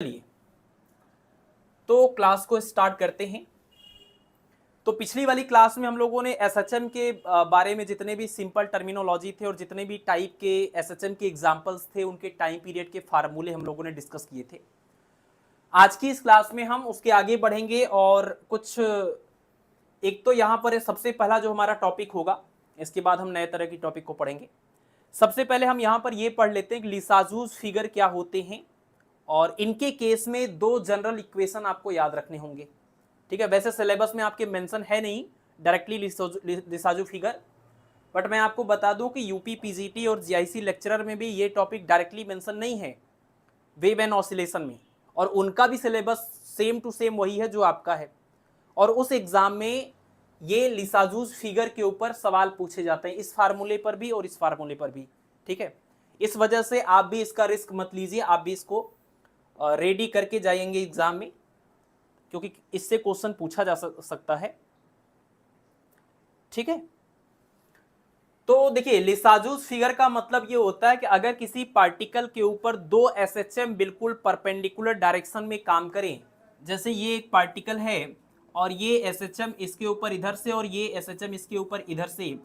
चलिए तो क्लास को स्टार्ट करते हैं। तो पिछली वाली क्लास में हम लोगों ने एसएचएम के बारे में जितने भी सिंपल टर्मिनोलॉजी थे और जितने भी टाइप के एसएचएम के एग्जांपल्स थे उनके टाइम पीरियड के फार्मूले हम लोगों ने डिस्कस किए थे। आज की इस क्लास में हम उसके आगे बढ़ेंगे और कुछ एक तो यहाँ पर सबसे पहला जो हमारा टॉपिक होगा, इसके बाद हम नए तरह की टॉपिक को पढ़ेंगे। सबसे पहले हम यहाँ पर ये पढ़ लेते हैं कि लिसाजूस फिगर क्या होते हैं और इनके केस में दो जनरल इक्वेशन आपको याद रखने होंगे। ठीक है, वैसे सिलेबस में आपके मेंशन है नहीं डायरेक्टली लिसाजू फिगर, बट मैं आपको बता दूं कि यूपी पीजीटी और जीआईसी लेक्चरर में भी ये टॉपिक डायरेक्टली मेंशन नहीं है वेव एंड ऑसिलेशन में, और उनका भी सिलेबस सेम टू सेम वही है जो आपका है। और उस एग्जाम में ये लिसाजूस फिगर के ऊपर सवाल पूछे जाते हैं, इस फार्मूले पर भी और इस फार्मूले पर भी। ठीक है, इस वजह से आप भी इसका रिस्क मत लीजिए, आप भी इसको रेडी करके जाएंगे एग्जाम में, क्योंकि इससे क्वेश्चन पूछा जा सकता है। ठीक है, तो देखिए लिसाजूस फिगर का मतलब ये होता है कि अगर किसी पार्टिकल के ऊपर दो एसएचएम बिल्कुल परपेंडिकुलर डायरेक्शन में काम करें, जैसे ये एक पार्टिकल है और ये एसएचएम इसके ऊपर इधर से और ये एसएचएम इसके ऊपर इधर से,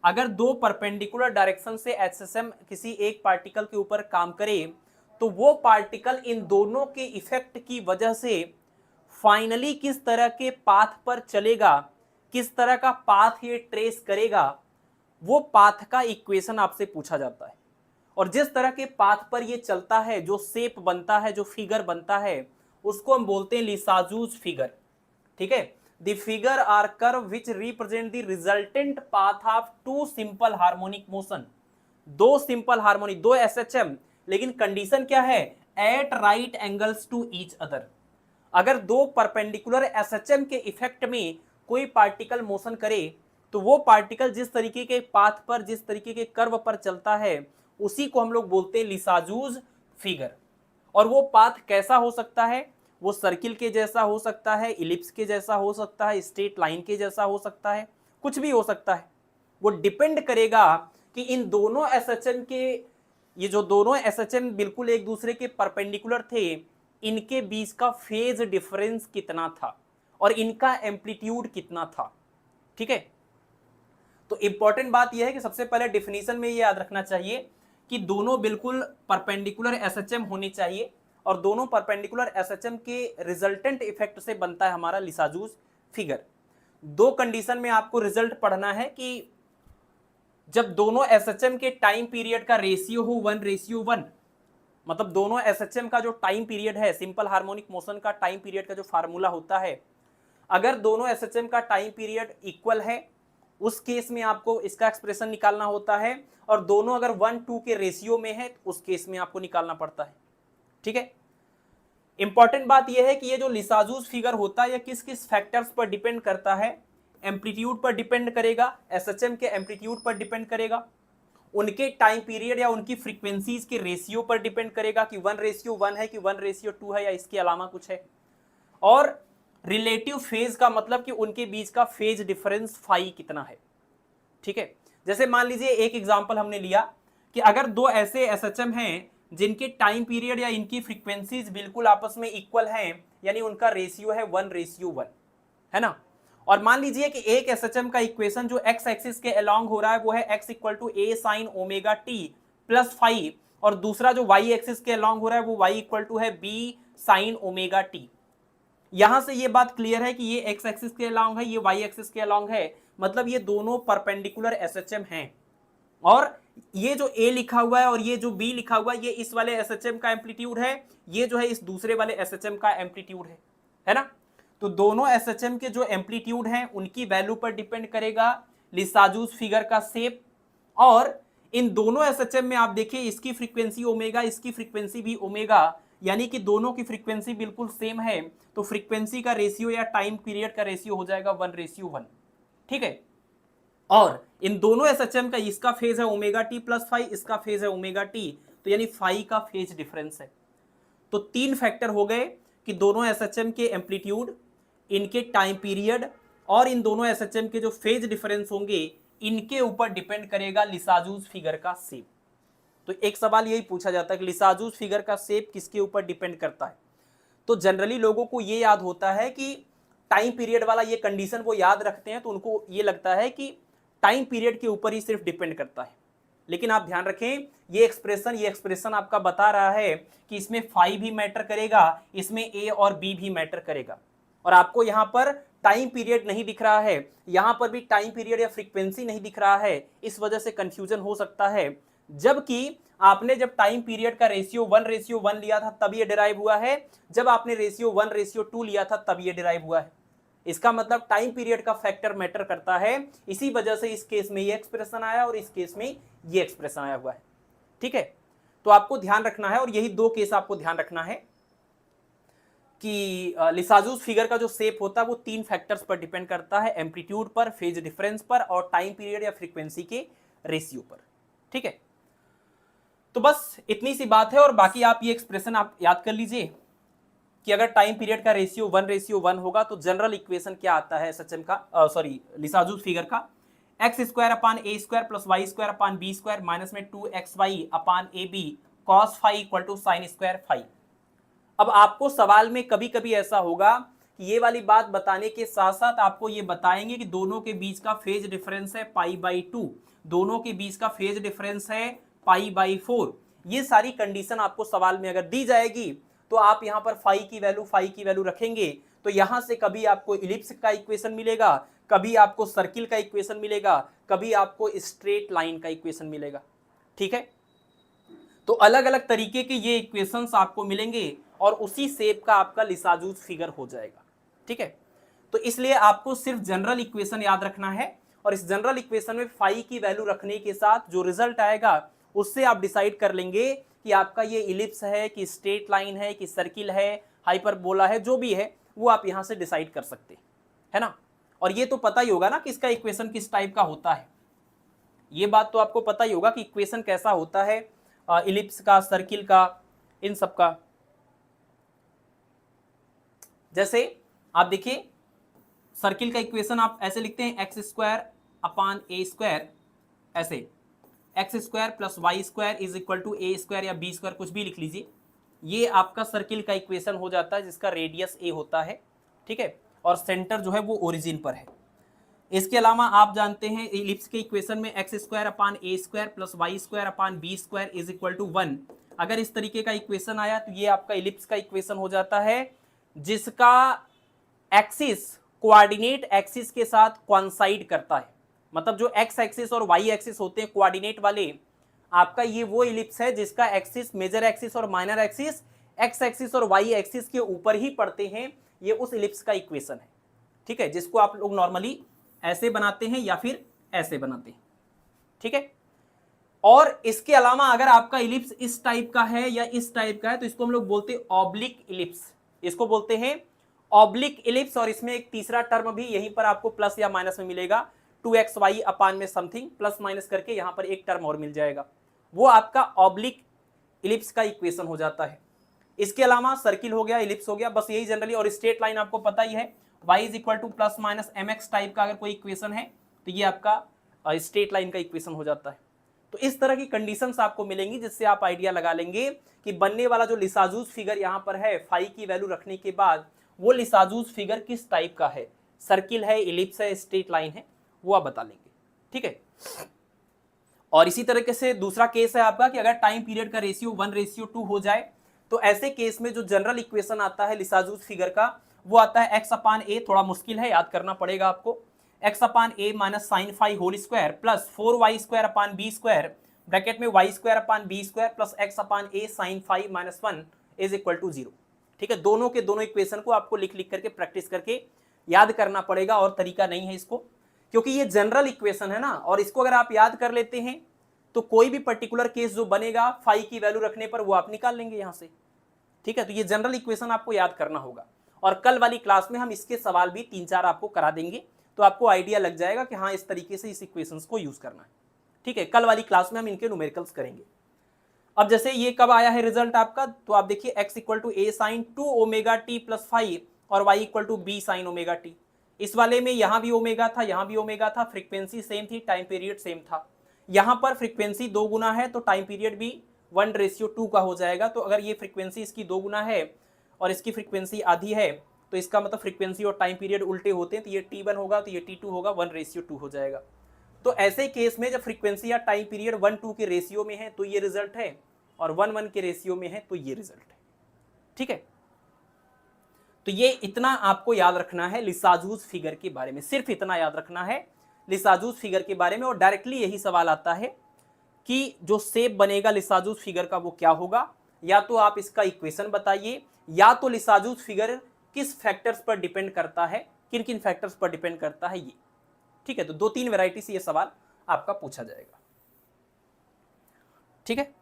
अगर दो परपेंडिकुलर डायरेक्शन से एसएचएम किसी एक पार्टिकल के ऊपर काम करे तो वो पार्टिकल इन दोनों के इफेक्ट की वजह से फाइनली किस तरह के पाथ पर चलेगा, किस तरह का पाथ ये ट्रेस करेगा, वो पाथ का इक्वेशन आपसे पूछा जाता है। और जिस तरह के पाथ पर ये चलता है, जो शेप बनता है, जो फिगर बनता है, उसको हम बोलते हैं लिसाजूस फिगर। ठीक है, the figure are curve which represent the resultant path of two simple harmonic motion. दो सिंपल हार्मोनिक, दो एसएचएम, लेकिन कंडीशन क्या है, at right angles to each other. अगर दो परपेंडिकुलर एसएचएम के इफेक्ट में कोई पार्टिकल मोशन करे तो वो पार्टिकल जिस तरीके के पाथ पर, जिस तरीके के कर्व पर चलता है, उसी को हम लोग बोलते हैं लिसाजूस फिगर। और वो पाथ कैसा हो सकता है, वो सर्किल के जैसा हो सकता है, इलिप्स के जैसा हो सकता है, स्ट्रेट लाइन के जैसा हो सकता है, कुछ भी हो सकता है। वो डिपेंड करेगा कि इन दोनों एसएचएम के, ये जो दोनों एसएचएम बिल्कुल एक दूसरे के परपेंडिकुलर थे, इनके बीच का फेज डिफरेंस कितना था और इनका एम्पलीट्यूड कितना था। ठीक है, तो इंपॉर्टेंट बात यह है कि सबसे पहले डिफिनीशन में ये याद रखना चाहिए कि दोनों बिल्कुल परपेंडिकुलर एसएचएम होने चाहिए और दोनों परपेंडिकुलर एसएचएम के रिजल्टेंट इफेक्ट से बनता है हमारा लिसाजूस फिगर। दो कंडीशन में आपको रिजल्ट पढ़ना है कि जब दोनों एसएचएम के टाइम पीरियड का रेशियो हो 1:1, मतलब दोनों एसएचएम का जो टाइम पीरियड है, सिंपल हार्मोनिक मोशन का टाइम पीरियड का जो फार्मूला होता है, अगर दोनों एसएचएम का टाइम पीरियड इक्वल है, उस केस में आपको इसका एक्सप्रेशन निकालना होता है। और दोनों अगर 1:2 के रेशियो में है तो उस केस में आपको निकालना पड़ता है। ठीक है, इंपॉर्टेंट बात यह है कि ये जो लिसाजूस फिगर होता है, ये किस किस फैक्टर्स पर डिपेंड करता है। एम्पलीट्यूड पर डिपेंड करेगा, एसएचएम के एम्पलीट्यूड पर डिपेंड करेगा, उनके टाइम पीरियड या उनकी फ्रीक्वेंसीज के रेशियो पर डिपेंड करेगा कि 1:1 है कि 1:2 है या इसके अलावा कुछ है। और रिलेटिव फेज का मतलब कि उनके बीच का फेज डिफरेंस फाई कितना है। ठीक है, जैसे मान लीजिए एक एग्जांपल हमने लिया कि अगर दो ऐसे एसएचएम हैं जिनके टाइम पीरियड या इनकी फ्रीक्वेंसीज बिल्कुल आपस में इक्वल हैं, यानी उनका रेशियो है 1:1, है ना। और मान लीजिए कि एक एसएचएम का इक्वेशन जो एक्स एक्सिस के अलोंग हो रहा है वो है x = a sin omega t plus phi, और दूसरा जो y एक्सिस के अलोंग हो रहा है वो y = है b sin ओमेगा t। यहां से ये बात क्लियर है कि ये एक्स एक्सिस के अलोंग है, ये वाई एक्सिस के अलोंग है, मतलब ये दोनों परपेंडिकुलर एसएचएम हैं। और ये जो ए लिखा हुआ है और ये जो बी लिखा हुआ है, ये इस वाले एसएचएम का एम्पलीट्यूड है, ये जो है इस दूसरे वाले एसएचएम का एम्पलीट्यूड है ना। तो दोनों एसएचएम के जो एम्पलीट्यूड हैं उनकी वैल्यू पर डिपेंड करेगा लिसाजूस फिगर का शेप। और इन दोनों एसएचएम में आप देखिए, इसकी फ्रीक्वेंसी ओमेगा, इसकी फ्रीक्वेंसी भी ओमेगा, यानी कि दोनों की फ्रीक्वेंसी बिल्कुल सेम है, तो फ्रीक्वेंसी का रेशियो या टाइम पीरियड का रेशियो हो जाएगा 1:1। ठीक है, और इन दोनों एसएचएम का, इसका फेज है ओमेगा टी प्लस फाई, इसका फेज है ओमेगा टी, तो यानी फाई का फेज डिफरेंस है। तो तीन फैक्टर हो गए कि दोनों एसएचएम के एम्पलीट्यूड, इनके टाइम पीरियड और इन दोनों एसएचएम के जो फेज डिफरेंस होंगे, इनके ऊपर डिपेंड करेगा लिसाजूस फिगर का शेप। तो एक सवाल यही पूछा जाता है कि लिसाजूस फिगर का शेप किसके ऊपर डिपेंड करता है। तो जनरली लोगों को ये याद होता है कि टाइम पीरियड वाला ये कंडीशन वो याद रखते हैं, तो उनको ये लगता है कि टाइम पीरियड के ऊपर ही सिर्फ डिपेंड करता है। लेकिन आप ध्यान रखें, ये एक्सप्रेशन आपका बता रहा है कि इसमें फाई भी मैटर करेगा, इसमें ए और बी भी मैटर करेगा। और आपको यहाँ पर टाइम पीरियड नहीं दिख रहा है, यहाँ पर भी टाइम पीरियड या फ्रीक्वेंसी नहीं दिख रहा है, इस वजह से कंफ्यूजन हो सकता है। जबकि आपने जब टाइम पीरियड का रेशियो 1:1 लिया था तब ये डिराइव हुआ है, जब आपने रेशियो 1:2 लिया था तब ये डिराइव हुआ है। इसका मतलब टाइम पीरियड का फैक्टर मैटर करता है, इसी वजह से इस केस में ये एक्सप्रेशन आया और इस केस में ये एक्सप्रेशन आया हुआ है। ठीक है, तो आपको ध्यान रखना है, और यही दो केस आपको ध्यान रखना है कि लिसाजूस फिगर का जो शेप होता है वो 3 फैक्टर्स पर डिपेंड करता है, एम्पलीट्यूड पर, फेज डिफरेंस पर और टाइम पीरियड या फ्रीक्वेंसी के रेशियो पर। ठीक है, तो बस इतनी सी बात है। और बाकी आप ये एक्सप्रेशन आप याद कर लीजिए कि अगर टाइम पीरियड का रेशियो 1:1 होगा तो जनरल इक्वेशन क्या आता है एसएचएम का, लिसाजूस फिगर का, x² + y² + b² माइनस में 2xy/ab cos phi = sin² phi। अब आपको सवाल में कभी कभी ऐसा होगा कि ये वाली बात बताने के साथ साथ आपको ये बताएंगे कि दोनों के बीच का फेज डिफरेंस है π/2, दोनों के बीच का फेज डिफरेंस है π/4। ये सारी कंडीशन आपको सवाल में अगर दी जाएगी तो आप यहां पर फाई की वैल्यू रखेंगे, तो यहां से कभी आपको इलिप्स का इक्वेशन मिलेगा, कभी आपको सर्किल का इक्वेशन मिलेगा, कभी आपको स्ट्रेट लाइन का इक्वेशन मिलेगा। ठीक है, तो अलग अलग तरीके के ये इक्वेशंस आपको मिलेंगे और उसी शेप का आपका लिसाजूस फिगर हो जाएगा। ठीक है, तो इसलिए आपको सिर्फ जनरल इक्वेशन याद रखना है, और इस जनरल इक्वेशन में फाई की वैल्यू रखने के साथ जो रिजल्ट आएगा उससे आप डिसाइड कर लेंगे कि आपका ये इलिप्स है कि स्ट्रेट लाइन है कि सर्किल है, हाइपरबोला है, जो भी है वो आप यहां से डिसाइड कर सकते है ना। और ये तो पता ही होगा ना कि इसका इक्वेशन किस टाइप का होता है, ये बात तो आपको पता ही होगा कि इक्वेशन कैसा होता है इलिप्स का, सर्किल का, इन सब का। जैसे आप देखिए सर्किल का इक्वेशन आप ऐसे लिखते हैं x² ऐसे, x² + y² = a² या b² कुछ भी लिख लीजिए। ये आपका सर्किल का इक्वेशन हो जाता है जिसका रेडियस a होता है। ठीक है, और सेंटर जो है वो ओरिजिन पर है। इसके अलावा आप जानते हैं इलिप्स के इक्वेशन में x² + y² b² = 1। अगर इस तरीके का इक्वेशन आया तो ये आपका इलिप्स का इक्वेशन हो जाता है जिसका एक्सिस कोऑर्डिनेट एक्सिस के साथ कोइंसाइड करता है। मतलब जो x एक्सिस और y एक्सिस होते हैं कोऑर्डिनेट वाले, आपका ये वो इलिप्स है जिसका एक्सिस, मेजर एक्सिस और माइनर एक्सिस x एक्सिस और y एक्सिस के ऊपर ही पड़ते हैं। ये उस इलिप्स का इक्वेशन है। ठीक है, जिसको आप लोग नॉर्मली ऐसे बनाते हैं या फिर ऐसे बनाते हैं। ठीक है, और इसके अलावा अगर आपका इलिप्स इस टाइप का है या इस टाइप का है तो इसको हम लोग बोलते हैं ऑब्लिक इलिप्स, इसको बोलते हैं ऑब्लिक इलिप्स। और इसमें एक तीसरा टर्म भी यहीं पर आपको प्लस या माइनस में मिलेगा, 2xy में समथिंग प्लस माइनस करके यहां पर एक टर्म और मिल जाएगा, वो आपका ऑब्लिक इलिप्स का इक्वेशन हो जाता है। इसके अलावा सर्किल हो गया, इलिप्स हो गया, बस यही जनरली। और स्ट्रेट लाइन आपको पता ही है, y = ±mx टाइप का अगर कोई इक्वेशन है तो ये आपका स्ट्रेट लाइन का इक्वेशन हो जाता है। तो इस तरह की कंडीशंस आपको मिलेंगी जिससे आप आइडिया लगा लेंगे कि बनने वाला जो लिसाजूस फिगर यहाँ पर है, फाई की वैल्यू रखने के बाद वो लिसाजूस फिगर किस टाइप का है, सर्किल है, इलिप्स है, स्ट्रेट लाइन है, वो आप बता लेंगे। ठीक है, और इसी तरीके से दूसरा केस है आपका कि अगर टाइम पीरियड का रेशियो 1:2 हो जाए तो ऐसे केस में जो जनरल इक्वेशन आता है लिसाजूस फिगर का वो आता है x/a, थोड़ा मुश्किल है, याद करना पड़ेगा आपको, x/a - sin phi whole square plus 4y² bracket में y² plus x/a sin phi -1 = 0। ठीक है, दोनों के दोनों इक्वेशन को आपको लिख लिख करके प्रैक्टिस करके याद करना पड़ेगा, और तरीका नहीं है इसको, क्योंकि ये जनरल इक्वेशन है ना, और इसको अगर आप याद कर लेते हैं तो कोई भी पर्टिकुलर केस जो बनेगा फाई की वैल्यू रखने पर वो आप निकाल लेंगे यहां से। ठीक है, तो ये जनरल इक्वेशन आपको याद करना होगा, और कल वाली क्लास में हम इसके सवाल भी 3-4 आपको करा देंगे, तो आपको आइडिया लग जाएगा कि हाँ इस तरीके से इस इक्वेशंस को यूज करना है। ठीक है, कल वाली क्लास में हम इनके न्यूमेरिकल्स करेंगे। अब जैसे ये कब आया है रिजल्ट आपका, तो आप देखिए x = a sin 2ωt + 5 और y = b sin ωt। इस वाले में यहां भी ओमेगा था, यहां भी ओमेगा था, फ्रीक्वेंसी सेम थी, टाइम पीरियड सेम था। यहां पर फ्रीक्वेंसी 2 गुना है तो टाइम पीरियड भी 1:2 का हो जाएगा। तो अगर ये फ्रीक्वेंसी इसकी 2 गुना है और इसकी फ्रीक्वेंसी आधी है, तो इसका मतलब फ्रीक्वेंसी और टाइम पीरियड उल्टे होते हैं, तो ये T1 होगा तो ये T2 होगा, 1:2 हो जाएगा। तो ऐसे केस में जब फ्रीक्वेंसी या टाइम पीरियड 1:2 के रेशियो में है तो ये रिजल्ट है, और 1:1 के रेशियो में है तो ये रिजल्ट है। ठीक है, तो ये इतना आपको याद रखना है लिसाजूज फिगर के बारे में, सिर्फ इतना याद रखना है लिसाजूज फिगर के बारे में। और डायरेक्टली यही सवाल आता है कि जो शेप बनेगा लिसाजूज फिगर का वो क्या होगा, या तो आप इसका इक्वेशन बताइए, या तो लिसाजूज फिगर किस फैक्टर्स पर डिपेंड करता है, किन किन फैक्टर्स पर डिपेंड करता है ये। ठीक है, तो 2-3 वैरायटी से ये सवाल आपका पूछा जाएगा। ठीक है,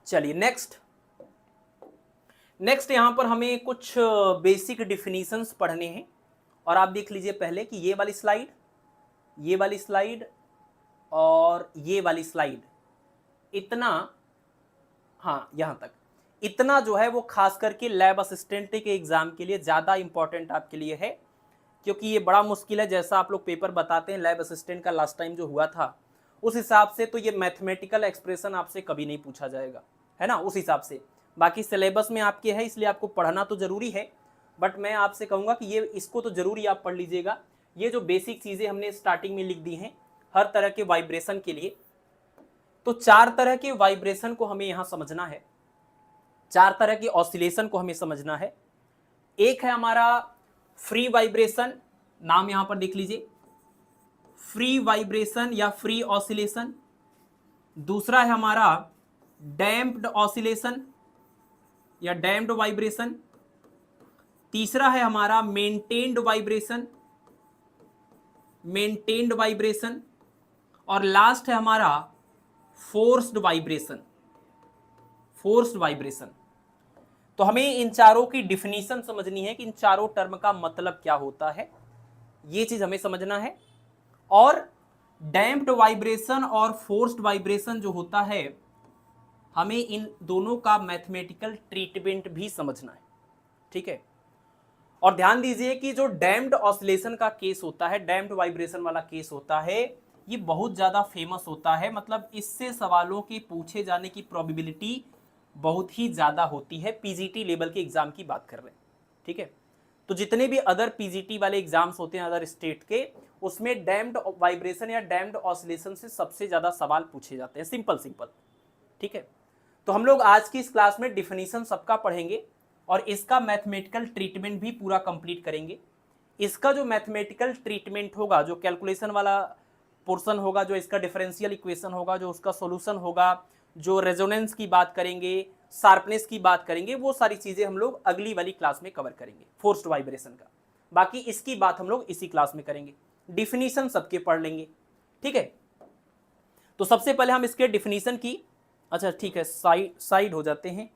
चलिए नेक्स्ट यहां पर हमें कुछ बेसिक डिफिनीशंस पढ़ने हैं। और आप देख लीजिए पहले कि ये वाली स्लाइड और ये वाली स्लाइड, इतना, हाँ यहां तक, इतना जो है वो खास करके लैब असिस्टेंट के एग्जाम के लिए ज़्यादा इंपॉर्टेंट आपके लिए है, क्योंकि ये बड़ा मुश्किल है। जैसा आप लोग पेपर बताते हैं लैब असिस्टेंट का लास्ट टाइम जो हुआ था, उस हिसाब से तो ये मैथमेटिकल एक्सप्रेशन आपसे कभी नहीं पूछा जाएगा, है ना, उस हिसाब से। बाकी सिलेबस में आपके है, इसलिए आपको पढ़ना तो ज़रूरी है, बट मैं आपसे कहूँगा कि ये इसको तो ज़रूरी आप पढ़ लीजिएगा। ये जो बेसिक चीज़ें हमने स्टार्टिंग में लिख दी हैं हर तरह के वाइब्रेशन के लिए, तो 4 तरह के वाइब्रेशन को हमें यहाँ समझना है, 4 तरह के ऑसिलेशन को हमें समझना है। एक है हमारा फ्री वाइब्रेशन, नाम यहां पर देख लीजिए, फ्री वाइब्रेशन या फ्री ऑसिलेशन। दूसरा है हमारा डैम्प्ड ऑसिलेशन या डैम्प्ड वाइब्रेशन। तीसरा है हमारा मेंटेन्ड वाइब्रेशन, और लास्ट है हमारा फोर्स्ड वाइब्रेशन। तो हमें इन चारों की डिफिनीशन समझनी है कि इन चारों टर्म का मतलब क्या होता है, ये चीज हमें समझना है। और डैम्प्ड वाइब्रेशन और फोर्स्ड वाइब्रेशन जो होता है, हमें इन दोनों का मैथमेटिकल ट्रीटमेंट भी समझना है। ठीक है, और ध्यान दीजिए कि जो डैम्प्ड ऑसिलेशन का केस होता है, डैम्प्ड वाइब्रेशन वाला केस होता है, ये बहुत ज्यादा फेमस होता है, मतलब इससे सवालों के पूछे जाने की प्रोबेबिलिटी बहुत ही ज्यादा होती है। पीजीटी लेवल के एग्जाम की बात कर रहे हैं। ठीक है, तो जितने भी अदर पीजीटी वाले एग्जाम्स होते हैं अदर स्टेट के, उसमें डैम्प्ड वाइब्रेशन या डैम्प्ड ऑसिलेशन से सबसे ज्यादा सवाल पूछे जाते हैं, सिंपल। ठीक है, तो हम लोग आज की इस क्लास में डिफिनीशन सबका पढ़ेंगे और इसका मैथमेटिकल ट्रीटमेंट भी पूरा कंप्लीट करेंगे। इसका जो मैथमेटिकल ट्रीटमेंट होगा, जो कैलकुलेशन वाला पोर्शन होगा, जो इसका डिफरेंशियल इक्वेशन होगा, जो उसका सॉल्यूशन होगा, जो रेजोनेंस की बात करेंगे, शार्पनेस की बात करेंगे, वो सारी चीजें हम लोग अगली वाली क्लास में कवर करेंगे, फोर्स्ड वाइब्रेशन का। बाकी इसकी बात हम लोग इसी क्लास में करेंगे, डिफिनीशन सबके पढ़ लेंगे। ठीक है, तो सबसे पहले हम इसके डिफिनीशन की, अच्छा ठीक है, साइड हो जाते हैं।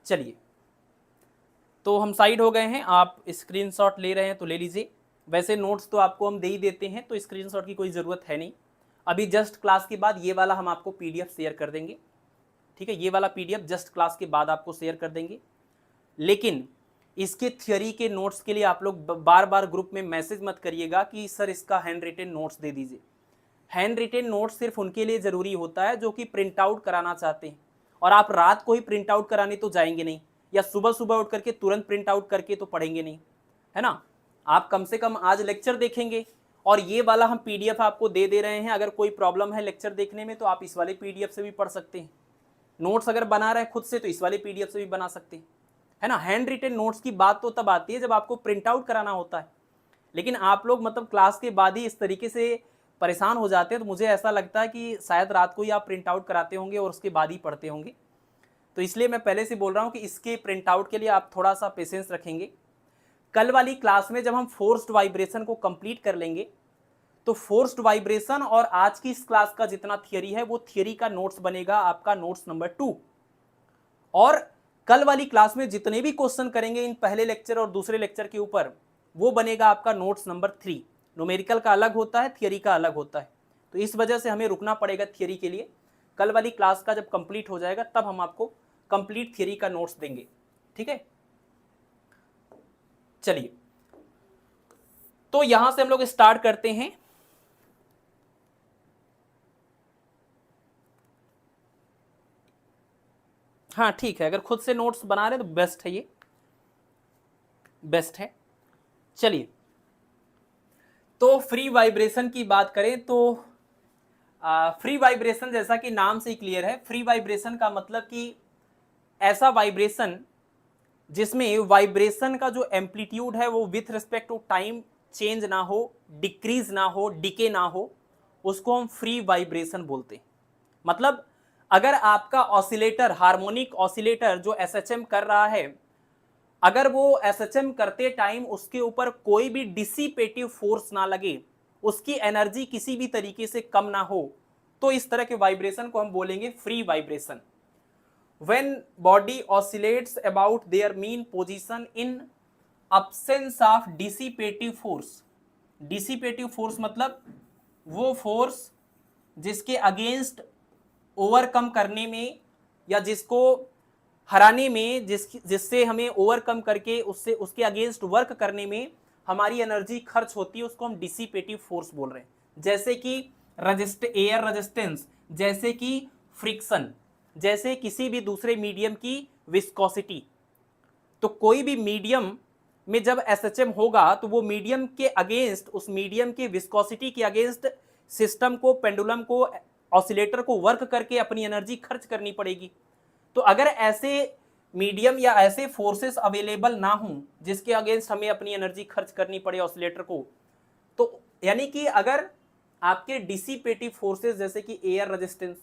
चलिए, तो हम साइड हो गए हैं, आप स्क्रीनशॉट ले रहे हैं तो ले लीजिए। वैसे नोट्स तो आपको हम दे ही देते हैं, तो स्क्रीनशॉट की कोई ज़रूरत है नहीं। अभी जस्ट क्लास के बाद ये वाला हम आपको पीडीएफ शेयर कर देंगे। ठीक है, ये वाला पीडीएफ जस्ट क्लास के बाद आपको शेयर कर देंगे। लेकिन इसके थियोरी के नोट्स के लिए आप लोग बार बार ग्रुप में मैसेज मत करिएगा कि सर इसका हैंड रिटेन नोट्स दे दीजिए। हैंड रिटेन नोट्स सिर्फ उनके लिए ज़रूरी होता है जो कि प्रिंट आउट कराना चाहते हैं, और आप रात को ही प्रिंट आउट कराने तो जाएंगे नहीं, या सुबह सुबह उठ करके तुरंत प्रिंट आउट करके तो पढ़ेंगे नहीं, है ना। आप कम से कम आज लेक्चर देखेंगे, और ये वाला हम पीडीएफ आपको दे रहे हैं। अगर कोई प्रॉब्लम है लेक्चर देखने में तो आप इस वाले पीडीएफ से भी पढ़ सकते हैं। नोट्स अगर बना रहे खुद से तो इस वाले पीडीएफ से भी बना सकते हैं, है ना। हैंड रिटेन नोट्स की बात तो तब आती है जब आपको प्रिंट आउट कराना होता है। लेकिन आप लोग मतलब क्लास के बाद ही इस तरीके से परेशान हो जाते हैं, तो मुझे ऐसा लगता है कि शायद रात को ही आप प्रिंट आउट कराते होंगे और उसके बाद ही पढ़ते होंगे। तो इसलिए मैं पहले से बोल रहा हूँ कि इसके प्रिंट आउट के लिए आप थोड़ा सा पेशेंस रखेंगे। कल वाली क्लास में जब हम फोर्स्ड वाइब्रेशन को कंप्लीट कर लेंगे, तो फोर्स्ड वाइब्रेशन और आज की इस क्लास का जितना थियरी है वो थियरी का नोट्स बनेगा आपका नोट्स नंबर 2। और कल वाली क्लास में जितने भी क्वेश्चन करेंगे इन पहले लेक्चर और दूसरे लेक्चर के ऊपर, वो बनेगा आपका नोट्स नंबर 3। न्यूमेरिकल का अलग होता है, थियरी का अलग होता है, तो इस वजह से हमें रुकना पड़ेगा थियरी के लिए। कल वाली क्लास का जब कंप्लीट हो जाएगा तब हम आपको कंप्लीट थियरी का नोट्स देंगे। ठीक है, चलिए तो यहां से हम लोग स्टार्ट करते हैं। हाँ ठीक है, अगर खुद से नोट्स बना रहे तो बेस्ट है, ये बेस्ट है। चलिए, तो फ्री वाइब्रेशन की बात करें तो फ्री वाइब्रेशन जैसा कि नाम से ही क्लियर है, फ्री वाइब्रेशन का मतलब कि ऐसा वाइब्रेशन जिसमें वाइब्रेशन का जो एम्पलीट्यूड है वो with respect to time change ना हो, डिक्रीज ना हो, डिके ना हो, उसको हम फ्री वाइब्रेशन बोलते हैं। मतलब अगर आपका ऑसिलेटर, हार्मोनिक ऑसिलेटर जो एसएचएम कर रहा है, अगर वो एसएचएम करते टाइम उसके ऊपर कोई भी डिसिपेटिव फोर्स ना लगे, उसकी एनर्जी किसी भी तरीके से कम ना हो, तो इस तरह के वाइब्रेशन को हम बोलेंगे free vibration. when body oscillates about their mean position in absence of dissipative force। dissipative force मतलब वो फोर्स जिसके अगेंस्ट ओवरकम करने में या जिसको हराने में, जिससे हमें ओवरकम करके उससे उसके अगेंस्ट वर्क करने में हमारी एनर्जी खर्च होती है, उसको हम डिसिपेटिव फोर्स बोल रहे हैं। जैसे कि एयर रेजिस्टेंस, जैसे कि फ्रिक्शन, जैसे किसी भी दूसरे मीडियम की विस्कोसिटी। तो कोई भी मीडियम में जब एसएचएम होगा तो वो मीडियम के अगेंस्ट, उस मीडियम के विस्कोसिटी के अगेंस्ट सिस्टम को, पेंडुलम को, ऑसिलेटर को वर्क करके अपनी एनर्जी खर्च करनी पड़ेगी। तो अगर ऐसे मीडियम या ऐसे फोर्सेस अवेलेबल ना हों जिसके अगेंस्ट हमें अपनी एनर्जी खर्च करनी पड़े ऑसिलेटर को, तो यानी कि अगर आपके डिसिपेटिव फोर्सेस जैसे कि एयर रेजिस्टेंस,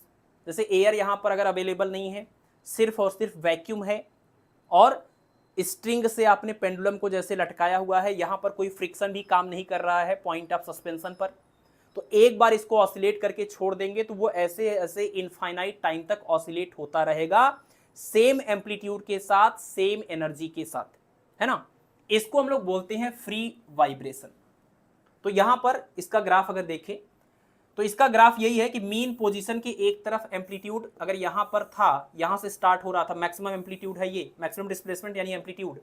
जैसे एयर यहां पर अगर अवेलेबल नहीं है, सिर्फ और सिर्फ वैक्यूम है, और स्ट्रिंग से आपने पेंडुलम को जैसे लटकाया हुआ है, यहां पर कोई फ्रिक्शन भी काम नहीं कर रहा है पॉइंट ऑफ सस्पेंशन पर, तो एक बार इसको ऑसिलेट करके छोड़ देंगे तो वो ऐसे ऐसे इनफाइनाइट टाइम तक ऑसिलेट होता रहेगा, सेम एम्पलीट्यूड के साथ, सेम एनर्जी के साथ, है ना। इसको हम लोग बोलते हैं फ्री वाइब्रेशन। तो यहां पर इसका ग्राफ अगर देखें तो इसका ग्राफ यही है कि मीन पोजीशन की एक तरफ एम्पलीट्यूड अगर यहां पर था, यहां से स्टार्ट हो रहा था, मैक्सिमम एम्पलीट्यूड है ये, मैक्सिमम डिस्प्लेसमेंट यानी एम्पलीट्यूड,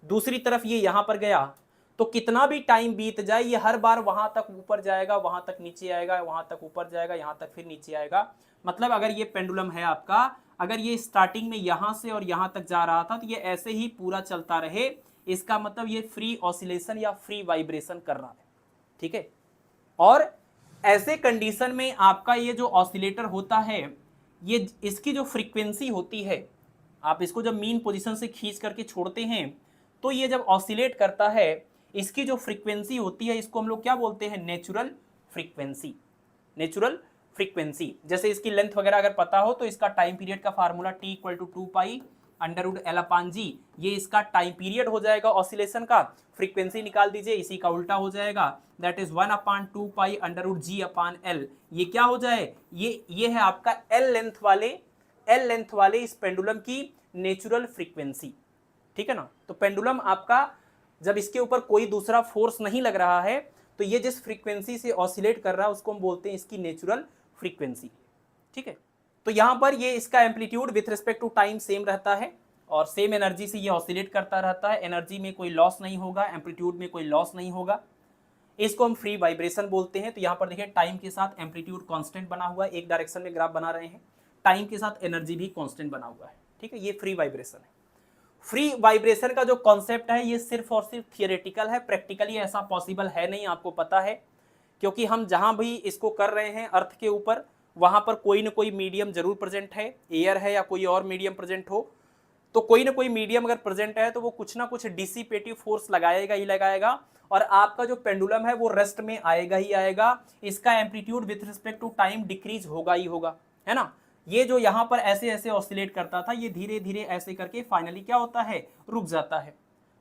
दूसरी तरफ ये यहां पर गया, तो कितना भी टाइम बीत जाए ये हर बार वहां तक ऊपर जाएगा, वहां तक नीचे आएगा, वहां तक ऊपर जाएगा, यहां तक फिर नीचे आएगा। मतलब अगर ये पेंडुलम है आपका, अगर ये स्टार्टिंग में यहां से और यहां तक जा रहा था तो ये ऐसे ही पूरा चलता रहे, इसका मतलब ये फ्री ऑसिलेशन या फ्री वाइब्रेशन कर रहा है, ठीक है। और ऐसे कंडीशन में आपका ये जो ऑसिलेटर होता है, ये इसकी जो फ्रीक्वेंसी होती है, आप इसको जब मीन पोजीशन से खींच करके छोड़ते हैं तो ये जब ऑसिलेट करता है, इसकी जो फ्रीक्वेंसी होती है इसको हम लोग क्या बोलते हैं, नेचुरल फ्रीक्वेंसी। नेचुरल फ्रीक्वेंसी, जैसे इसकी लेंथ वगैरह अगर पता हो तो इसका टाइम पीरियड का फार्मूला T = 2 पाई √L/G, ये इसका टाइम पीरियड हो जाएगा ऑसिलेशन का। फ्रीक्वेंसी निकाल दीजिए, इसी का उल्टा हो जाएगा, दैट इज 1/2 पाई √G/L। ये क्या हो जाए, ये है आपका L लेंथ वाले इस पेंडुलम की नेचुरल फ्रीक्वेंसी, ठीक है ना। तो पेंडुलम आपका जब इसके ऊपर कोई दूसरा फोर्स नहीं लग रहा है तो ये जिस फ्रीक्वेंसी से ऑसिलेट कर रहा है उसको हम बोलते हैं इसकी नेचुरल फ्रीक्वेंसी, ठीक है। तो यहां पर ये इसका amplitude with respect to time same रहता है और सेम एनर्जी से ये ऑसिलेट करता रहता है, एनर्जी में कोई लॉस नहीं होगा, एम्पलीट्यूड में कोई लॉस नहीं होगा, इसको हम फ्री वाइब्रेशन बोलते हैं। तो यहां पर देखिए टाइम के साथ एम्पलीट्यूड कांस्टेंट बना हुआ है, एक डायरेक्शन में ग्राफ बना रहे हैं, टाइम के साथ एनर्जी भी कांस्टेंट बना हुआ है, ठीक है। ये फ्री वाइब्रेशन है। फ्री वाइब्रेशन का जो कॉन्सेप्ट है ये सिर्फ और सिर्फ थियोरेटिकल है, प्रैक्टिकली ऐसा पॉसिबल है नहीं, आपको पता है, क्योंकि हम जहां भी इसको कर रहे हैं अर्थ के ऊपर, वहां पर कोई ना कोई मीडियम जरूर प्रेजेंट है, एयर है या कोई और मीडियम प्रेजेंट हो, तो कोई ना कोई मीडियम अगर प्रेजेंट है तो वो कुछ ना कुछ डिसिपेटिव फोर्स लगाएगा ही लगाएगा, और आपका जो पेंडुलम है वो रेस्ट में आएगा ही आएगा, इसका amplitude with respect to time decrease होगा ही होगा, है ना। ये जो यहां पर ऐसे ऐसे ऑसिलेट करता था, ये धीरे धीरे ऐसे करके फाइनली क्या होता है, रुक जाता है।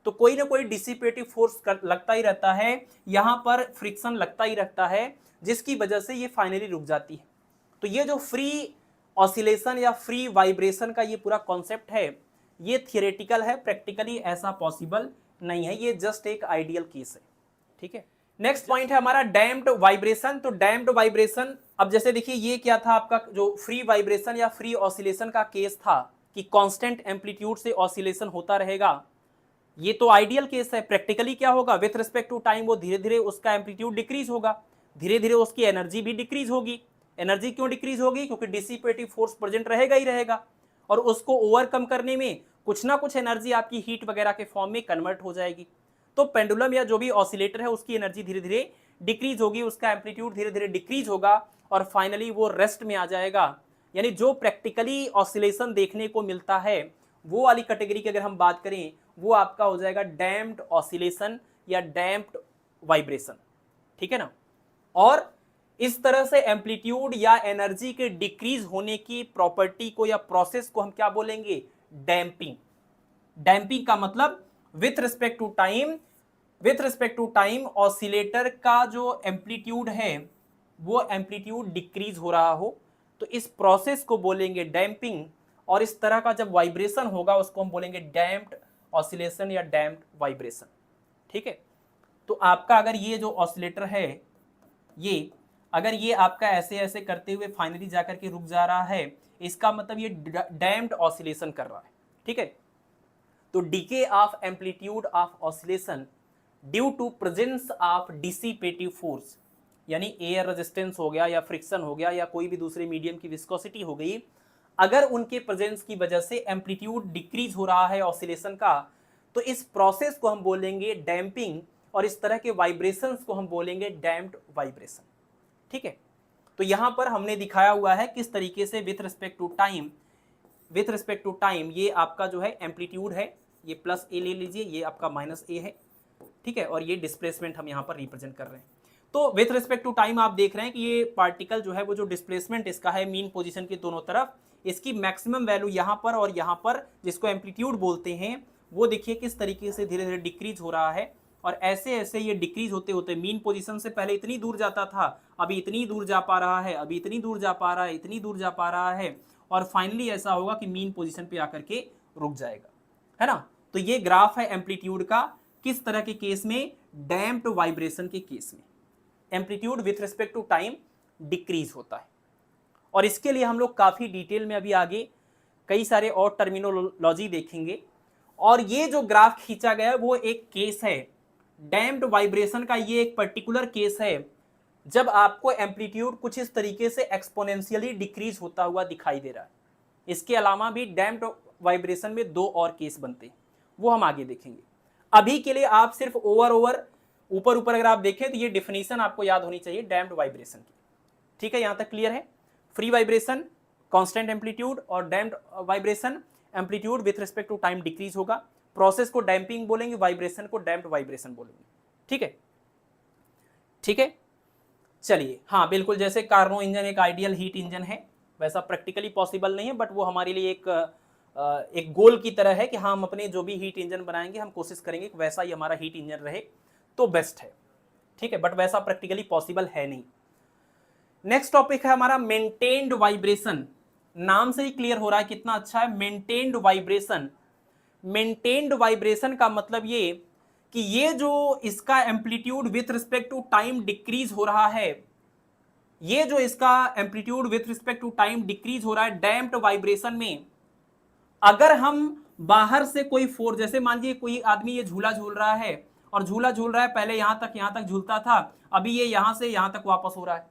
तो कोई ना कोई डिसिपेटिव फोर्स लगता ही रहता है, यहां पर फ्रिक्शन लगता ही रहता है, जिसकी वजह से ये फाइनली रुक जाती है। तो ये जो फ्री ऑसिलेशन या फ्री वाइब्रेशन का ये पूरा कॉन्सेप्ट है, ये थियोरेटिकल है, प्रैक्टिकली ऐसा पॉसिबल नहीं है, ये जस्ट एक आइडियल केस है, ठीक है। नेक्स्ट पॉइंट है हमारा डैम्प्ड वाइब्रेशन। तो डैम्प्ड वाइब्रेशन, अब जैसे देखिए ये क्या था आपका, जो फ्री वाइब्रेशन या फ्री ऑसिलेशन का केस था कि कांस्टेंट एम्पलीट्यूड से ऑसिलेशन होता रहेगा, ये तो आइडियल केस है। प्रैक्टिकली क्या होगा, विथ रिस्पेक्ट टू टाइम वो धीरे धीरे उसका एम्पलीट्यूड डिक्रीज होगा, धीरे धीरे उसकी एनर्जी भी डिक्रीज होगी। एनर्जी क्यों डिक्रीज होगी, क्योंकि डिसिपेटिव फोर्स प्रेजेंट रहेगा ही रहेगा, और उसको ओवरकम करने में कुछ ना कुछ एनर्जी आपकी हीट वगैरह के फॉर्म में कन्वर्ट हो जाएगी। तो पेंडुलम या जो भी ऑसिलेटर है उसकी एनर्जी धीरे धीरे डिक्रीज होगी, उसका एम्पलीट्यूड धीरे धीरे डिक्रीज होगा और फाइनली वो रेस्ट में आ जाएगा। यानी जो प्रैक्टिकली ऑसिलेशन देखने को मिलता है वो वाली कैटेगरी की अगर हम बात करें वो आपका हो जाएगा डैम्प्ड ऑसिलेशन या डैम्प्ड वाइब्रेशन, ठीक है ना। और इस तरह से एम्पलीट्यूड या एनर्जी के डिक्रीज होने की प्रॉपर्टी को या प्रोसेस को हम क्या बोलेंगे, डैम्पिंग। डैम्पिंग का मतलब with respect to time oscillator का जो एम्पलीट्यूड है वो एम्पलीट्यूड डिक्रीज हो रहा हो, तो इस प्रोसेस को बोलेंगे डैम्पिंग। और इस तरह का जब वाइब्रेशन होगा उसको हम बोलेंगे डैम्प्ड ऑसिलेशन या डैम्प्ड वाइब्रेशन, ठीक है। तो आपका अगर ये जो ऑसिलेटर है ये अगर ये आपका ऐसे ऐसे करते हुए फाइनली जाकर के रुक जा रहा है, इसका मतलब ये डैम्प्ड ऑसिलेशन कर रहा है, ठीक है। तो decay of amplitude of oscillation due to presence of dissipative force, यानी एयर रेजिस्टेंस हो गया या फ्रिक्शन हो गया या कोई भी दूसरे मीडियम की विस्कोसिटी हो गई, अगर उनके प्रेजेंस की वजह से एम्पलीट्यूड डिक्रीज हो रहा है ऑसिलेशन का, तो इस प्रोसेस को हम बोलेंगे डैम्पिंग और इस तरह के वाइब्रेशंस को हम बोलेंगे डैम्प्ड वाइब्रेशन, ठीक है। तो यहां पर हमने दिखाया हुआ है किस तरीके से विथ रिस्पेक्ट टू टाइम ये आपका जो है एम्पलीट्यूड है, ये प्लस ए ले लीजिए, ये आपका माइनस ए है, ठीक है। और ये डिस्प्लेसमेंट हम यहाँ पर रिप्रेजेंट कर रहे हैं। तो विथ रिस्पेक्ट टू टाइम आप देख रहे हैं कि ये पार्टिकल जो है वो जो डिस्प्लेसमेंट इसका है मीन पोजीशन के दोनों तरफ, इसकी मैक्सिमम वैल्यू यहाँ पर और यहाँ पर जिसको एम्पलीट्यूड बोलते हैं वो देखिए किस तरीके से धीरे धीरे डिक्रीज हो रहा है। और ऐसे ऐसे ये डिक्रीज होते होते मीन पोजीशन से पहले इतनी दूर जाता था, अभी इतनी दूर जा पा रहा है, अभी इतनी दूर जा पा रहा है, इतनी दूर जा पा रहा है, और फाइनली ऐसा होगा कि मीन पोजीशन पे आकर के रुक जाएगा, है ना। तो ये ग्राफ है एम्पलीट्यूड का, किस तरह के केस में, डैम्प्ड वाइब्रेशन के केस में amplitude with respect to time decrease होता है। और इसके लिए हम लोग काफी डिटेल में अभी आगे कई सारे और टर्मिनोलॉजी देखेंगे। और ये जो ग्राफ खींचा गया है वो एक केस है डैम्प्ड वाइब्रेशन का, ये एक पर्टिकुलर केस है जब आपको एम्पलीट्यूड कुछ इस तरीके से एक्सपोनेंशियली डिक्रीज होता हुआ दिखाई दे रहा है। इसके अलावा भी डैम्प्ड वाइब्रेशन में दो और केस बनते हैं, वो हम आगे देखेंगे। अभी के लिए आप सिर्फ ऊपर अगर आप देखें तो ये डिफिनीशन आपको याद होनी चाहिए डैम्प्ड वाइब्रेशन की, ठीक है। यहां तक क्लियर है। फ्री वाइब्रेशन कांस्टेंट एम्पलीट्यूड और damped vibration amplitude with respect to time decrease होगा। प्रोसेस को डैम्पिंग बोलेंगे, वाइब्रेशन को डैम्प्ड वाइब्रेशन बोलेंगे, ठीक है, ठीक है। चलिए, हाँ बिल्कुल, जैसे कार्नो इंजन एक आइडियल हीट इंजन है, वैसा प्रैक्टिकली पॉसिबल नहीं है, बट वो हमारे लिए एक गोल की तरह है कि हम अपने जो भी हीट इंजन बनाएंगे हम कोशिश करेंगे कि वैसा ही हमारा हीट इंजन रहे तो बेस्ट है, ठीक है, बट वैसा प्रैक्टिकली पॉसिबल है नहीं। नेक्स्ट टॉपिक है हमारा मेंटेन्ड वाइब्रेशन। नाम से ही क्लियर हो रहा है कितना अच्छा है, मेंटेन्ड वाइब्रेशन। मेंटेन्ड वाइब्रेशन का मतलब ये कि ये जो इसका amplitude with respect to time decrease हो रहा है, ये जो इसका amplitude with respect to time decrease हो रहा है डैम्प्ड वाइब्रेशन में, अगर हम बाहर से कोई फोर्स, जैसे मान लीजिए कोई आदमी ये झूला झूल रहा है और झूला झूल रहा है, पहले यहां तक झूलता था, अभी ये यहां से यहां तक वापस हो रहा है।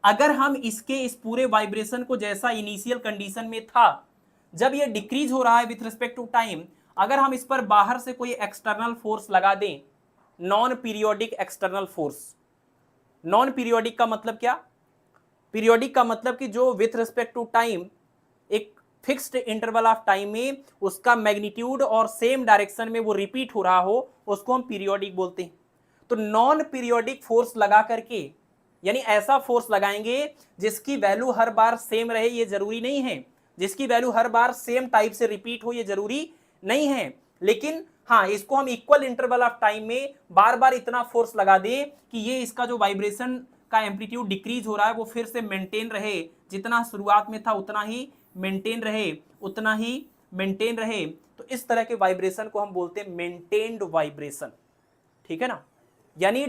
अगर हम इस पूरे वाइब्रेशन को जैसा इनिशियल कंडीशन में था, जब ये डिक्रीज हो रहा है विथ रिस्पेक्ट टू टाइम, अगर हम इस पर बाहर से कोई एक्सटर्नल फोर्स लगा दें, non periodic external force. Non periodic का मतलब क्या, पीरियोडिक का मतलब कि जो विथ रिस्पेक्ट टू टाइम एक फिक्स्ड इंटरवल ऑफ टाइम में उसका मैग्नीट्यूड और सेम डायरेक्शन में वो रिपीट हो रहा हो, उसको हम पीरियोडिक बोलते हैं। तो नॉन पीरियोडिक फोर्स लगा करके, यानी ऐसा फोर्स लगाएंगे जिसकी वैल्यू हर बार सेम रहे, ये जरूरी नहीं है, जिसकी वैल्यू हर बार सेम टाइप से रिपीट हो ये जरूरी नहीं है, लेकिन हाँ इसको हम इक्वल इंटरवल ऑफ टाइम में बार बार इतना फोर्स लगा दे कि ये इसका जो वाइब्रेशन का एम्पलीट्यूड डिक्रीज हो रहा है वो फिर से मेंटेन रहे, जितना शुरुआत में था उतना ही मेंटेन रहे, उतना ही मेंटेन रहे। तो इस तरह के वाइब्रेशन को हम बोलते हैं मेंटेन्ड वाइब्रेशन, ठीक है ना। यानी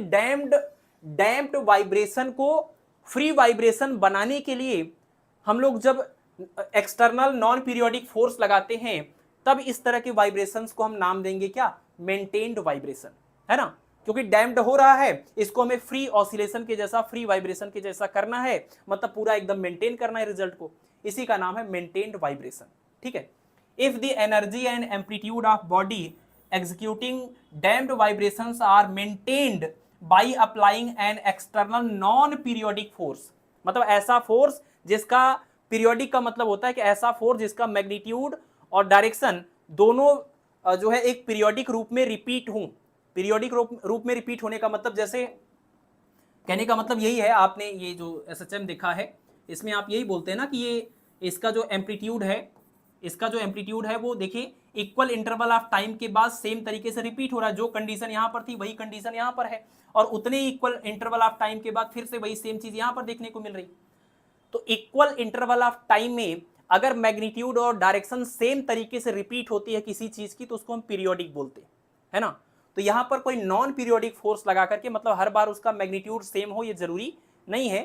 डैम्प्ड वाइब्रेशन को फ्री वाइब्रेशन बनाने के लिए हम लोग जब एक्सटर्नल नॉन पीरियोडिक फोर्स लगाते हैं तब इस तरह के वाइब्रेशंस को हम नाम देंगे क्या, मेंटेन्ड वाइब्रेशन, है ना। क्योंकि डैम्प्ड हो रहा है, इसको हमें फ्री ऑसिलेशन के जैसा, फ्री वाइब्रेशन के जैसा करना है, मतलब पूरा एकदम मेंटेन करना है रिजल्ट को, इसी का नाम है मेंटेन्ड वाइब्रेशन, ठीक है। If the energy and amplitude of body executing damped vibrations are maintained by applying an external non periodic force, मतलब ऐसा फोर्स जिसका, पीरियोडिक का मतलब होता है कि ऐसा फोर्स जिसका मैग्नीट्यूड और डायरेक्शन दोनों जो है एक पीरियोडिक रूप में रिपीट हो। पीरियोडिक रूप में रिपीट होने का मतलब, जैसे कहने का मतलब यही है, आपने ये जो एसएचएम देखा है इसमें आप यही बोलते हैं ना कि ये इसका जो एम्पलीट्यूड है, इसका जो एम्पलीट्यूड है वो देखिए इक्वल इंटरवल ऑफ टाइम के बाद सेम तरीके से रिपीट हो रहा है। जो कंडीशन यहां पर थी वही कंडीशन यहां पर है, और उतने ही इक्वल इंटरवल ऑफ टाइम के बाद फिर से वही सेम चीज यहां पर देखने को मिल रही। तो इक्वल इंटरवल ऑफ टाइम में अगर मैग्नीट्यूड और डायरेक्शन सेम तरीके से रिपीट होती है किसी चीज की तो उसको हम पीरियोडिक बोलते हैं, है ना। तो यहां पर कोई नॉन पीरियोडिक फोर्स लगा करके, मतलब हर बार उसका मैग्नीट्यूड सेम हो ये जरूरी नहीं है,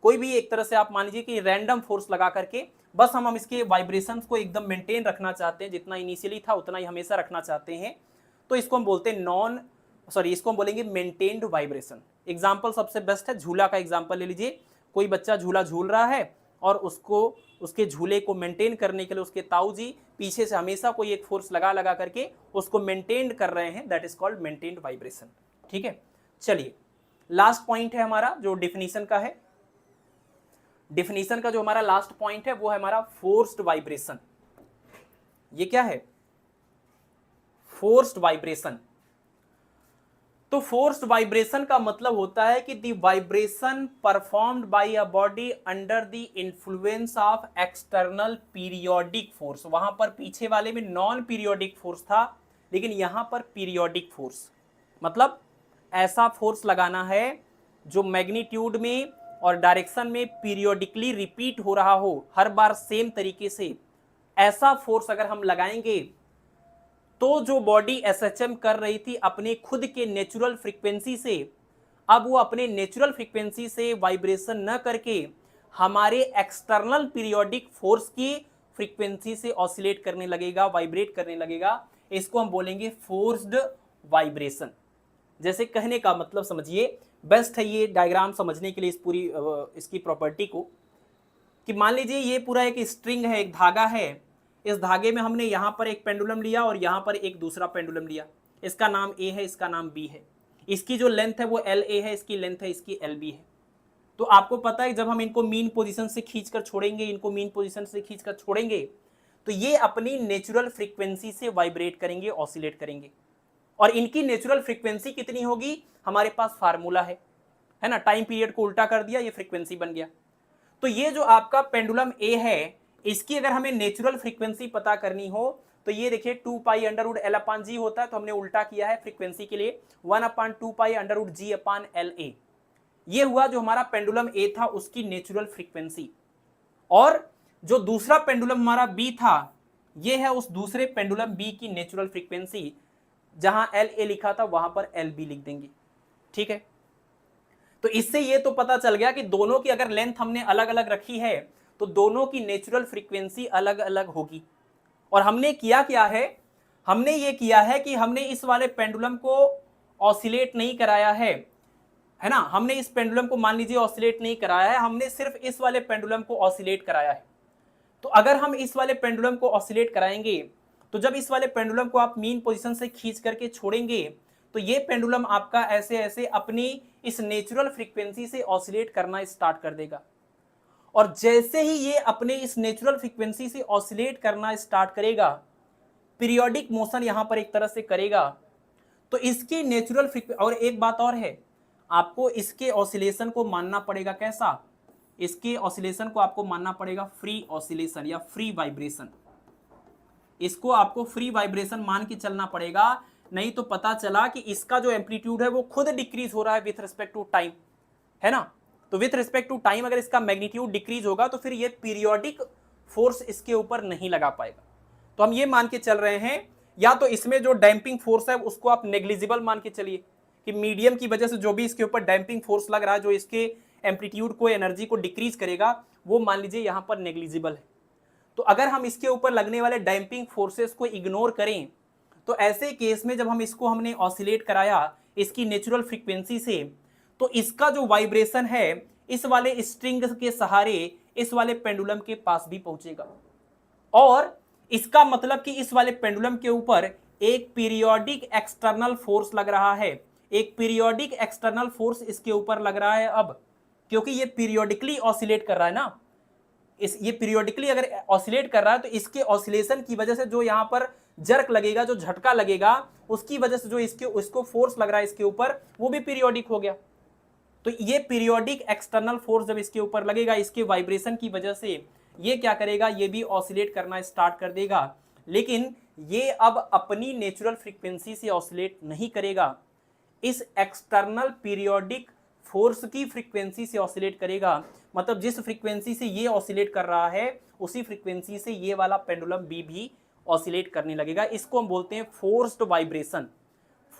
कोई भी एक तरह से आप मान लीजिए कि रैंडम फोर्स लगा करके बस हम इसके वाइब्रेशंस को एकदम मेंटेन रखना चाहते हैं, जितना इनिशियली था उतना ही हमेशा रखना चाहते हैं, तो इसको हम बोलते हैं इसको हम बोलेंगे मेंटेन्ड वाइब्रेशन। एग्जाम्पल सबसे बेस्ट है, झूला का एग्जाम्पल ले लीजिए। कोई बच्चा झूला झूल रहा है और उसको उसके झूले को मेंटेन करने के लिए उसके ताऊ जी पीछे से हमेशा कोई एक फोर्स लगा करके उसको मेंटेन कर रहे हैं, that is called maintained vibration. ठीक है, चलिए लास्ट पॉइंट है हमारा जो डिफिनीशन का है। डिफिनीशन का जो हमारा लास्ट पॉइंट है वो है हमारा फोर्स्ड वाइब्रेशन। ये क्या है? Forced vibration. तो फोर्स्ड वाइब्रेशन का मतलब होता है कि the vibration performed by a body under the influence of external periodic force. वहां पर पीछे वाले में नॉन पीरियोडिक फोर्स था, लेकिन यहां पर पीरियोडिक फोर्स, मतलब ऐसा फोर्स लगाना है जो मैग्नीट्यूड में और डायरेक्शन में पीरियोडिकली रिपीट हो रहा हो, हर बार सेम तरीके से। ऐसा फोर्स अगर हम लगाएंगे तो जो बॉडी एसएचएम कर रही थी अपने खुद के नेचुरल फ्रीक्वेंसी से, अब वो अपने नेचुरल फ्रीक्वेंसी से वाइब्रेशन न करके हमारे एक्सटर्नल पीरियोडिक फोर्स की फ्रीक्वेंसी से ऑसिलेट करने लगेगा, वाइब्रेट करने लगेगा। इसको हम बोलेंगे फोर्स्ड वाइब्रेशन। जैसे कहने का मतलब समझिए, बेस्ट है ये डायग्राम समझने के लिए इस पूरी इसकी प्रॉपर्टी को, कि मान लीजिए ये पूरा एक स्ट्रिंग है, एक धागा है। इस धागे में हमने यहां पर एक पेंडुलम लिया और यहां पर एक दूसरा पेंडुलम लिया। इसका नाम ए है, इसका नाम बी है। इसकी जो लेंथ है वो एल ए है, इसकी लेंथ है इसकी एल बी है। तो आपको पता है जब हम इनको मीन पोजीशन से खींचकर छोड़ेंगे, इनको मीन पोजीशन से खींचकर छोड़ेंगे, तो ये अपनी नेचुरल फ्रीक्वेंसी से वाइब्रेट करेंगे, ऑसिलेट करेंगे। और इनकी नेचुरल फ्रीक्वेंसी कितनी होगी? हमारे पास फार्मूला है ना, टाइम पीरियड को उल्टा कर दिया, ये फ्रीक्वेंसी बन गया। तो ये जो आपका पेंडुलम ए है, इसकी अगर हमें नेचुरल फ्रीक्वेंसी पता करनी हो तो ये देखिए 2 पाई अंडर रूट एल अपान जी होता है, तो हमने उल्टा किया है फ्रीक्वेंसी के लिए 1 upon 2 pi under root g upon L ए। ये हुआ जो हमारा पेंडुलम ए था उसकी नेचुरल फ्रीक्वेंसी। और जो दूसरा पेंडुलम हमारा बी था, ये है उस दूसरे पेंडुलम बी की नेचुरल फ्रीक्वेंसी। जहां एल ए लिखा था वहां पर एल बी लिख देंगे। ठीक है, तो इससे ये तो पता चल गया कि दोनों की अगर लेंथ हमने अलग अलग रखी है तो दोनों की नेचुरल फ्रीक्वेंसी अलग अलग होगी। और हमने किया क्या है? हमने ये किया है कि हमने इस वाले पेंडुलम को ऑसिलेट नहीं कराया है ना। हमने इस पेंडुलम को मान लीजिए ऑसिलेट नहीं कराया है, हमने सिर्फ इस वाले पेंडुलम को ऑसिलेट कराया है। तो अगर हम इस वाले पेंडुलम को ऑसिलेट कराएंगे तो जब इस वाले पेंडुलम को आप मीन पोजीशन से खींच करके छोड़ेंगे तो ये पेंडुलम आपका ऐसे ऐसे अपनी इस नेचुरल फ्रीक्वेंसी से ऑसिलेट करना स्टार्ट कर देगा। और जैसे ही ये अपने इस नेचुरल फ्रीक्वेंसी से ऑसिलेट करना स्टार्ट करेगा, पीरियोडिक मोशन यहां पर एक तरह से करेगा, तो इसकी नेचुरल फ्रीक्वेंसी। और एक बात और है, आपको इसके ऑसिलेशन को मानना पड़ेगा कैसा? इसके ऑसिलेशन को आपको मानना पड़ेगा फ्री ऑसिलेशन या फ्री वाइब्रेशन। इसको आपको फ्री वाइब्रेशन मान के चलना पड़ेगा, नहीं तो पता चला कि इसका जो एम्पलीट्यूड है वो खुद डिक्रीज हो रहा है विथ रिस्पेक्ट टू टाइम, है ना। तो विथ रिस्पेक्ट टू टाइम अगर इसका मैग्नीट्यूड डिक्रीज होगा तो फिर ये पीरियोडिक फोर्स इसके ऊपर नहीं लगा पाएगा। तो हम ये मान के चल रहे हैं, या तो इसमें जो डैम्पिंग फोर्स है उसको आप नेग्लिजिबल मान के चलिए, कि मीडियम की वजह से जो भी इसके ऊपर डैम्पिंग फोर्स लग रहा है जो इसके एम्पलीट्यूड को, एनर्जी को डिक्रीज करेगा, वो मान लीजिए यहां पर नेग्लिजिबल है। तो अगर हम इसके ऊपर लगने वाले डैम्पिंग फोर्सेस को इग्नोर करें तो ऐसे केस में जब हमने ऑसिलेट कराया इसकी नेचुरल फ्रीक्वेंसी से, तो इसका जो वाइब्रेशन है इस वाले स्ट्रिंग के सहारे इस वाले पेंडुलम के पास भी पहुंचेगा। और इसका मतलब कि इस वाले पेंडुलम के ऊपर एक पीरियोडिक एक्सटर्नल फोर्स लग रहा है, एक पीरियोडिक एक्सटर्नल फोर्स इसके ऊपर लग रहा है। अब क्योंकि ये पीरियोडिकली ऑसिलेट कर रहा है ना, ये पीरियोडिकली अगर ऑसिलेट कर रहा है तो इसके ऑसिलेशन की वजह से जो यहां पर जर्क लगेगा, जो झटका लगेगा, उसकी वजह से जो इसको फोर्स लग रहा है इसके ऊपर, वो भी पीरियोडिक हो गया। तो ये पीरियोडिक एक्सटर्नल फोर्स जब इसके ऊपर लगेगा, इसके वाइब्रेशन की वजह से ये क्या करेगा, ये भी ऑसिलेट करना स्टार्ट कर देगा। लेकिन ये अब अपनी नेचुरल फ्रीक्वेंसी से ऑसिलेट नहीं करेगा, इस एक्सटर्नल पीरियोडिक फोर्स की फ्रीक्वेंसी से ऑसिलेट करेगा। मतलब जिस फ्रीक्वेंसी से ये ऑसिलेट कर रहा है उसी फ्रीक्वेंसी से ये वाला पेंडुलम बी भी ऑसिलेट करने लगेगा। इसको हम बोलते हैं फोर्स्ड वाइब्रेशन।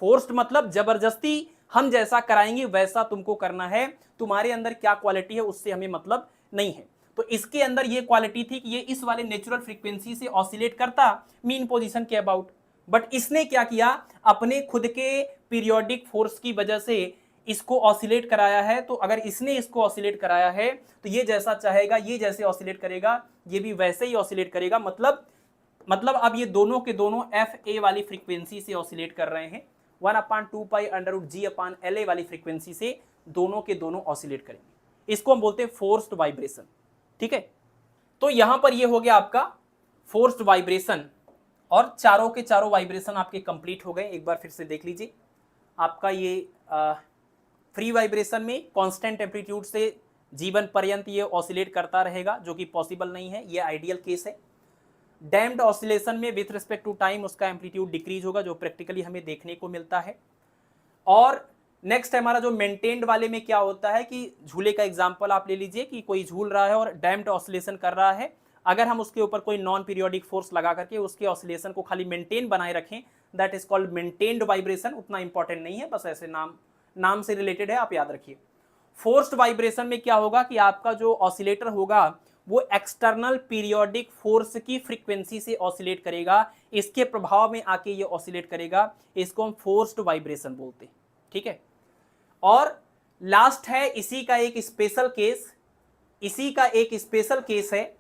फोर्स्ड मतलब जबरदस्ती हम जैसा कराएंगे वैसा तुमको करना है, तुम्हारे अंदर क्या क्वालिटी है उससे हमें मतलब नहीं है। तो इसके अंदर ये क्वालिटी थी कि ये इस वाले नेचुरल फ्रीक्वेंसी से ऑसिलेट करता मीन पोजीशन के अबाउट, बट इसने क्या किया, अपने खुद के पीरियोडिक फोर्स की वजह से इसको ऑसिलेट कराया है। तो अगर इसने इसको ऑसिलेट कराया है तो ये जैसा चाहेगा, ये जैसे ऑसिलेट करेगा, ये भी वैसे ही ऑसिलेट करेगा। मतलब अब ये दोनों के दोनों एफ ए वाली फ्रीक्वेंसी से ऑसिलेट कर रहे हैं, 1/2π√G/LA वाली फ्रीक्वेंसी से दोनों के दोनों ऑसिलेट करेंगे। इसको हम बोलते हैं फोर्स्ड वाइब्रेशन। ठीक है, तो यहां पर ये हो गया आपका फोर्स्ड वाइब्रेशन, और चारों के चारों वाइब्रेशन आपके कंप्लीट हो गए। एक बार फिर से देख लीजिए, आपका ये फ्री वाइब्रेशन में कांस्टेंट एम्पलीट्यूड से जीवन पर्यंत ये ऑसिलेट करता रहेगा, जो कि पॉसिबल नहीं है, ये आइडियल केस है। डैम्प्ड ऑसिलेशन में विथ रिस्पेक्ट टू टाइम उसका एम्पलीट्यूड डिक्रीज होगा, जो प्रैक्टिकली हमें देखने को मिलता है। और नेक्स्ट हमारा जो मेंटेन्ड वाले में क्या होता है कि झूले का एग्जांपल आप ले लीजिए कि कोई झूल रहा है और डैम्प्ड ऑसिलेशन कर रहा है, अगर हम उसके ऊपर कोई नॉन पीरियोडिक फोर्स लगा करके उसके ऑसिलेशन को खाली मेंटेन बनाए रखें, that is called maintained vibration. उतना इंपॉर्टेंट नहीं है, बस ऐसे नाम से रिलेटेड है, आप याद रखिए। फोर्स्ड वाइब्रेशन में क्या होगा कि आपका जो ऑसिलेटर होगा वो एक्सटर्नल पीरियोडिक फोर्स की फ्रीक्वेंसी से ऑसिलेट करेगा, इसके प्रभाव में आके ये ऑसिलेट करेगा, इसको हम फोर्स्ड वाइब्रेशन बोलते हैं। ठीक है, और लास्ट है इसी का एक स्पेशल केस है,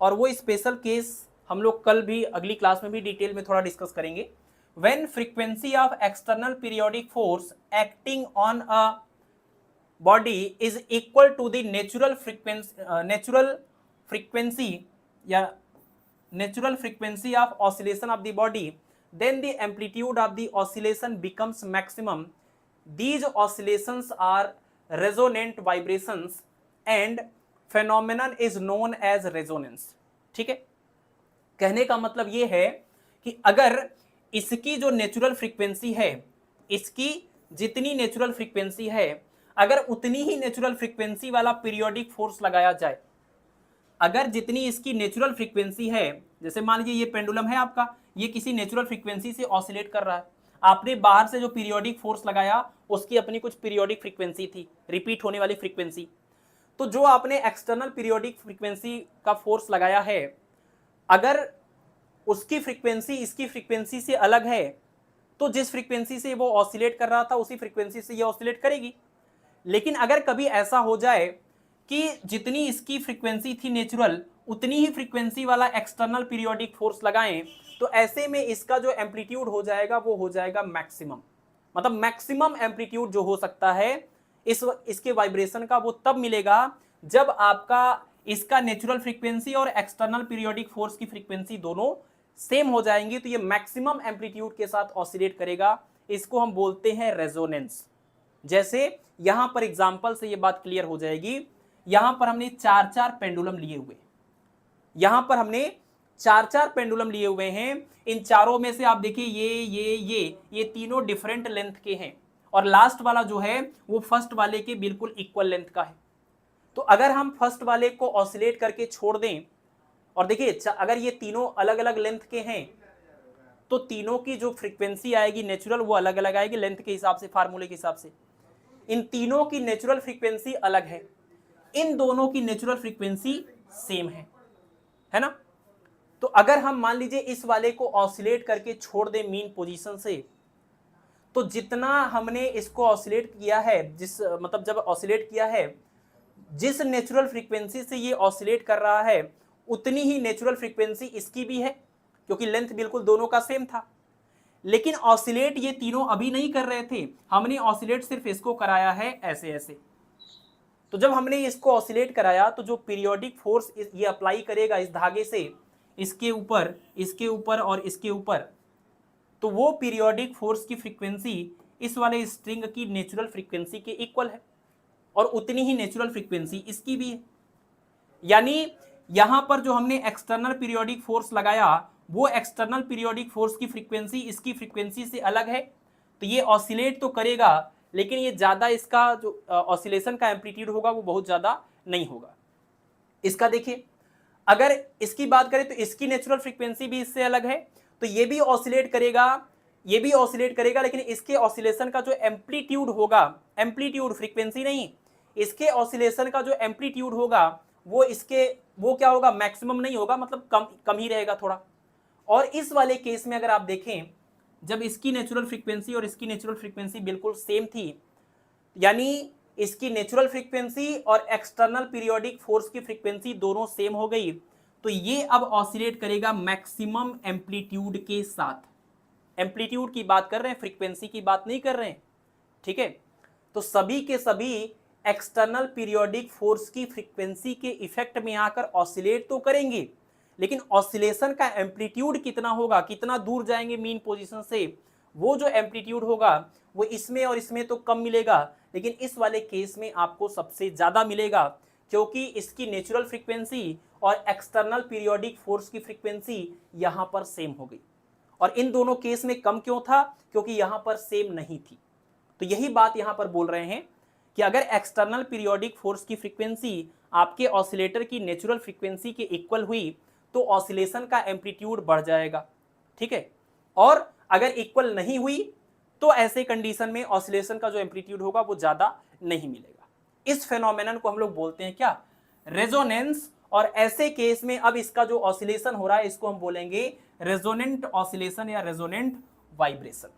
और वो स्पेशल केस हम लोग कल भी अगली क्लास में भी डिटेल में थोड़ा डिस्कस करेंगे। When frequency of external periodic force acting on a body is equal to the natural frequency of oscillation of the body, then the amplitude of the oscillation becomes maximum. These oscillations are resonant vibrations and phenomenon is known as resonance. ठीक है, कहने का मतलब ये है कि अगर इसकी जो नेचुरल फ्रीक्वेंसी है, इसकी जितनी नेचुरल फ्रीक्वेंसी है, अगर उतनी ही नेचुरल फ्रीक्वेंसी वाला पीरियोडिक फोर्स लगाया जाए, अगर जितनी इसकी नेचुरल फ्रीक्वेंसी है, जैसे मान लीजिए ये पेंडुलम है आपका, ये किसी नेचुरल फ्रीक्वेंसी से ऑसिलेट कर रहा है, आपने बाहर से जो पीरियोडिक फोर्स लगाया उसकी अपनी कुछ पीरियोडिक फ्रीक्वेंसी थी, रिपीट होने वाली फ्रीक्वेंसी। तो जो आपने एक्सटर्नल पीरियोडिक फ्रीक्वेंसी का फोर्स लगाया है, अगर उसकी फ्रीक्वेंसी इसकी फ्रीक्वेंसी से अलग है, तो जिस फ्रीक्वेंसी से वो ऑसिलेट कर रहा था उसी फ्रीक्वेंसी से ये ऑसिलेट करेगी। लेकिन अगर कभी ऐसा हो जाए कि जितनी इसकी फ्रीक्वेंसी थी नेचुरल, उतनी ही फ्रीक्वेंसी वाला एक्सटर्नल पीरियोडिक फोर्स लगाएं, तो ऐसे में इसका जो एम्पलीट्यूड हो जाएगा वो हो जाएगा मैक्सिमम। मतलब मैक्सिमम एम्पलीट्यूड जो हो सकता है इसके वाइब्रेशन का, वो तब मिलेगा जब आपका इसका नेचुरल फ्रीक्वेंसी और एक्सटर्नल पीरियोडिक फोर्स की फ्रीक्वेंसी दोनों सेम हो जाएंगी, तो ये मैक्सिमम एम्पलीट्यूड के साथ ऑसिलेट करेगा। इसको हम बोलते हैं रेजोनेंस। जैसे यहां पर एग्जांपल से ये बात क्लियर हो जाएगी। यहां पर हमने चार पेंडुलम लिए हुए, यहां पर हमने चार पेंडुलम लिए हुए हैं। इन चारों में से आप देखिए ये तीनों डिफरेंट लेंथ के हैं, और लास्ट वाला जो है वो फर्स्ट वाले के बिल्कुल इक्वल लेंथ का है। तो अगर हम फर्स्ट वाले को ऑसिलेट करके छोड़ दें, और देखिए अगर ये तीनों अलग अलग लेंथ के हैं, तो तीनों की जो फ्रीक्वेंसी आएगी नेचुरल वो अलग अलग आएगी लेंथ के हिसाब से, फार्मूले के हिसाब से। इन तीनों की नेचुरल फ्रीक्वेंसी अलग है, इन दोनों की नेचुरल फ्रीक्वेंसी सेम है ना। तो अगर हम मान लीजिए इस वाले को ऑसिलेट करके छोड़ दें मीन पोजीशन से, तो जितना हमने इसको ऑसिलेट किया है, जब ऑसिलेट किया है, जिस नेचुरल फ्रीक्वेंसी से ये ऑसिलेट कर रहा है, उतनी ही नेचुरल फ्रीक्वेंसी इसकी भी है, क्योंकि लेंथ बिल्कुल दोनों का सेम था। लेकिन ऑसिलेट ये तीनों अभी नहीं कर रहे थे, हमने ऑसिलेट सिर्फ इसको कराया है ऐसे ऐसे। तो जब हमने इसको ऑसिलेट कराया तो जो पीरियोडिक फोर्स ये अप्लाई करेगा इस धागे से इसके ऊपर, इसके ऊपर और इसके ऊपर, तो वो पीरियोडिक फोर्स की फ्रीक्वेंसी इस वाले स्ट्रिंग की नेचुरल फ्रीक्वेंसी के इक्वल है, और उतनी ही नेचुरल फ्रीक्वेंसी इसकी भी है। यानी यहां पर जो हमने एक्सटर्नल पीरियोडिक फोर्स लगाया वो एक्सटर्नल पीरियोडिक फोर्स की फ्रीक्वेंसी इसकी फ्रीक्वेंसी से अलग है, तो ये ऑसिलेट तो करेगा लेकिन ये ज्यादा, इसका जो ऑसिलेशन का एम्पलीट्यूड होगा वो बहुत ज्यादा नहीं होगा। इसका देखिए, अगर इसकी बात करें तो इसकी नेचुरल फ्रीक्वेंसी भी इससे अलग है, तो ये भी ऑसिलेट करेगा, ये भी ऑसिलेट करेगा, लेकिन इसके ऑसिलेशन का जो एम्पलीट्यूड होगा, एम्पलीट्यूड फ्रीक्वेंसी नहीं, इसके ऑसिलेशन का जो एम्पलीट्यूड होगा वो इसके, वो क्या होगा, मैक्सिमम नहीं होगा, मतलब कम कम ही रहेगा थोड़ा। और इस वाले केस में अगर आप देखें, जब इसकी नेचुरल फ्रीक्वेंसी और इसकी नेचुरल फ्रीक्वेंसी बिल्कुल सेम थी, यानी इसकी नेचुरल फ्रीक्वेंसी और एक्सटर्नल पीरियोडिक फोर्स की फ्रीक्वेंसी दोनों सेम हो गई, तो ये अब ऑसिलेट करेगा मैक्सिमम एम्पलीट्यूड के साथ। एम्पलीट्यूड की बात कर रहे हैं, फ्रीक्वेंसी की बात नहीं कर रहे हैं, ठीक है। तो सभी के सभी एक्सटर्नल पीरियोडिक फोर्स की फ्रीक्वेंसी के इफेक्ट में आकर ऑसिलेट तो करेंगे, लेकिन ऑसिलेशन का एम्पलीट्यूड कितना होगा, कितना दूर जाएंगे मीन पोजीशन से, वो जो एम्पलीट्यूड होगा वो इसमें और इसमें तो कम मिलेगा, लेकिन इस वाले केस में आपको सबसे ज्यादा मिलेगा, क्योंकि इसकी नेचुरल फ्रीक्वेंसी और एक्सटर्नल पीरियोडिक फोर्स की फ्रीक्वेंसी यहां पर सेम हो गई। और इन दोनों केस में कम क्यों था, क्योंकि यहां पर सेम नहीं थी। तो यही बात यहां पर बोल रहे हैं कि अगर एक्सटर्नल पीरियोडिक फोर्स की फ्रीक्वेंसी आपके ऑसिलेटर की नेचुरल फ्रीक्वेंसी के इक्वल हुई तो ऑसिलेशन का एम्पलीट्यूड बढ़ जाएगा, ठीक है। और अगर इक्वल नहीं हुई तो ऐसे कंडीशन में ऑसिलेशन का जो एम्पलीट्यूड होगा वो ज्यादा नहीं मिलेगा। इस फेनोमेनन को हम लोग बोलते हैं क्या, रेजोनेंस। और ऐसे केस में अब इसका जो ऑसिलेशन हो रहा है इसको हम बोलेंगे रेजोनेंट ऑसिलेशन या रेजोनेंट वाइब्रेशन।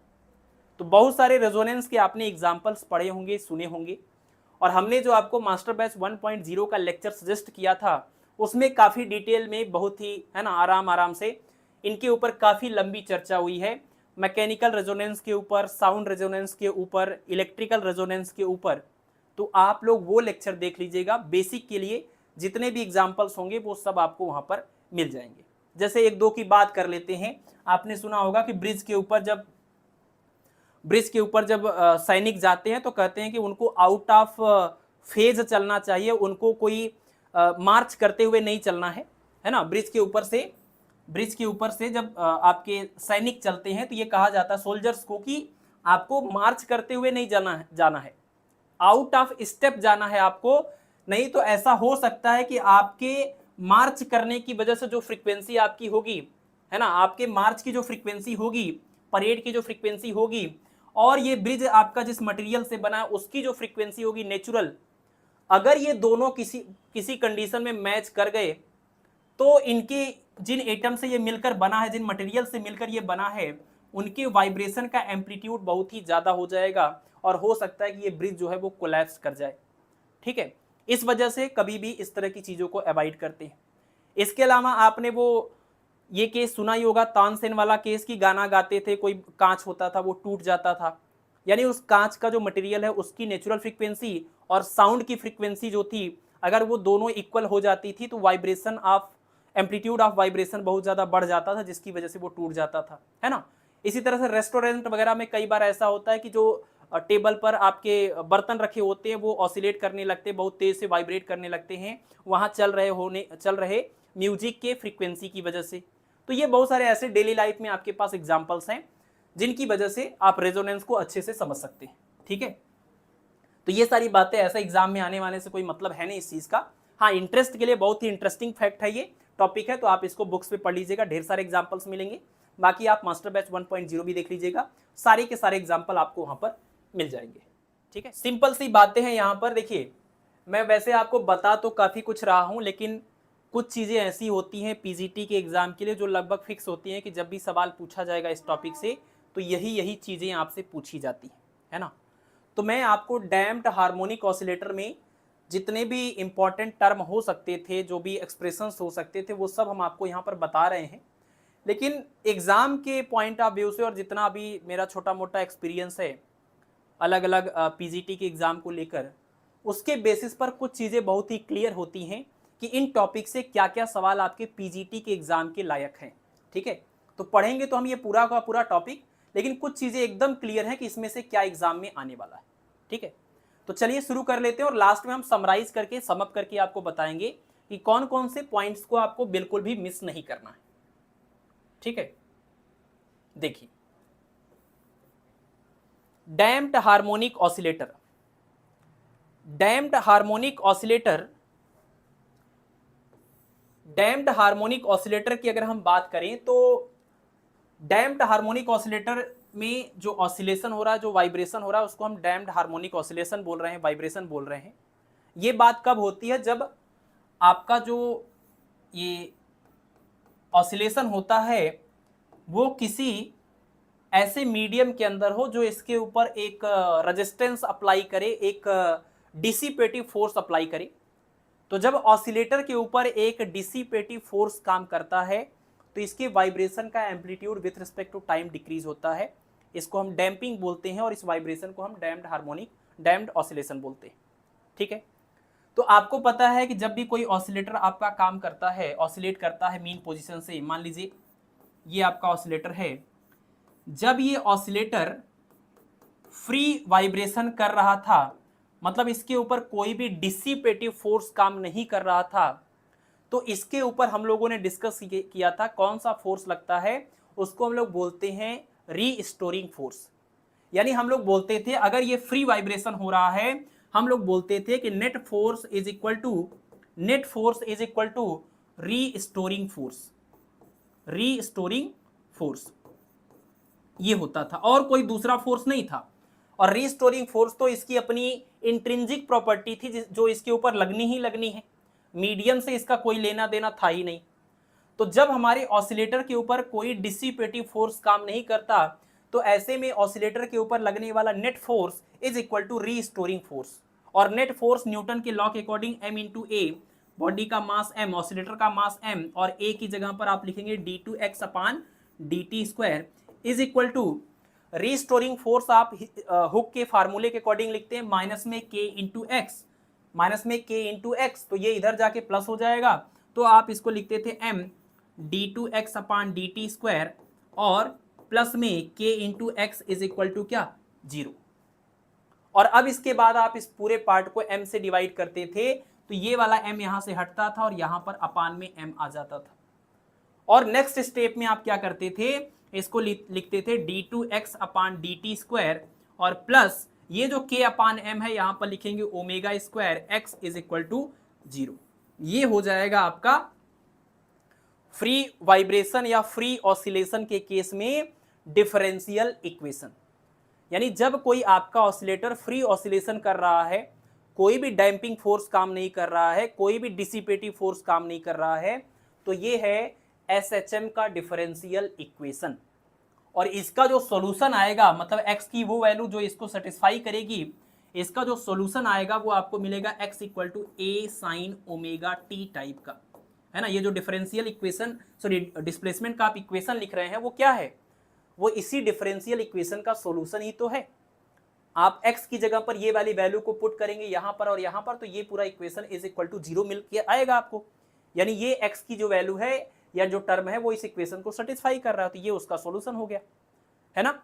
तो बहुत सारे रेजोनेंस के आपने एग्जांपल्स पढ़े होंगे, सुने होंगे, और हमने जो आपको मास्टर बैच 1.0 का लेक्चर सजेस्ट किया था उसमें काफी डिटेल में, बहुत ही है ना, आराम आराम से इनके ऊपर काफी लंबी चर्चा हुई है। मैकेनिकल रेजोनेंस के ऊपर, साउंड रेजोनेंस के ऊपर, इलेक्ट्रिकल रेजोनेंस के ऊपर, तो आप लोग वो लेक्चर देख लीजिएगा। बेसिक के लिए जितने भी एग्जाम्पल्स होंगे वो सब आपको वहां पर मिल जाएंगे। जैसे एक दो की बात कर लेते हैं। आपने सुना होगा कि ब्रिज के ऊपर जब सैनिक जाते हैं तो कहते हैं कि उनको आउट ऑफ फेज चलना चाहिए, उनको कोई मार्च करते हुए नहीं चलना है ना। ब्रिज के ऊपर से जब आपके सैनिक चलते हैं तो ये कहा जाता है सोल्जर्स को कि आपको मार्च करते हुए नहीं जाना है, आउट ऑफ स्टेप जाना है आपको। नहीं तो ऐसा हो सकता है कि आपके मार्च करने की वजह से जो फ्रीक्वेंसी आपकी होगी, है ना, आपके मार्च की जो फ्रीक्वेंसी होगी, परेड की जो फ्रीक्वेंसी होगी, और ये ब्रिज आपका जिस मटेरियल से बना है उसकी जो फ्रीक्वेंसी होगी नेचुरल, अगर ये दोनों किसी कंडीशन में मैच कर गए तो इनके जिन एटम से ये मिलकर बना है, जिन मटेरियल से मिलकर ये बना है, उनके वाइब्रेशन का एम्पलीट्यूड बहुत ही ज्यादा हो जाएगा और हो सकता है कि ये ब्रिज जो है वो कोलैप्स कर जाए, ठीक है। इस वजह से कभी भी इस तरह की चीजों को अवॉइड करते हैं। इसके अलावा आपने वो ये केस सुना ही होगा, तानसेन वाला केस की गाना गाते थे, कोई कांच होता था वो टूट जाता था, यानी उस कांच का जो मटेरियल है उसकी नेचुरल फ्रीक्वेंसी और साउंड की फ्रीक्वेंसी जो थी, अगर वो दोनों इक्वल हो जाती थी तो vibration of amplitude of vibration बहुत ज्यादा बढ़ जाता था, जिसकी वजह से वो टूट जाता था, है ना। इसी तरह से रेस्टोरेंट वगैरह में कई बार ऐसा होता है कि जो टेबल पर आपके बर्तन रखे होते हैं वो ऑसिलेट करने लगते हैं, बहुत तेज से वाइब्रेट करने लगते हैं, वहां चल रहे म्यूजिक के फ्रीक्वेंसी की वजह से। तो ये बहुत सारे ऐसे डेली लाइफ में आपके पास एग्जांपल्स हैं जिनकी वजह से आप रेजोनेंस को अच्छे से समझ सकते हैं, ठीक है। तो ये सारी बातें ऐसा एग्जाम में आने वाले से कोई मतलब है नहीं इस चीज का। हाँ, इंटरेस्ट के लिए बहुत ही इंटरेस्टिंग फैक्ट है, ये टॉपिक है, तो आप इसको बुक्स पे पढ़ लीजिएगा, ढेर सारे एग्जाम्पल्स मिलेंगे। बाकी आप मास्टर बैच 1.0 भी देख लीजिएगा, सारे के सारे एग्जाम्पल आपको वहां पर मिल जाएंगे, ठीक है। सिंपल सी बातें हैं यहाँ पर। देखिए, मैं वैसे आपको बता तो काफी कुछ रहा हूं, लेकिन कुछ चीजें ऐसी होती हैं पीजीटी के एग्जाम के लिए जो लगभग फिक्स होती हैं कि जब भी सवाल पूछा जाएगा इस टॉपिक से तो यही चीजें आपसे पूछी जाती है ना। तो मैं आपको डैम्प्ड हार्मोनिक ऑसिलेटर में जितने भी इंपॉर्टेंट टर्म हो सकते थे, जो भी एक्सप्रेशंस हो सकते थे, वो सब हम आपको यहाँ पर बता रहे हैं। लेकिन एग्जाम के पॉइंट ऑफ व्यू से और जितना अभी मेरा छोटा मोटा एक्सपीरियंस है अलग अलग पीजीटी के एग्जाम को लेकर, उसके बेसिस पर कुछ चीज़ें बहुत ही क्लियर होती हैं कि इन टॉपिक से क्या क्या सवाल आपके पीजीटी के एग्जाम के लायक हैं। ठीक है, तो पढ़ेंगे तो हम ये पूरा का पूरा टॉपिक, लेकिन कुछ चीज़ें एकदम क्लियर हैं कि इसमें से क्या एग्जाम में आने वाला है। ठीक है, तो चलिए शुरू कर लेते हैं और लास्ट में हम समराइज करके समअप करके आपको बताएंगे कि कौन कौन से पॉइंट्स को आपको बिल्कुल भी मिस नहीं करना है। ठीक है, देखिए damped harmonic oscillator. Damped harmonic oscillator, damped harmonic oscillator की अगर हम बात करें तो डैम्प्ड हार्मोनिक ऑसिलेटर में जो ऑसिलेशन हो रहा है, जो वाइब्रेशन हो रहा है, उसको हम डैम्प्ड हार्मोनिक ऑसिलेशन बोल रहे हैं, वाइब्रेशन बोल रहे हैं। ये बात कब होती है? जब आपका जो ये ऑसिलेशन होता है वो किसी ऐसे मीडियम के अंदर हो जो इसके ऊपर एक रेजिस्टेंस अप्लाई करे, एक डिसिपेटिव फोर्स अप्लाई करे। तो जब ऑसिलेटर के ऊपर एक डिसिपेटिव फोर्स काम करता है तो इसके वाइब्रेशन का amplitude with respect to time decrease होता है। इसको हम डैम्पिंग बोलते हैं और इस वाइब्रेशन को हम डैम्प्ड हार्मोनिक, डैम्प्ड ऑसिलेशन बोलते हैं। ठीक है, तो आपको पता है कि जब भी कोई ऑसिलेटर आपका काम करता है, ऑसिलेट करता है मीन पोजीशन से, मान लीजिए ये आपका ऑसिलेटर है, जब ये ऑसिलेटर फ्री वाइब्रेशन कर रहा था, मतलब इसके ऊपर कोई भी डिसिपेटिव फोर्स काम नहीं कर रहा था, तो इसके ऊपर हम लोगों ने डिस्कस किया था कौन सा फोर्स लगता है, उसको हम लोग बोलते हैं रीस्टोरिंग फोर्स। यानी हम लोग बोलते थे अगर ये फ्री वाइब्रेशन हो रहा है, हम लोग बोलते थे कि net force is equal to restoring force. Restoring force ये होता था और कोई दूसरा फोर्स नहीं था। और रीस्टोरिंग फोर्स तो इसकी अपनी इंट्रिंसिक प्रॉपर्टी थी जो इसके ऊपर लगनी ही लगनी है, मीडियम से इसका कोई लेना देना था ही नहीं। तो जब हमारे ऑसिलेटर के ऊपर कोई डिसिपेटिव फोर्स काम नहीं करता, तो ऐसे में ऑसिलेटर के ऊपर लगने वाला net force is equal to restoring force. और नेट फोर्स न्यूटन के लॉ के according m into a, body का मास m, ऑसिलेटर का मास m, और a की जगह पर आप लिखेंगे d2x upon dt square is equal to restoring force आप हुक के फार्मूले के अकॉर्डिंग लिखते हैं माइनस में k इंटू एक्स, माइनस में k इंटू एक्स, तो ये इधर जाके प्लस हो जाएगा, तो आप इसको लिखते थे m d2x upon dt square और प्लस में k into x is equal to क्या, 0। और अब इसके बाद आप इस पूरे पार्ट को m से डिवाइड करते थे, तो ये वाला m यहां से हटता था और यहां पर अपान में m आ जाता था। और नेक्स्ट स्टेप में आप क्या करते थे, इसको लिखते थे d2x अपान dt स्क्वायर और प्लस ये जो k अपान m है यहां पर लिखेंगे omega square x is equal to 0। ये हो जाएगा आपका फ्री वाइब्रेशन या फ्री ऑसिलेशन के केस में डिफरेंशियल इक्वेशन। यानी जब कोई आपका ऑसिलेटर फ्री ऑसिलेशन कर रहा है, कोई भी डैम्पिंग फोर्स काम नहीं कर रहा है, कोई भी डिसिपेटिव फोर्स काम नहीं कर रहा है, तो ये है SHM का डिफरेंशियल इक्वेशन। और इसका जो सॉल्यूशन आएगा, मतलब x की वो वैल्यू जो इसको सेटिस्फाई करेगी, इसका जो सॉल्यूशन आएगा वो आपको मिलेगा x equal to a sine omega t type का, है ना। ये जो डिफरेंशियल इक्वेशन, सॉरी डिस्प्लेसमेंट का आप इक्वेशन लिख रहे हैं वो क्या है, वो इसी डिफरेंशियल इक्वेशन का सॉल्यूशन ही तो है। आप x की जगह पर ये वाली वैल्यू को पुट करेंगे यहाँ पर और यहाँ पर, तो ये पूरा इक्वेशन इज इक्वल टू 0 मिल के आएगा आपको। यानी ये x की जो वैल्यू है या जो टर्म है वो इस इक्वेशन को सेटिस्फाई कर रहा है, तो ये उसका सॉल्यूशन हो गया, है ना।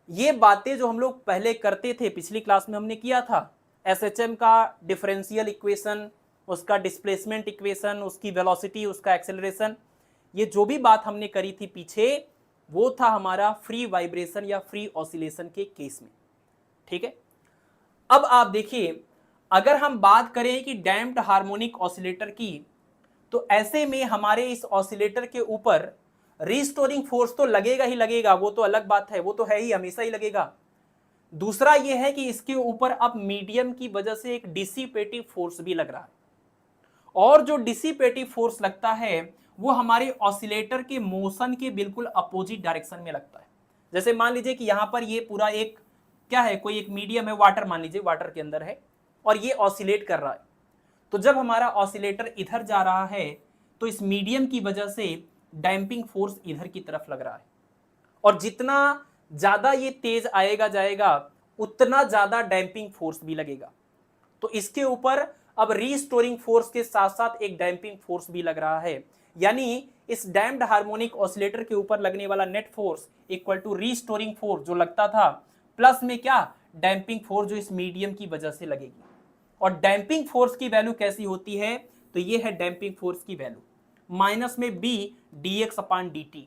ये बातें जो हम लोग पहले करते थे, पिछली क्लास में हमने किया था, SHM का डिफरेंशियल इक्वेशन, उसका डिस्प्लेसमेंट इक्वेशन, उसकी वेलोसिटी, उसका एक्सेलरेशन, ये जो भी बात हमने करी थी पीछे, वो था हमारा फ्री वाइब्रेशन या फ्री ऑसिलेशन के केस में। ठीक है, अब आप देखिए अगर हम बात करें कि डैम्प्ड हार्मोनिक ऑसिलेटर की, तो ऐसे में हमारे इस ऑसिलेटर के ऊपर रीस्टोरिंग फोर्स तो लगेगा ही लगेगा, वो तो अलग बात है, वो तो है ही, हमेशा ही लगेगा। दूसरा ये है कि इसके ऊपर अब मीडियम की वजह से एक डिसिपेटिव फोर्स भी लग रहा है, और जो डिसिपेटिव फोर्स लगता है वो हमारे ऑसिलेटर के मोशन के बिल्कुल अपोजिट डायरेक्शन में लगता है। जैसे मान लीजिए कि यहाँ पर ये पूरा एक क्या है, कोई एक मीडियम है, वाटर मान लीजिए, वाटर के अंदर है और ये ऑसिलेट कर रहा है, तो जब हमारा ऑसिलेटर इधर जा रहा है तो इस मीडियम की वजह से डैम्पिंग फोर्स इधर की तरफ लग रहा है, और जितना ज्यादा ये तेज आएगा जाएगा उतना ज्यादा डैम्पिंग फोर्स भी लगेगा। तो इसके ऊपर अब रीस्टोरिंग फोर्स के साथ साथ एक डैम्पिंग फोर्स भी लग रहा है, यानी इस डैम्प्ड हार्मोनिक ऑसिलेटर के ऊपर लगने वाला net force equal to restoring force जो लगता था, प्लस में क्या, डैम्पिंग फोर्स जो इस मीडियम की वजह से लगेगी। और डैम्पिंग फोर्स की वैल्यू कैसी होती है, तो ये है डैम्पिंग फोर्स की वैल्यू माइनस में B D x upon d T,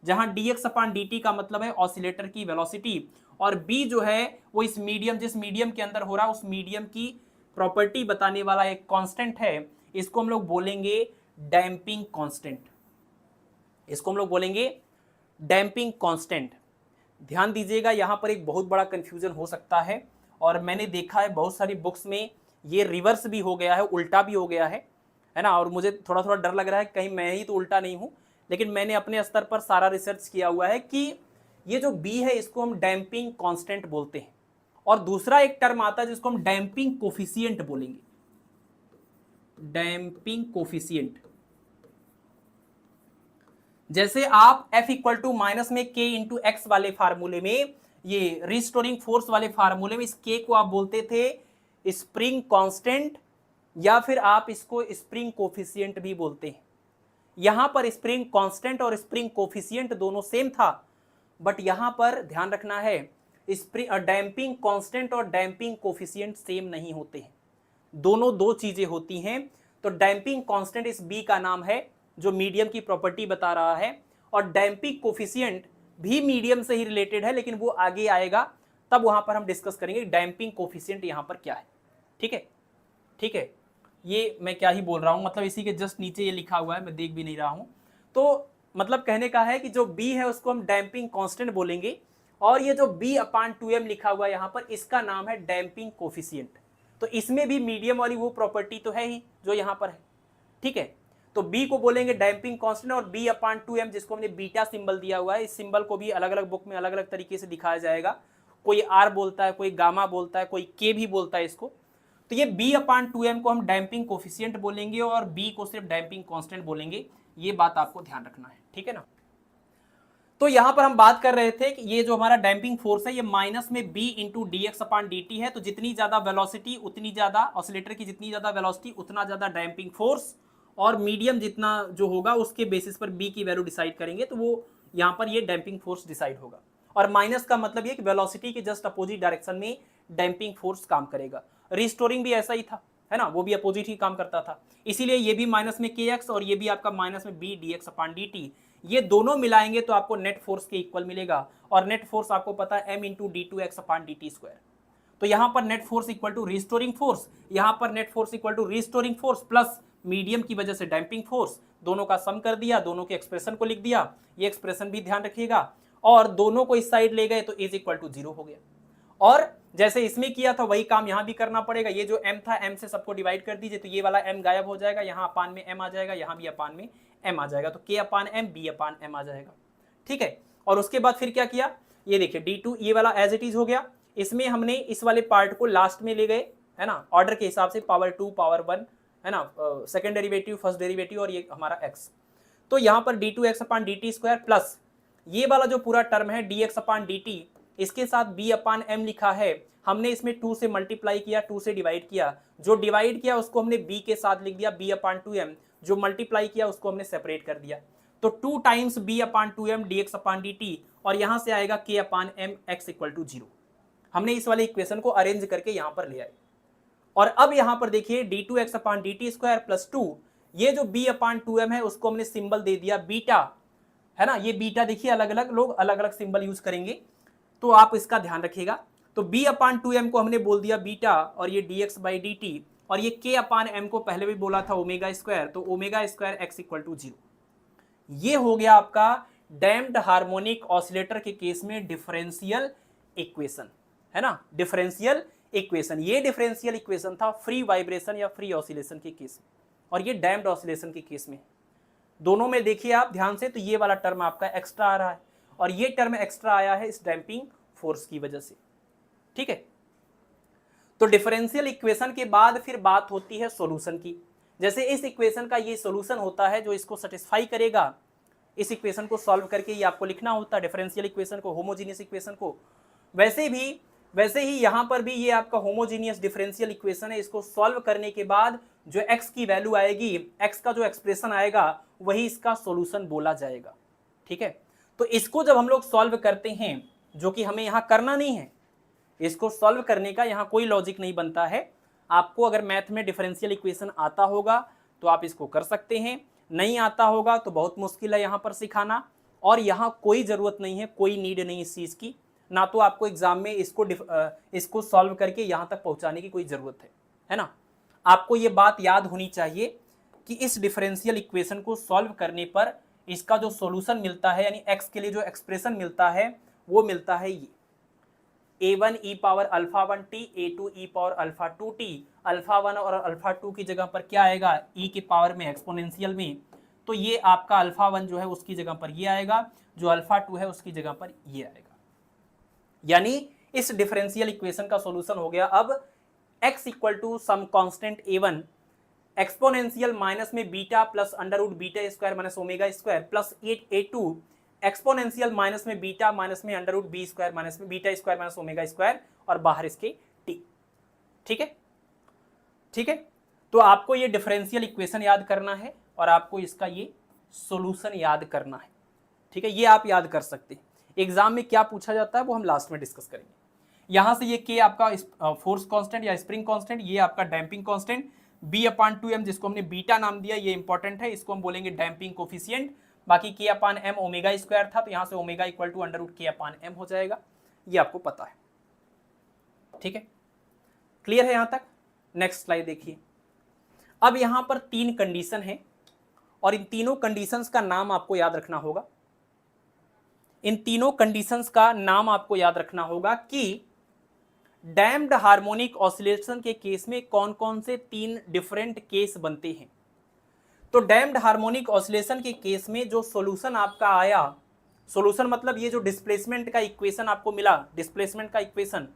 जहां D x upon d T का मतलब है ऑसिलेटर की वेलोसिटी, और बी जो है वो इस मीडियम, जिस मीडियम के अंदर हो रहा है उस मीडियम की प्रॉपर्टी बताने वाला एक कांस्टेंट है, इसको हम लोग बोलेंगे डैम्पिंग कांस्टेंट, इसको हम लोग बोलेंगे डैम्पिंग कांस्टेंट। ध्यान दीजिएगा, यहां पर एक बहुत बड़ा कंफ्यूजन हो सकता है, और मैंने देखा है बहुत सारी बुक्स में ये रिवर्स भी हो गया है, उल्टा भी हो गया है ना, और मुझे थोड़ा थोड़ा डर लग रहा है कहीं मैं ही तो उल्टा नहीं हूं, लेकिन मैंने अपने स्तर पर सारा रिसर्च किया हुआ है कि ये जो बी है इसको हम डैम्पिंग कांस्टेंट बोलते हैं, और दूसरा एक टर्म आता है जिसको हम डैम्पिंग कोफिशिएंट बोलेंगे, डैम्पिंग कोफिशिएंट। जैसे आप F इक्वल टू माइनस में K इंटू एक्स वाले फार्मूले में, ये रिस्टोरिंग फोर्स वाले फार्मूले में इस K को आप बोलते थे स्प्रिंग कांस्टेंट, या फिर आप इसको स्प्रिंग कोफिशिएंट भी बोलते हैं। यहां पर स्प्रिंग कांस्टेंट और स्प्रिंग कोफिशिएंट दोनों सेम था, बट यहां पर ध्यान रखना है स्प्रिंग डैम्पिंग कांस्टेंट और डैम्पिंग कोफिशिएंट सेम नहीं होते हैं, दोनों दो चीजें होती हैं। तो डैम्पिंग कांस्टेंट इस बी का नाम है जो मीडियम की प्रॉपर्टी बता रहा है, और डैम्पिंग कोफिशिएंट भी मीडियम से ही रिलेटेड है, लेकिन वो आगे आएगा तब वहां पर हम डिस्कस करेंगे डैम्पिंग कोफिशिएंट यहां पर क्या है। ठीक है, ठीक है, ये मैं क्या ही बोल रहा हूं, मतलब इसी के जस्ट नीचे ये लिखा हुआ है, मैं देख भी नहीं रहा हूं। तो मतलब कहने का है कि जो बी है उसको हम डैम्पिंग कांस्टेंट बोलेंगे, और ये जो बी अपान 2m लिखा हुआ है यहां पर, इसका नाम है डैम्पिंग कोफिशिएंट। तो इसमें भी मीडियम वाली वो प्रॉपर्टी तो है ही जो यहां पर है। ठीक है, तो b को बोलेंगे डैम्पिंग कांस्टेंट, और b अपान 2m जिसको हमने बीटा सिंबल दिया हुआ है, इस सिंबल को भी अलग अलग बुक में अलग अलग तरीके से दिखाया जाएगा, कोई r बोलता है, कोई गामा बोलता है, कोई k भी बोलता है इसको। तो ये b अपान 2m को हम डैम्पिंग कोफिशिएंट बोलेंगे और b को सिर्फ डैम्पिंग कांस्टेंट बोलेंगे, ये बात आपको ध्यान रखना है। ठीक है ना। तो यहां पर हम बात कर रहे थे कि ये जो हमारा डैम्पिंग फोर्स है ये माइनस में b into D x upon d T है, तो जितनी ज्यादा वेलोसिटी उतनी ज्यादा ऑसिलेटर की, जितनी ज्यादा वेलोसिटी उतना ज्यादा डैम्पिंग फोर्स, और मीडियम जितना जो होगा उसके बेसिस पर b की वैल्यू डिसाइड करेंगे, तो वो यहाँ पर ये डैम्पिंग फोर्स डिसाइड होगा। और माइनस का मतलब ये कि वेलोसिटी के जस्ट अपोजिट डायरेक्शन में डैम्पिंग फोर्स काम करेगा। रिस्टोरिंग भी ऐसा ही था, है ना, वो भी अपोजिट ही काम करता था, इसीलिए ये भी माइनस में के एक्स और ये भी आपका माइनस में B D x upon d T, ये दोनों मिलाएंगे तो आपको नेट फोर्स के इक्वल मिलेगा, और नेट फोर्स आपको पता है m into d two x upon d t square. तो यहां पर net force equal to restoring force, यहां पर net force equal to restoring force plus medium की वजह से डैम्पिंग फोर्स, दोनों का सम कर दिया, दोनों के एक्सप्रेशन को लिख दिया, ये एक्सप्रेशन भी ध्यान रखिएगा, और दोनों को इस साइड ले गए तो इज इक्वल टू 0 हो गया। और जैसे इसमें किया था वही काम यहां भी करना पड़ेगा, ये जो m था m से सबको डिवाइड कर दीजिए, तो ये वाला m गायब हो जाएगा, यहां अपान में m आ जाएगा, यहां भी अपान में m आ जाएगा, तो k अपान m b अपान m आ जाएगा। ठीक है, और उसके बाद फिर क्या किया, ये देखिए d2 ये वाला एज इट इज हो गया, इसमें हमने इस वाले पार्ट को लास्ट में ले गए, है ना, ऑर्डर के हिसाब से पावर 2 पावर 1, है ना, सेकंड डेरिवेटिव फर्स्ट डेरिवेटिव, और ये हमारा x। तो यहां पर d two x upon d t square plus ये वाला जो पूरा टर्म है d x upon d t, इसके साथ b अपान m लिखा है, हमने इसमें 2 से मल्टीप्लाई किया, 2 से डिवाइड किया, जो डिवाइड किया उसको हमने b के साथ लिख दिया b अपान 2m, जो मल्टीप्लाई किया उसको हमने सेपरेट कर दिया, तो 2 times b upon 2m d x upon d t, और यहां से आएगा k upon m x equal to 0। हमने इस वाले इक्वेशन को अरेंज करके यहां पर ले आए, और अब यहां पर देखिए d two x upon d t square plus 2, ये जो b अपान 2m है उसको हमने सिंबल दे दिया बीटा, है ना, ये बीटा देखिए अलग अलग लोग अलग अलग सिंबल यूज करेंगे, तो आप इसका ध्यान रखिएगा। तो b अपान 2m को हमने बोल दिया बीटा, और ये dx बाई डी टी, और ये k अपान m को पहले भी बोला था ओमेगा स्क्वायर, तो omega square x equal to 0। ये हो गया आपका डैम्प्ड हार्मोनिक ऑसिलेटर के केस में डिफरेंशियल इक्वेशन, है ना, डिफरेंशियल इक्वेशन। ये डिफरेंशियल इक्वेशन था फ्री वाइब्रेशन या फ्री ऑसिलेशन के केस में, और ये डैम्प्ड ऑसिलेशन के केस में। दोनों में देखिए आप ध्यान से, तो ये वाला टर्म आपका एक्स्ट्रा आ रहा है, और ये टर्म एक्स्ट्रा आया है इस डैम्पिंग फोर्स की वजह से। ठीक है, तो डिफरेंशियल इक्वेशन के बाद फिर बात होती है सॉल्यूशन की। जैसे इस इक्वेशन का ये सॉल्यूशन होता है जो इसको सेटिस्फाई करेगा, इस इक्वेशन को सॉल्व करके ये आपको लिखना होता, डिफरेंशियल इक्वेशन को, होमोजीनियस इक्वेशन को। वैसे ही यहां पर भी ये आपका होमोजीनियस डिफरेंशियल इक्वेशन है। इसको सॉल्व करने के बाद जो x की वैल्यू आएगी, x का जो एक्सप्रेशन आएगा वही इसका सॉल्यूशन बोला जाएगा। ठीक है, तो इसको जब हम लोग सॉल्व करते हैं, जो कि हमें यहां करना नहीं है, इसको सॉल्व करने का यहां कोई लॉजिक नहीं बनता है। आपको अगर मैथ में डिफरेंशियल इक्वेशन आता होगा तो आप इसको कर सकते हैं, नहीं आता होगा तो बहुत मुश्किल है यहां पर सिखाना, और यहां कोई जरूरत नहीं है, कोई नीड नहीं इस चीज की, ना तो आपको एग्जाम में इसको सॉल्व करके यहां तक पहुंचाने की कोई जरूरत है ना। आपको ये बात याद होनी चाहिए कि इस डिफरेंशियल इक्वेशन को सॉल्व करने पर इसका जो सॉल्यूशन मिलता है, यानी x के लिए जो एक्सप्रेशन मिलता है वो मिलता है ये a1 e power alpha 1t, a2 e power alpha 2t। Alpha 1 और अल्फा 2 की जगह पर क्या आएगा, e के पावर में, एक्सपोनेंशियल में, तो ये आपका अल्फा 1 जो है उसकी जगह पर ये आएगा, जो अल्फा 2 है उसकी जगह पर ये आएगा। यानी इस डिफरेंशियल इक्वेशन का सॉल्यूशन हो गया अब x equal to some constant a1 exponential minus में beta plus under root beta square minus omega square plus 8a2 exponential minus में बीटा माइनस में under root B square minus में beta square minus omega square और बाहर इसके t। ठीक है, ठीक है, तो आपको ये डिफरेंशियल इक्वेशन याद करना है और आपको इसका ये सॉल्यूशन याद करना है। ठीक है, ये आप याद कर सकते हैं। एग्जाम में क्या पूछा जाता है वो हम लास्ट में डिस्कस करेंगे। यहां से ये k आपका फोर्स कांस्टेंट या स्प्रिंग कांस्टेंट, ये आपका डैम्पिंग कांस्टेंट, b/2m जिसको हमने बीटा नाम दिया, ये इंपॉर्टेंट है, इसको हम बोलेंगे डैम्पिंग कोफिशिएंट। बाकी k/m ओमेगा स्क्वायर था, तो यहां से omega equal to under root k/m हो जाएगा, ये आपको पता है। ठीक है, क्लियर है यहां तक। नेक्स्ट स्लाइड देखिए। अब यहां पर 3 कंडीशन है और इन तीनों कंडीशंस का नाम आपको याद रखना होगा। इन तीनों कंडीशंस का नाम आपको याद रखना होगा कि डैम्प्ड हार्मोनिक ऑसिलेशन के केस में कौन कौन से 3 डिफरेंट केस बनते हैं। तो डैम्प्ड हार्मोनिक ऑसिलेशन के केस में जो सॉल्यूशन आपका आया, सॉल्यूशन मतलब ये जो डिस्प्लेसमेंट का इक्वेशन आपको मिला, डिस्प्लेसमेंट का इक्वेशन,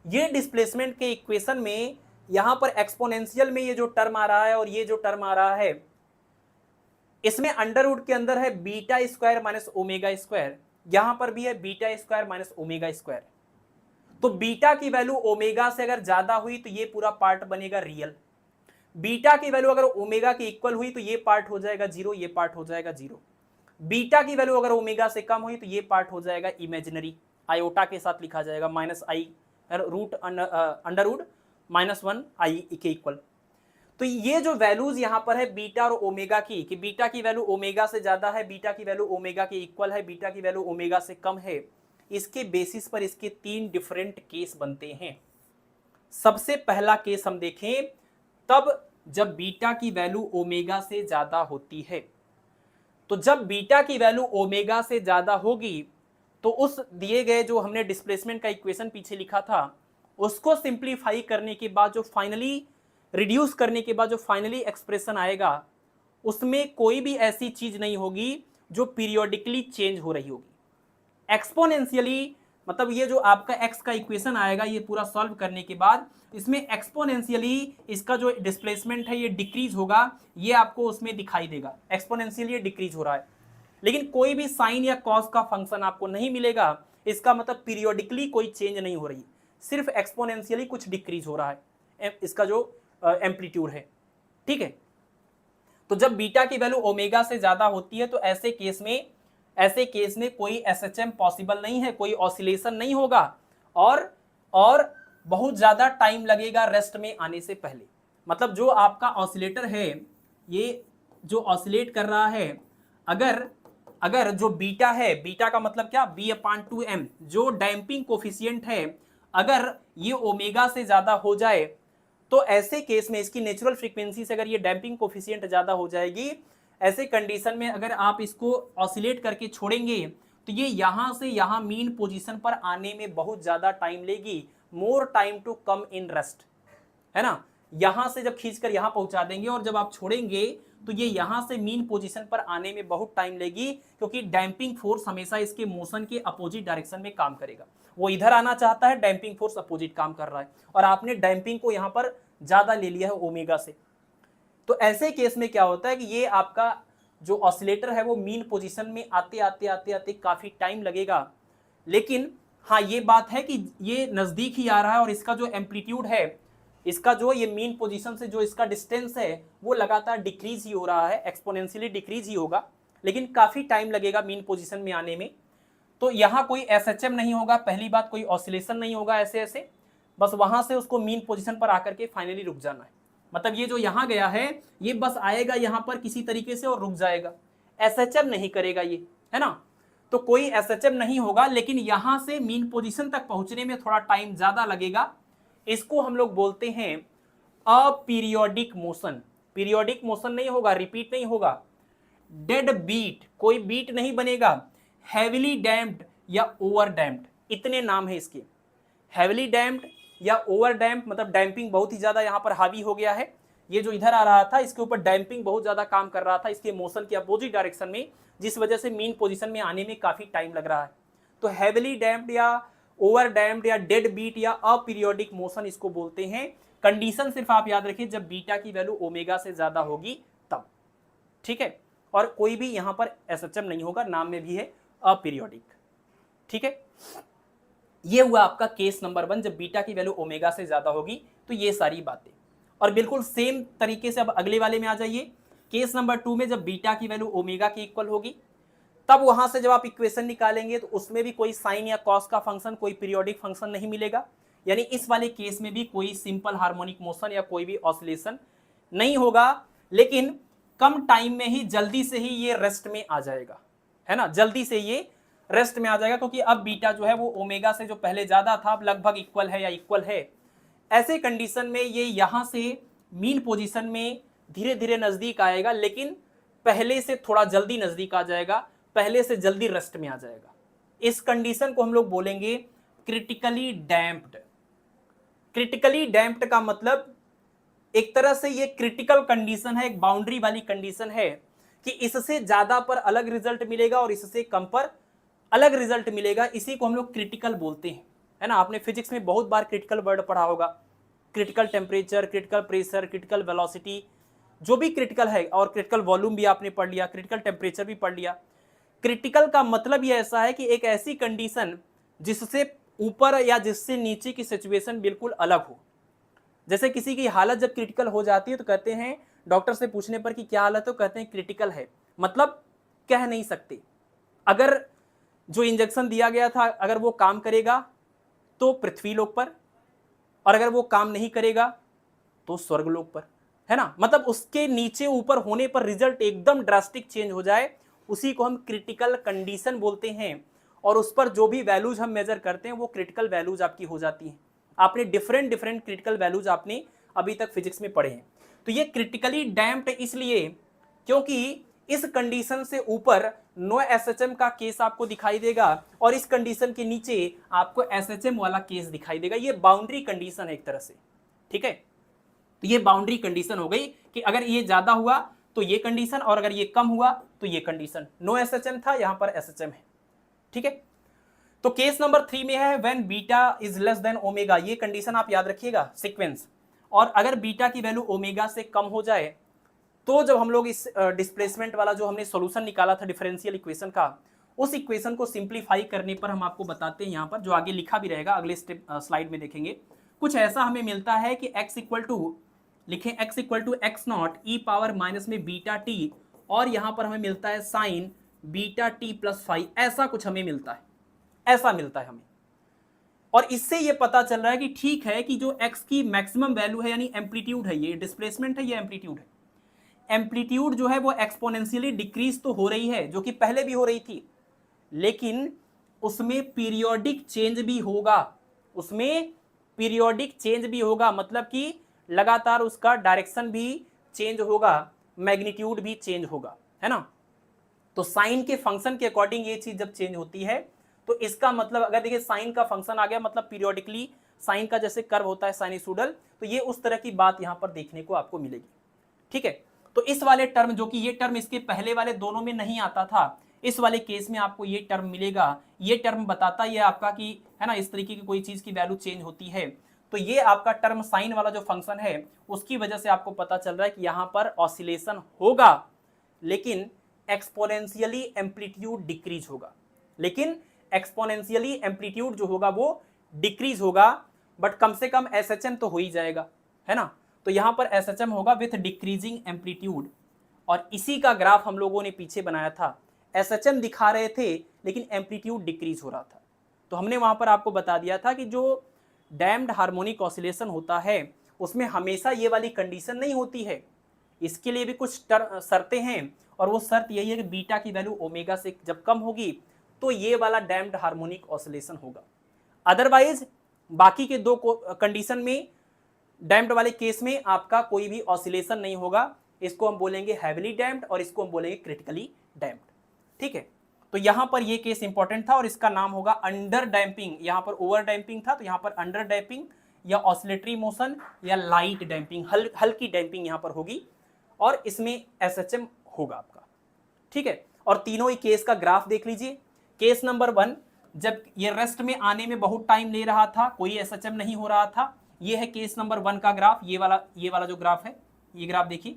ये डिस्प्लेसमेंट के इक्वेशन में यहां पर एक्सपोनेंशियल में ये जो टर्म आ रहा है और ये जो टर्म आ रहा है, इसमें अंडर रूट के अंदर है beta square minus omega square, यहां पर भी है beta square minus omega square. तो बीटा की वैल्यू ओमेगा से अगर ज्यादा हुई तो ये पूरा पार्ट बनेगा रियल, बीटा की वैल्यू अगर ओमेगा के इक्वल हुई तो ये पार्ट हो जाएगा जीरो, ये पार्ट हो जाएगा जीरो। बीटा की वैल्यू अगर ओमेगा से कम हुई तो ये पार्ट हो जाएगा इमेजिनरी, आयोटा के साथ लिखा जाएगा, माइनस आई रूट अंडर रूट -1 आई के इक्वल। तो ये जो वैल्यूज यहां पर है बीटा और ओमेगा की, कि बीटा की वैल्यू ओमेगा से ज्यादा है, बीटा की वैल्यू ओमेगा के इक्वल है, बीटा की वैल्यू ओमेगा से कम है, इसके बेसिस पर इसके 3 डिफरेंट केस बनते हैं। सबसे पहला केस हम देखें, तब जब बीटा की वैल्यू ओमेगा से ज्यादा होती है। तो जब बीटा की वैल्यू ओमेगा से ज्यादा होगी तो उस दिए गए जो हमने डिस्प्लेसमेंट का इक्वेशन पीछे लिखा था उसको सिंप्लीफाई करने के बाद जो फाइनली रिड्यूस करने के बाद जो फाइनली एक्सप्रेशन आएगा उसमें कोई भी ऐसी चीज नहीं होगी जो पीरियोडिकली चेंज हो रही होगी। एक्सपोनेंशियली मतलब ये जो आपका x का इक्वेशन आएगा, ये पूरा सॉल्व करने के बाद इसमें एक्सपोनेंशियली इसका जो डिस्प्लेसमेंट है ये डिक्रीज होगा, ये आपको उसमें दिखाई देगा, एक्सपोनेंशियली ये डिक्रीज हो रहा है। लेकिन कोई भी साइन या कॉस का फंक्शन आपको नहीं मिलेगा, इसका मतलब पीरियोडिकली कोई चेंज नहीं हो रही, सिर्फ एक्सपोनेंशियली कुछ डिक्रीज हो रहा है इसका जो एम्पलीट्यूड है। ठीक है, तो जब बीटा की वैल्यू ओमेगा से ज्यादा होती है तो ऐसे केस में कोई एसएचएम पॉसिबल नहीं है, कोई ऑसिलेशन नहीं होगा और बहुत ज्यादा टाइम लगेगा रेस्ट में आने से पहले। मतलब जो आपका ऑसिलेटर है, ये जो ऑसिलेट कर रहा है, अगर जो बीटा है, बीटा का मतलब क्या, b/2m जो डैम्पिंग कोफिशिएंट है, अगर ये ओमेगा से ज्यादा हो जाए तो ऐसे केस में इसकी नेचुरल फ्रीक्वेंसी से अगर ये डैम्पिंग कोफिशिएंट ज्यादा हो जाएगी, ऐसे कंडीशन में अगर आप इसको ऑसिलेट करके छोड़ेंगे तो ये यहां से यहां मीन पोजीशन पर आने में बहुत ज्यादा टाइम लेगी, more time to come in rest, है ना। यहां से जब खींचकर यहां पहुंचा देंगे और जब आप छोड़ेंगे तो ये यहां से मीन पोजीशन पर आने में बहुत टाइम लेगी, क्योंकि डैम्पिंग फोर्स हमेशा इसके मोशन के अपोजिट डायरेक्शन में काम करेगा। वो इधर आना चाहता है, डैम्पिंग फोर्स अपोजिट काम कर रहा है और आपने डैम्पिंग को यहां पर ज्यादा ले लिया है ओमेगा से। तो ऐसे केस में क्या होता है कि ये आपका जो ऑसिलेटर है वो मीन पोजीशन में आते आते आते आते काफी टाइम लगेगा, लेकिन हाँ ये बात है कि ये नजदीक ही आ रहा है और इसका जो एम्पलीट्यूड है, इसका जो ये मीन पोजीशन से जो इसका डिस्टेंस है वो लगातार डिक्रीज ही हो रहा है, एक्सपोनेंशियली डिक्रीज ही होगा, लेकिन काफी टाइम लगेगा मीन पोजीशन में आने में। तो यहाँ कोई एसएचएम नहीं होगा, पहली बात कोई ऑसिलेशन नहीं होगा ऐसे ऐसे, बस वहां से उसको मीन पोजीशन पर आकर के फाइनली रुक जाना है। मतलब ये जो यहाँ गया है ये बस आएगा यहाँ पर किसी तरीके से और रुक जाएगा, एसएचएम नहीं करेगा ये, है ना। तो कोई एसएचएम नहीं होगा, लेकिन यहां से मीन पोजीशन तक पहुंचने में थोड़ा टाइम ज्यादा लगेगा। इसको हम लोग बोलते हैं अपीरियोडिक मोशन। पीरियोडिक मोशन नहीं होगा, रिपीट नहीं होगा, डेड बीट, कोई बीट नहीं बनेगा, हैविली डैम्प्ड या ओवर डैम्प्ड, इतने नाम है इसके। हैविली डैम्प्ड या ओवर डैम्प्ड मतलब डैम्पिंग बहुत ही ज्यादा यहाँ पर हावी हो गया है, ये जो इधर आ रहा था इसके ऊपर डैम्पिंग बहुत ज्यादा काम कर रहा था इसके मोशन के अपोजिट डायरेक्शन में, जिस वजह से मीन पोजीशन में आने में काफी टाइम लग रहा है। तो हैविली डैम्प्ड या ओवर डैम्प्ड या डेड बीट या अपीरियोडिक मोशन इसको बोलते हैं। कंडीशन सिर्फ आप याद रखिए जब बीटा की वैल्यू ओमेगा से ज्यादा होगी तब, ठीक है। और कोई भी यहां पर एसएचएम नहीं होगा, नाम में भी है अपीरियोडिक, ठीक है। ये हुआ आपका केस नंबर 1, जब बीटा की वैल्यू ओमेगा से ज्यादा होगी तो ये सारी बातें। और बिल्कुल सेम तरीके से अब अगले वाले में आ जाइए, केस नंबर 2 में जब बीटा की वैल्यू ओमेगा के इक्वल होगी तब वहां से जब आप इक्वेशन निकालेंगे तो उसमें भी कोई साइन या कॉस का फंक्शन, कोई पीरियोडिक फंक्शन नहीं मिलेगा, यानी इस वाले केस में भी कोई सिंपल हार्मोनिक मोशन या कोई भी ऑसिलेशन नहीं होगा, लेकिन कम टाइम में ही जल्दी से ही ये रेस्ट में आ जाएगा, है ना, जल्दी से ये रेस्ट में आ जाएगा, क्योंकि अब बीटा जो है वो ओमेगा से जो पहले ज्यादा था अब लगभग इक्वल है या इक्वल है। ऐसे कंडीशन में ये यहां से मीन पोजीशन में धीरे धीरे नजदीक आएगा, लेकिन पहले से थोड़ा जल्दी नजदीक आ जाएगा, पहले से जल्दी रेस्ट में आ जाएगा। इस कंडीशन को हम लोग बोलेंगे क्रिटिकली डैम्प्ड। क्रिटिकली डैम्प्ड का मतलब एक तरह से ये क्रिटिकल कंडीशन है, एक बाउंड्री वाली कंडीशन है कि इससे ज्यादा पर अलग रिजल्ट मिलेगा और इससे कम पर अलग रिजल्ट मिलेगा, इसी को हम लोग क्रिटिकल बोलते हैं, है ना। आपने फिजिक्स में बहुत बार क्रिटिकल वर्ड पढ़ा होगा, critical temperature, critical pressure, critical velocity, जो भी क्रिटिकल है, और क्रिटिकल वॉल्यूम भी आपने पढ़ लिया, क्रिटिकल टेम्परेचर भी पढ़ लिया। क्रिटिकल का मतलब ये ऐसा है कि एक ऐसी कंडीशन जिससे ऊपर या जिससे नीचे की सिचुएशन बिल्कुल अलग हो। जैसे किसी की हालत जब क्रिटिकल हो जाती है तो कहते हैं, डॉक्टर से पूछने पर कि क्या हालत है, तो कहते हैं क्रिटिकल है, मतलब कह नहीं सकते। अगर जो इंजेक्शन दिया गया था अगर वो काम करेगा तो पृथ्वी लोक पर, और अगर वो काम नहीं करेगा तो स्वर्ग लोक पर, है ना। मतलब उसके नीचे ऊपर होने पर रिजल्ट एकदम ड्रास्टिक चेंज हो जाए, उसी को हम क्रिटिकल कंडीशन बोलते हैं। और उस पर जो भी वैल्यूज हम मेजर करते हैं वो क्रिटिकल वैल्यूज आपकी हो जाती हैं। आपने डिफरेंट डिफरेंट क्रिटिकल वैल्यूज आपने अभी तक फिजिक्स में पढ़े हैं। तो ये क्रिटिकली डैम्प्ड इसलिए क्योंकि इस कंडीशन से ऊपर नो एसएचएम का केस आपको दिखाई देगा और इस कंडीशन के नीचे आपको एसएचएम वाला केस दिखाई देगा। ये बाउंड्री कंडीशन है एक तरह से, ठीक है। तो ये बाउंड्री कंडीशन हो गई कि अगर ये ज्यादा हुआ तो ये कंडीशन, और अगर ये कम हुआ तो ये कंडीशन। नो एसएचएम था, यहां पर एसएचएम है, ठीक है। तो केस नंबर 3 में है when beta is less than omega, ये कंडीशन आप याद रखिएगा सीक्वेंस। और अगर बीटा की वैल्यू ओमेगा से कम हो जाए तो जब हम लोग इस डिस्प्लेसमेंट वाला जो हमने सॉल्यूशन निकाला था डिफरेंशियल इक्वेशन का, उस इक्वेशन को सिंप्लीफाई करने पर हम आपको बताते हैं, यहाँ पर जो आगे लिखा भी रहेगा अगले स्लाइड में देखेंगे, कुछ ऐसा हमें मिलता है कि x इक्वल टू लिखें, x equal to x not E power minus में बीटा टी, और यहाँ पर हमें मिलता है साइन बीटा टी प्लस 5, ऐसा कुछ हमें मिलता है, ऐसा मिलता है हमें। और इससे ये पता चल रहा है कि ठीक है कि जो x की मैक्सिमम वैल्यू है यानी एम्पलीट्यूड है, ये डिस्प्लेसमेंट है, ये एम्पलीट्यूड है, एम्पलीट्यूड जो है वो एक्सपोनेंशियली डिक्रीज तो हो रही है, जो कि पहले भी हो रही थी, लेकिन उसमें पीरियोडिक चेंज भी होगा, उसमें पीरियोडिक चेंज भी होगा, मतलब कि लगातार उसका डायरेक्शन भी चेंज होगा, मैग्नीट्यूड भी चेंज होगा, है ना। तो साइन के फंक्शन के अकॉर्डिंग ये चीज जब चेंज होती है तो इसका मतलब, अगर देखिए साइन का फंक्शन आ गया मतलब पीरियोडिकली साइन का जैसे कर्व होता है साइनसोइडल, तो ये उस तरह की बात यहां पर देखने को आपको मिलेगी, ठीक है। तो इस वाले टर्म, जो कि ये टर्म इसके पहले वाले दोनों में नहीं आता था, इस वाले केस में आपको ये टर्म मिलेगा। ये टर्म बताता है आपका कि, है ना, इस तरीके की कोई चीज की वैल्यू चेंज होती है, तो ये आपका टर्म साइन वाला जो फंक्शन है उसकी वजह से आपको पता चल रहा है कि यहां पर ऑसिलेशन होगा, लेकिन एक्सपोनेंशियली एम्पलीट्यूड डिक्रीज होगा, लेकिन एक्सपोनेंशियली एम्पलीट्यूड जो होगा वो डिक्रीज होगा, बट कम से कम एसएचएम तो हो ही जाएगा, है ना। तो यहां पर एसएचएम होगा विथ डिक्रीजिंग एम्पलीट्यूड, और इसी का ग्राफ हम लोगों ने पीछे बनाया था। एसएचएम दिखा रहे थे लेकिन एम्पलीट्यूड डिक्रीज हो रहा था, तो हमने वहां पर आपको बता दिया था कि जो डैम्प्ड हार्मोनिक ऑसिलेशन होता है उसमें हमेशा ये वाली कंडीशन नहीं होती है, इसके लिए भी कुछ शर्तें हैं, और वो शर्त यही है कि बीटा की वैल्यू ओमेगा से जब कम होगी तो ये वाला डैम्प्ड हार्मोनिक ऑसिलेशन होगा। अदरवाइज बाकी के दो कंडीशन में, डैम्प्ड वाले केस में आपका कोई भी ऑसिलेशन नहीं होगा। इसको हम बोलेंगे हैविली डैम्प्ड और इसको हम बोलेंगे क्रिटिकली डैम्प्ड, ठीक है। तो यहां पर ये केस इंपॉर्टेंट था और इसका नाम होगा अंडर डैम्पिंग। यहां पर ओवर डैम्पिंग था तो यहां पर अंडर डैम्पिंग या ऑसिलेटरी मोशन या लाइट डैम्पिंग, हल्की डैम्पिंग यहां पर होगी, और इसमें एसएचएम होगा आपका, ठीक है। और तीनों ही केस का ग्राफ देख लीजिए। केस नंबर 1, जब ये रेस्ट में आने में बहुत टाइम ले रहा था, कोई एसएचएम नहीं हो रहा था, ये है केस नंबर 1 का ग्राफ। ये वाला जो ग्राफ है, ये ग्राफ देखिए,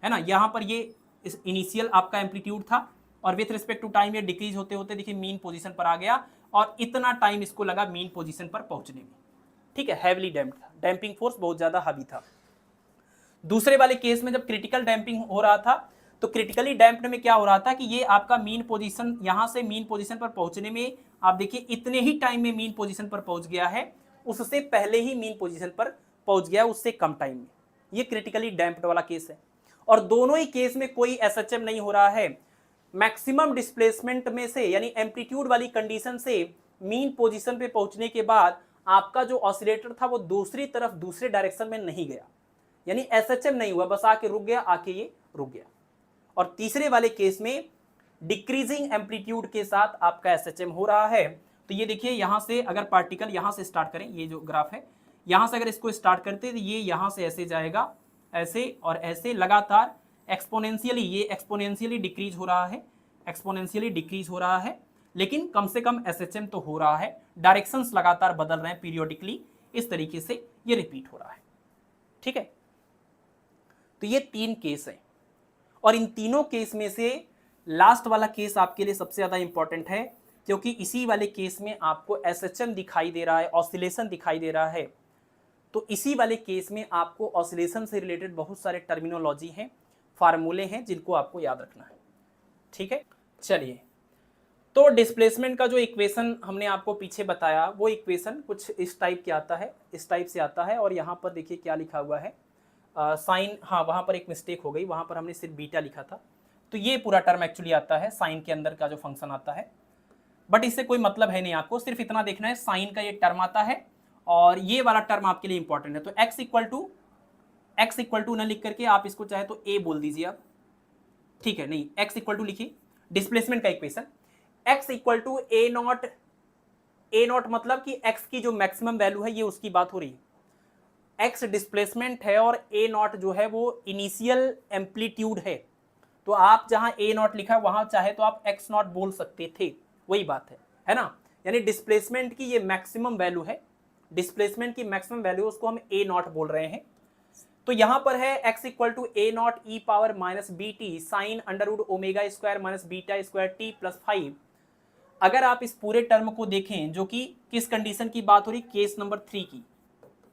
है ना। यहां पर ये इनिशियल आपका एम्पलीट्यूड था और विथ रिस्पेक्ट टू टाइम ये डिक्रीज होते होते देखिए मीन पोजीशन पर आ गया, और इतना टाइम इसको लगा मीन पोजीशन पर पहुंचने में, ठीक है। हैविली डैम्प्ड था, डैम्पिंग फोर्स बहुत ज्यादा हावी था। दूसरे वाले केस में जब क्रिटिकल डैम्पिंग हो रहा था, तो क्रिटिकली डैम्प्ड में क्या हो रहा था कि ये आपका मीन पोजीशन, यहां से मीन पोजीशन पर पहुंचने में आप देखिए इतने ही टाइम में मीन पोजीशन पर पहुंच गया है, उससे पहले ही मीन पोजीशन पर पहुंच गया, उससे कम टाइम में। ये क्रिटिकली डैम्प्ड वाला केस है, और दोनों ही केस में कोई एसएचएम नहीं हो रहा है। मैक्सिमम डिस्प्लेसमेंट में से, यानी एम्पलीट्यूड वाली कंडीशन से मीन पोजीशन पे पहुंचने के बाद आपका जो ऑसिलेटर था वो दूसरी तरफ, दूसरे डायरेक्शन में नहीं गया, यानी एसएचएम नहीं हुआ, बस आके रुक गया, आके ये रुक गया। और तीसरे वाले केस में डिक्रीजिंग एम्पलीट्यूड के साथ आपका एसएचएम हो रहा है। तो ये देखिए, यहां से अगर पार्टिकल यहां से स्टार्ट करें, ये जो ग्राफ है यहां से अगर इसको स्टार्ट करते तो ये यहां से ऐसे जाएगा, ऐसे और ऐसे लगातार एक्सपोनेंशियली, ये एक्सपोनेंशियली डिक्रीज हो रहा है, एक्सपोनेंशियली डिक्रीज हो रहा है, लेकिन कम से कम एसएचएम तो हो रहा है। डायरेक्शंस लगातार बदल रहे हैं पीरियोडिकली, इस तरीके से ये रिपीट हो रहा है, ठीक है। तो ये 3 केस है, और इन तीनों केस में से लास्ट वाला केस आपके लिए सबसे ज्यादा इंपॉर्टेंट है, क्योंकि इसी वाले केस में आपको एसएचएम दिखाई दे रहा है, ऑसिलेशन दिखाई दे रहा है। तो इसी वाले केस में आपको ऑसिलेशन से रिलेटेड बहुत सारे टर्मिनोलॉजी हैं, फार्मूले हैं, जिनको आपको याद रखना है, ठीक है। चलिए, तो डिस्प्लेसमेंट का जो इक्वेशन हमने आपको पीछे बताया, वो इक्वेशन कुछ इस टाइप के आता है, इस टाइप से आता है। और यहाँ पर देखिए क्या लिखा हुआ है, साइन, हाँ वहाँ पर एक मिस्टेक हो गई, वहाँ पर हमने सिर्फ बीटा लिखा था, तो ये पूरा टर्म एक्चुअली आता है साइन के अंदर का जो फंक्शन आता है, बट इससे कोई मतलब है नहीं, आपको सिर्फ इतना देखना है साइन का ये टर्म आता है, और ये वाला टर्म आपके लिए इंपॉर्टेंट है। तो x इक्वल टू न लिख करके आप इसको चाहे तो a बोल दीजिए आप, ठीक है, नहीं x इक्वल टू लिखिए, डिस्प्लेसमेंट का equation x equal to a not मतलब कि x की जो मैक्सिमम वैल्यू है ये उसकी बात हो रही है। x डिस्प्लेसमेंट है और a नॉट जो है वो इनिशियल एम्पलीट्यूड है, तो आप जहां a नॉट लिखा वहां चाहे तो आप x नॉट बोल सकते थे, वही बात है ना। यानी डिस्प्लेसमेंट की ये मैक्सिमम वैल्यू है, डिस्प्लेसमेंट की मैक्सिमम वैल्यू उसको हम a नॉट बोल रहे हैं। तो यहां पर है x equal to a not E power minus b t sine under root omega square minus beta square t plus 5। अगर आप इस पूरे टर्म को देखें, जो कि किस कंडीशन की बात हो रही, केस नंबर 3 की,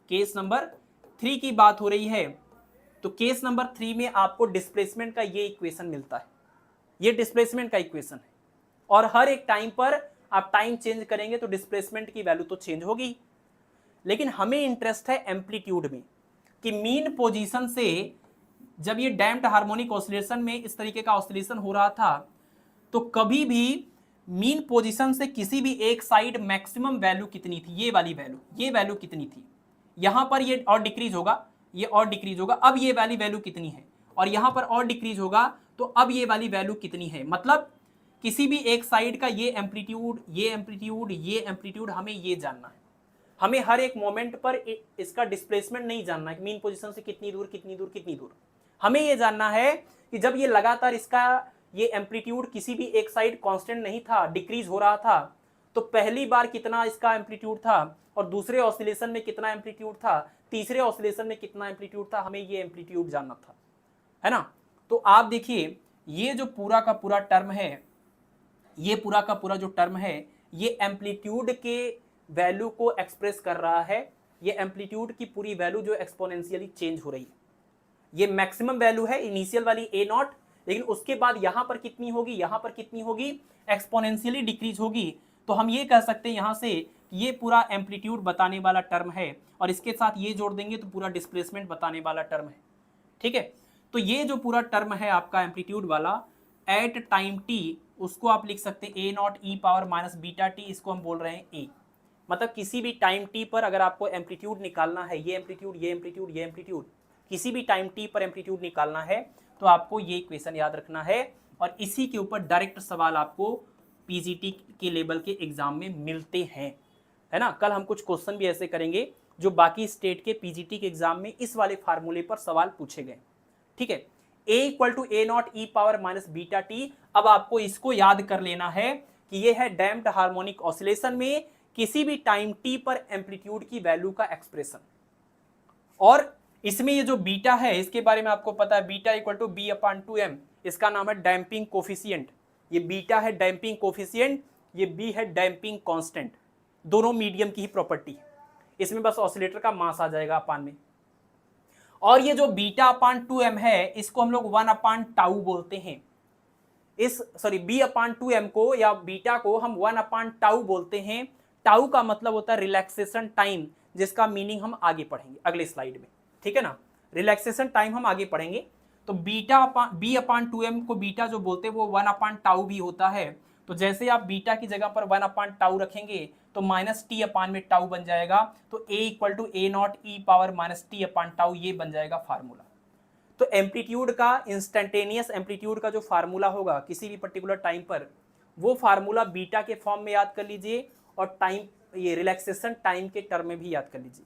केस नंबर 3 की बात हो रही है, तो केस नंबर 3 में आपको डिस्प्लेसमेंट का ये इक्वेशन मिलता है, ये डिस्प्लेसमेंट का इक्वेशन है। और हर एक टाइम पर आप टाइम चेंज करेंगे तो डिस्प्लेसमेंट की वैल्यू तो चेंज होगी, लेकिन हमें इंटरेस्ट है एम्पलीट्यूड में, कि मीन पोजीशन से जब ये डैम्प्ड हार्मोनिक ऑसिलेशन में इस तरीके का ऑसिलेशन हो रहा था, तो कभी भी मीन पोजीशन से किसी भी एक साइड मैक्सिमम वैल्यू कितनी थी, ये वाली वैल्यू, ये वैल्यू कितनी थी, यहां पर ये और डिक्रीज होगा, ये और डिक्रीज होगा, अब ये वाली वैल्यू कितनी है, और यहां पर और डिक्रीज होगा, तो अब ये वाली वैल्यू कितनी है। मतलब किसी भी एक साइड का ये एम्पलीट्यूड, ये एम्पलीट्यूड, ये एम्पलीट्यूड, हमें ये जानना है। हमें हर एक मोमेंट पर इसका डिस्प्लेसमेंट नहीं जानना है, मीन पोजीशन से कितनी दूर कितनी दूर कितनी दूर, हमें ये जानना है कि जब ये लगातार इसका ये एम्पलीट्यूड किसी भी एक साइड कांस्टेंट नहीं था, डिक्रीज हो रहा था, तो पहली बार कितना इसका एम्पलीट्यूड था, और दूसरे ऑसिलेशन में कितना एम्पलीट्यूड था, तीसरे ऑसिलेशन में कितना एम्पलीट्यूड था, हमें ये एम्पलीट्यूड जानना था, है ना। तो आप देखिए ये जो पूरा का पूरा टर्म है, ये पूरा का पूरा जो टर्म है, ये एम्पलीट्यूड के वैल्यू को एक्सप्रेस कर रहा है। ये एम्पलीट्यूड की पूरी वैल्यू जो एक्सपोनेंशियली चेंज हो रही है। ये मैक्सिमम वैल्यू है इनिशियल वाली ए नॉट, लेकिन उसके बाद यहां पर कितनी होगी, यहां पर कितनी होगी, एक्सपोनेंशियली डिक्रीज होगी। तो हम ये कह सकते हैं यहां से ये पूरा एम्पलीट्यूड बताने वाला टर्म है, और इसके साथ ये जोड़ देंगे तो पूरा डिस्प्लेसमेंट बताने वाला टर्म है। ठीक है, तो ये जो पूरा टर्म है आपका एम्पलीट्यूड वाला एट टाइम टी, उसको आप लिख सकते हैं A not E power minus beta T, इसको हम बोल रहे हैं ए। मतलब किसी भी टाइम टी पर अगर आपको एम्पलीट्यूड निकालना है, ये एम्पलीट्यूड, ये एम्पलीट्यूड, ये एम्पलीट्यूड, किसी भी टाइम टी पर एम्पलीट्यूड निकालना है तो आपको ये इक्वेशन याद रखना है, और इसी के ऊपर डायरेक्ट सवाल आपको पीजीटी के लेवल के एग्जाम में मिलते हैं, है ना। कल हम कुछ क्वेश्चन भी ऐसे करेंगे जो बाकी स्टेट के पीजीटी के एग्जाम में इस वाले फार्मूले पर सवाल पूछे गए। ठीक है, a equal to A not E power minus beta t. अब आपको इसको याद कर लेना है कि ये है डैम्प्ड हार्मोनिक ऑसिलेशन में किसी भी टाइम t पर एम्पलीट्यूड की वैल्यू का एक्सप्रेशन। और इसमें ये जो बीटा है, इसके बारे में आपको पता है, beta equal to b upon two m, इसका नाम है डैम्पिंग कोफिशिएंट। ये बीटा है डैम्पिंग कोफिशिएंट, ये बी है डैम्पिंग कांस्टेंट, दोनों मीडियम की ही प्रॉपर्टी है। इसमें बस ऑसिलेटर का मास आ जाएगा अपान में। और ये जो बीटा अपान टू एम है, इसको हम लोग वन अपान टाउ बोलते हैं। बी अपान टू एम को या बीटा को हम वन अपान टाउ बोलते हैं। टाउ का मतलब होता है रिलैक्सेशन टाइम, जिसका मीनिंग हम आगे पढ़ेंगे अगले स्लाइड में। ठीक है ना, रिलैक्सेशन टाइम हम आगे पढ़ेंगे। तो बी अपान टू एम को बीटा जो बोलते हैं वो वन अपान टाउ भी होता है। तो जैसे आप बीटा की जगह पर वन अपान टाउ रखेंगे तो माइनस टी अपान में टाउ बन जाएगा। तो A equal to A not E power minus T upon tau, ये बन जाएगा फार्मूला। तो एम्पलीट्यूड का, इंस्टेंटेनियस एम्पलीट्यूड का जो फार्मूला होगा किसी भी पर्टिकुलर टाइम पर, वो फार्मूला बीटा के फॉर्म में याद कर लीजिए, और टाइम, ये रिलैक्सेशन टाइम के टर्म में भी याद कर लीजिए,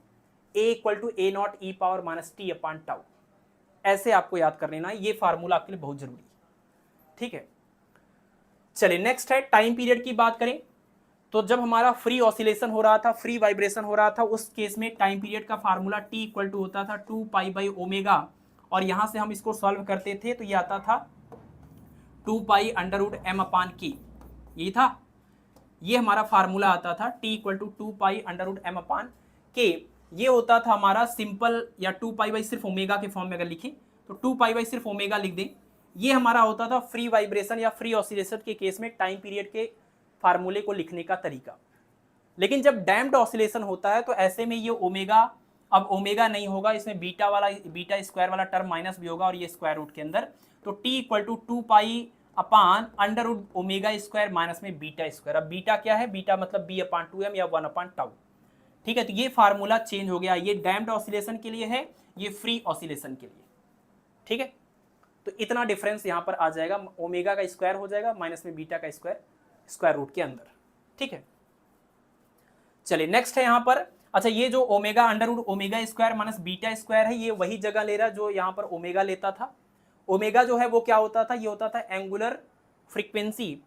A equal to A not E power minus T upon tau. ऐसे आपको याद कर लेना, ये फार्मूला आपके लिए बहुत जरूरी है। ठीक है, चलिए नेक्स्ट है टाइम पीरियड की बात करें। तो जब हमारा फ्री ऑसिलेशन हो रहा था, फ्री वाइब्रेशन हो रहा था, उस केस में टाइम पीरियड का फार्मूला टी इक्वल टू होता था 2 पाई ओमेगा, और यहां से हम इसको सॉल्व करते थे तो ये आता था 2 pi under root M upon K. ये था, ये हमारा फार्मूला आता था T equal to 2 pi under root M upon K. ये होता था हमारा सिंपल, या 2 पाई बाई सिर्फ ओमेगा के फॉर्म में अगर लिखें तो 2 पाई बाई सिर्फ ओमेगा लिख दें। ये हमारा होता था फ्री वाइब्रेशन या फ्री ऑसिलेशन के केस में टाइम पीरियड के फार्मूले को लिखने का तरीका। लेकिन जब डैम्प्ड ऑसिलेशन होता है तो ऐसे में ये ओमेगा, अब ओमेगा नहीं होगा, इसमें बीटा स्क्वायर वाला टर्म माइनस भी होगा और ये स्क्वायर रूट के अंदर। तो T equal to 2 pi upon under root omega square minus में बीटा स्क्वायर। अब बीटा क्या है, बीटा मतलब बी अपान टू एम या वन अपान टाउ। ठीक है, तो ये फार्मूला चेंज हो गया, ये डैम्प्ड ऑसिलेशन के लिए है, ये फ्री ऑसिलेशन के लिए। ठीक है, तो इतना डिफरेंस यहां पर आ जाएगा, ओमेगा का स्क्वायर हो जाएगा माइनस में बीटा का स्क्वायर, स्क्वायर रूट के अंदर। ठीक है, चलिए नेक्स्ट है यहां पर। अच्छा, ये जो omega under root omega square minus beta square है, ये वही जगह ले रहा है जो यहां पर ओमेगा लेता था। ओमेगा जो है वो क्या होता था, ये होता था एंगुलर फ्रीक्वेंसी,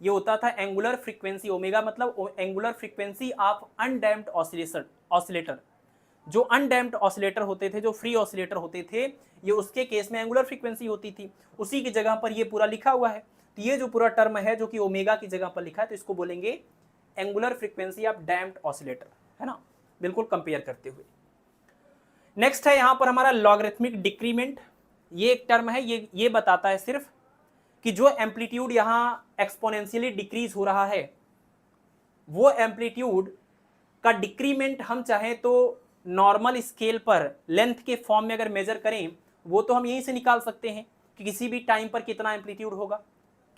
ये होता था एंगुलर फ्रीक्वेंसी। ओमेगा मतलब angular frequency of undamped oscillator. जो अनडैम्प्ड ऑसिलेटर होते थे, जो फ्री ऑसिलेटर होते थे, ये उसके केस में एंगुलर फ्रीक्वेंसी होती थी। उसी की जगह पर ये पूरा लिखा हुआ है। तो ये जो पूरा टर्म है जो कि ओमेगा की जगह पर लिखा है, तो इसको बोलेंगे angular frequency of damped oscillator, है ना, बिल्कुल कंपेयर करते हुए। नेक्स्ट है यहां पर हमारा लॉगरिथमिक डिक्रीमेंट। ये एक टर्म है, ये बताता है सिर्फ कि जो एम्पलीट्यूड यहां एक्सपोनेंशियली डिक्रीज हो रहा है, वो एम्पलीट्यूड का डिक्रीमेंट हम चाहें तो नॉर्मल स्केल पर लेंथ के फॉर्म में अगर मेजर करें, वो तो हम यहीं से निकाल सकते हैं कि किसी भी टाइम पर कितना एम्पलीट्यूड होगा,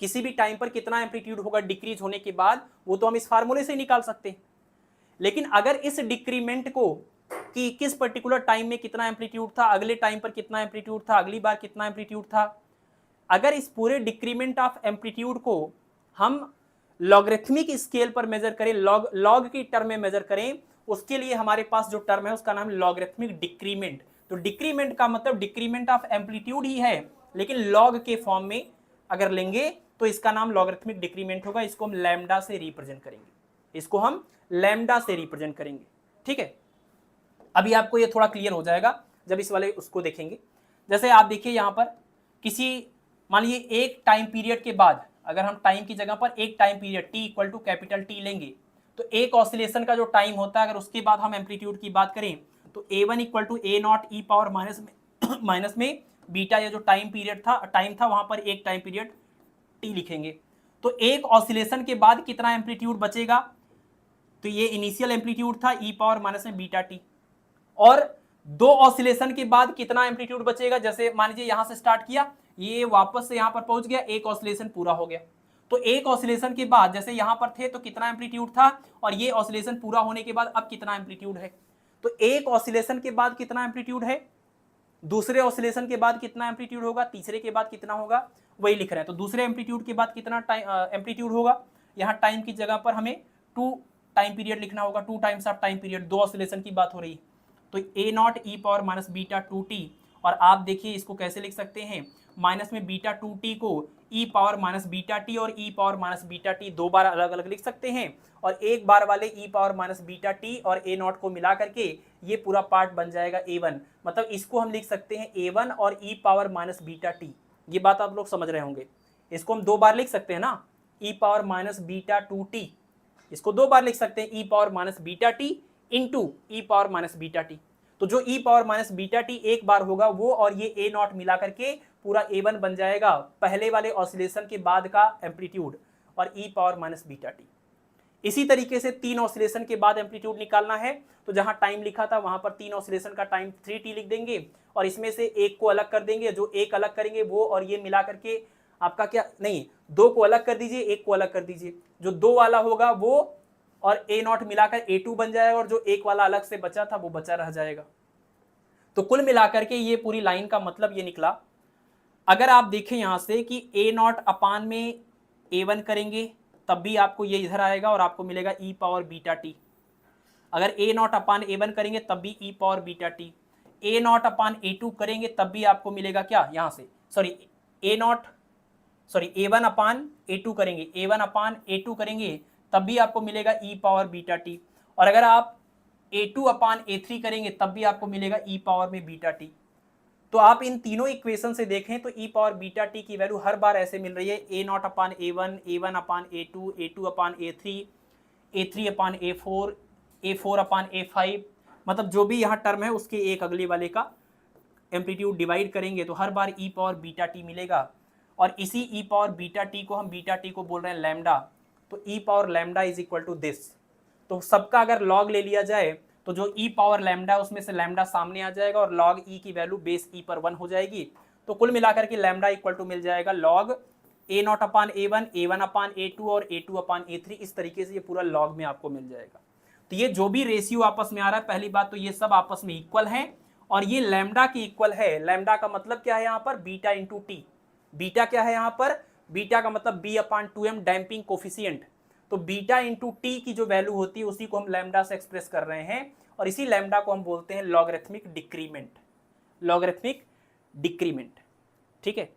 किसी भी टाइम पर कितना एम्पलीट्यूड होगा डिक्रीज होने के बाद, वो तो हम इस फार्मूले से निकाल सकते हैं। लेकिन अगर इस डिक्रीमेंट को, कि किस पर्टिकुलर टाइम में कितना एम्पलीट्यूड था, अगले टाइम पर कितना एम्पलीट्यूड था, अगली बार कितना एम्पलीट्यूड था, अगर इस पूरे डिक्रीमेंट ऑफ एम्पलीट्यूड को हम लॉगरिथमिक स्केल पर मेजर करें, लॉग की टर्म में मेजर करें, उसके लिए हमारे पास जो टर्म है उसका नाम है लॉगरिथमिक डिक्रीमेंट। तो डिक्रीमेंट का मतलब डिक्रीमेंट ऑफ एम्पलीट्यूड ही है, लेकिन लॉग के फॉर्म में अगर लेंगे तो इसका नाम लॉगरिथमिक डिक्रीमेंट होगा। इसको हम लैम्डा से रिप्रेजेंट करेंगे, इसको हम लैम्डा से रिप्रेजेंट करेंगे। ठीक है, अभी आपको ये थोड़ा क्लियर हो जाएगा जब इस वाले उसको देखेंगे। जैसे आप देखिए यहां पर किसी मान लीजिए एक टाइम पीरियड के बाद अगर हम टाइम की जगह पर एक time period T equal to capital T लेंगे तो एक ऑसिलेशन का जो टाइम होता है अगर उसके बाद हम एम्पलीट्यूड की बात करें तो a1 equal to A not E power minus में बीटा, या जो टाइम पीरियड था टाइम था वहां पर एक टाइम पीरियड टी लिखेंगे। तो एक ऑसिलेशन के बाद कितना एम्पलीट्यूड बचेगा, तो ये इनिशियल एम्पलीट्यूड था ई पावर माइनस में बीटा टी, और दो ऑसिलेशन के बाद कितना एम्पलीट्यूड बचेगा, जैसे मान लीजिए यहां से स्टार्ट किया ये वापस से यहां पर पहुंच गया, एक ऑसिलेशन पूरा हो गया, तो एक ऑसिलेशन के बाद जैसे यहां पर थे तो कितना एम्पलीट्यूड था, और ये ऑसिलेशन पूरा होने के बाद अब कितना एम्पलीट्यूड है, तो एक ऑसिलेशन के बाद कितना एम्पलीट्यूड है, दूसरे ऑसिलेशन के बाद कितना एम्पलीट्यूड होगा, तीसरे के बाद कितना होगा, वही लिख रहे हैं। तो दूसरे एम्पलीट्यूड के बाद कितना टाइम एम्पलीट्यूड होगा, यहाँ टाइम की जगह पर हमें 2 टाइम पीरियड लिखना होगा, 2 टाइम्स ऑफ टाइम पीरियड, दो ऑसिलेशन की बात हो रही है। तो A not E power minus beta 2t, और आप देखिए इसको कैसे लिख सकते हैं, माइनस में बीटा 2t को ई पावर माइनस बीटा टी और ई पावर माइनस बीटा टी दो बार अलग अलग लिख सकते हैं, और एक बार वाले ई पावर माइनस बीटा टी और ए नॉट को मिला करके ये पूरा पार्ट बन जाएगा a1, मतलब इसको हम लिख सकते हैं a1 और ई पावर माइनस बीटा टी। ये बात आप लोग समझ रहे होंगे, इसको हम दो बार लिख सकते हैं ना, ई पावर माइनस बीटा 2t, इसको दो बार लिख सकते हैं E power minus beta T into E power minus beta T. तो जो E power minus beta T एक बार होगा वो और ये ए नॉट मिला करके पूरा a1 बन जाएगा, पहले वाले ऑसिलेशन के बाद का एम्पलीट्यूड और ई पावर माइनस बीटा टी। इसी तरीके से 3 ऑसिलेशन के बाद एम्पलीट्यूड निकालना है, तो जहां टाइम लिखा था वहां पर 3 ऑसिलेशन का टाइम 3t लिख देंगे, और इसमें से एक को अलग कर देंगे, जो एक अलग करेंगे वो और ये मिला करके आपका क्या, नहीं दो को अलग कर दीजिए, एक को अलग कर दीजिए, जो दो वाला होगा वो और ए नॉट मिलाकर a2 बन जाएगा, और जो एक वाला अलग से बचा था वो बचा रह जाएगा। तो कुल मिलाकर के ये पूरी लाइन का मतलब ये निकला, अगर आप देखें यहां से कि ए नॉट अपान में a1 करेंगे तब भी आपको ये इधर आएगा और आपको मिलेगा ई पावर बीटा टी, अगर ए नॉट अपान a1 करेंगे तब भी E power beta T, A naught upon a2 करेंगे तब भी आपको मिलेगा क्या, यहां से a1 अपान a2 करेंगे, a1 अपान a2 करेंगे तब भी आपको मिलेगा ई पावर बीटा टी, और अगर आप a2 अपान a3 करेंगे तब भी आपको मिलेगा ई पावर में बीटा टी। तो आप इन तीनों इक्वेशन से देखें तो ई पावर बीटा टी की वैल्यू हर बार ऐसे मिल रही है, ए नॉट अपान a1, a1 अपान a2, a2 अपान a3, a3 अपान a4, a4 अपान a5, मतलब जो भी यहाँ टर्म है उसके एक अगले वाले का एम्पलीट्यूड डिवाइड करेंगे तो हर बार ई पावर बीटा टी मिलेगा, और इसी ई पावर बीटा टी को हम बीटा टी को बोल रहे हैं लैम्डा, तो E power lambda is equal to this. तो सबका अगर लॉग ले लिया जाए तो जो ई पावर लैम्डा उसमें से लैम्डा सामने आ जाएगा और लॉग ई की वैल्यू बेस ई पर 1 हो जाएगी, तो कुल मिलाकर के लैम्डा इक्वल टू मिल जाएगा लॉग ए नॉट अपान a1, a1 अपान a2 और a2 अपान a3, इस तरीके से ये पूरा लॉग में आपको मिल जाएगा। तो ये जो भी रेशियो आपस में आ रहा है, पहली बात तो ये सब आपस में इक्वल है, और ये लैम्डा की इक्वल है। लैम्डा का मतलब क्या है यहाँ पर, बीटा इंटू टी। बीटा क्या है यहाँ पर, बीटा का मतलब b upon 2m damping coefficient, तो बीटा इंटू टी की जो वैल्यू होती है उसी को हम लैम्डा से एक्सप्रेस कर रहे हैं, और इसी लैम्डा को हम बोलते हैं लॉगरिथमिक डिक्रीमेंट, लॉगरिथमिक डिक्रीमेंट। ठीक है,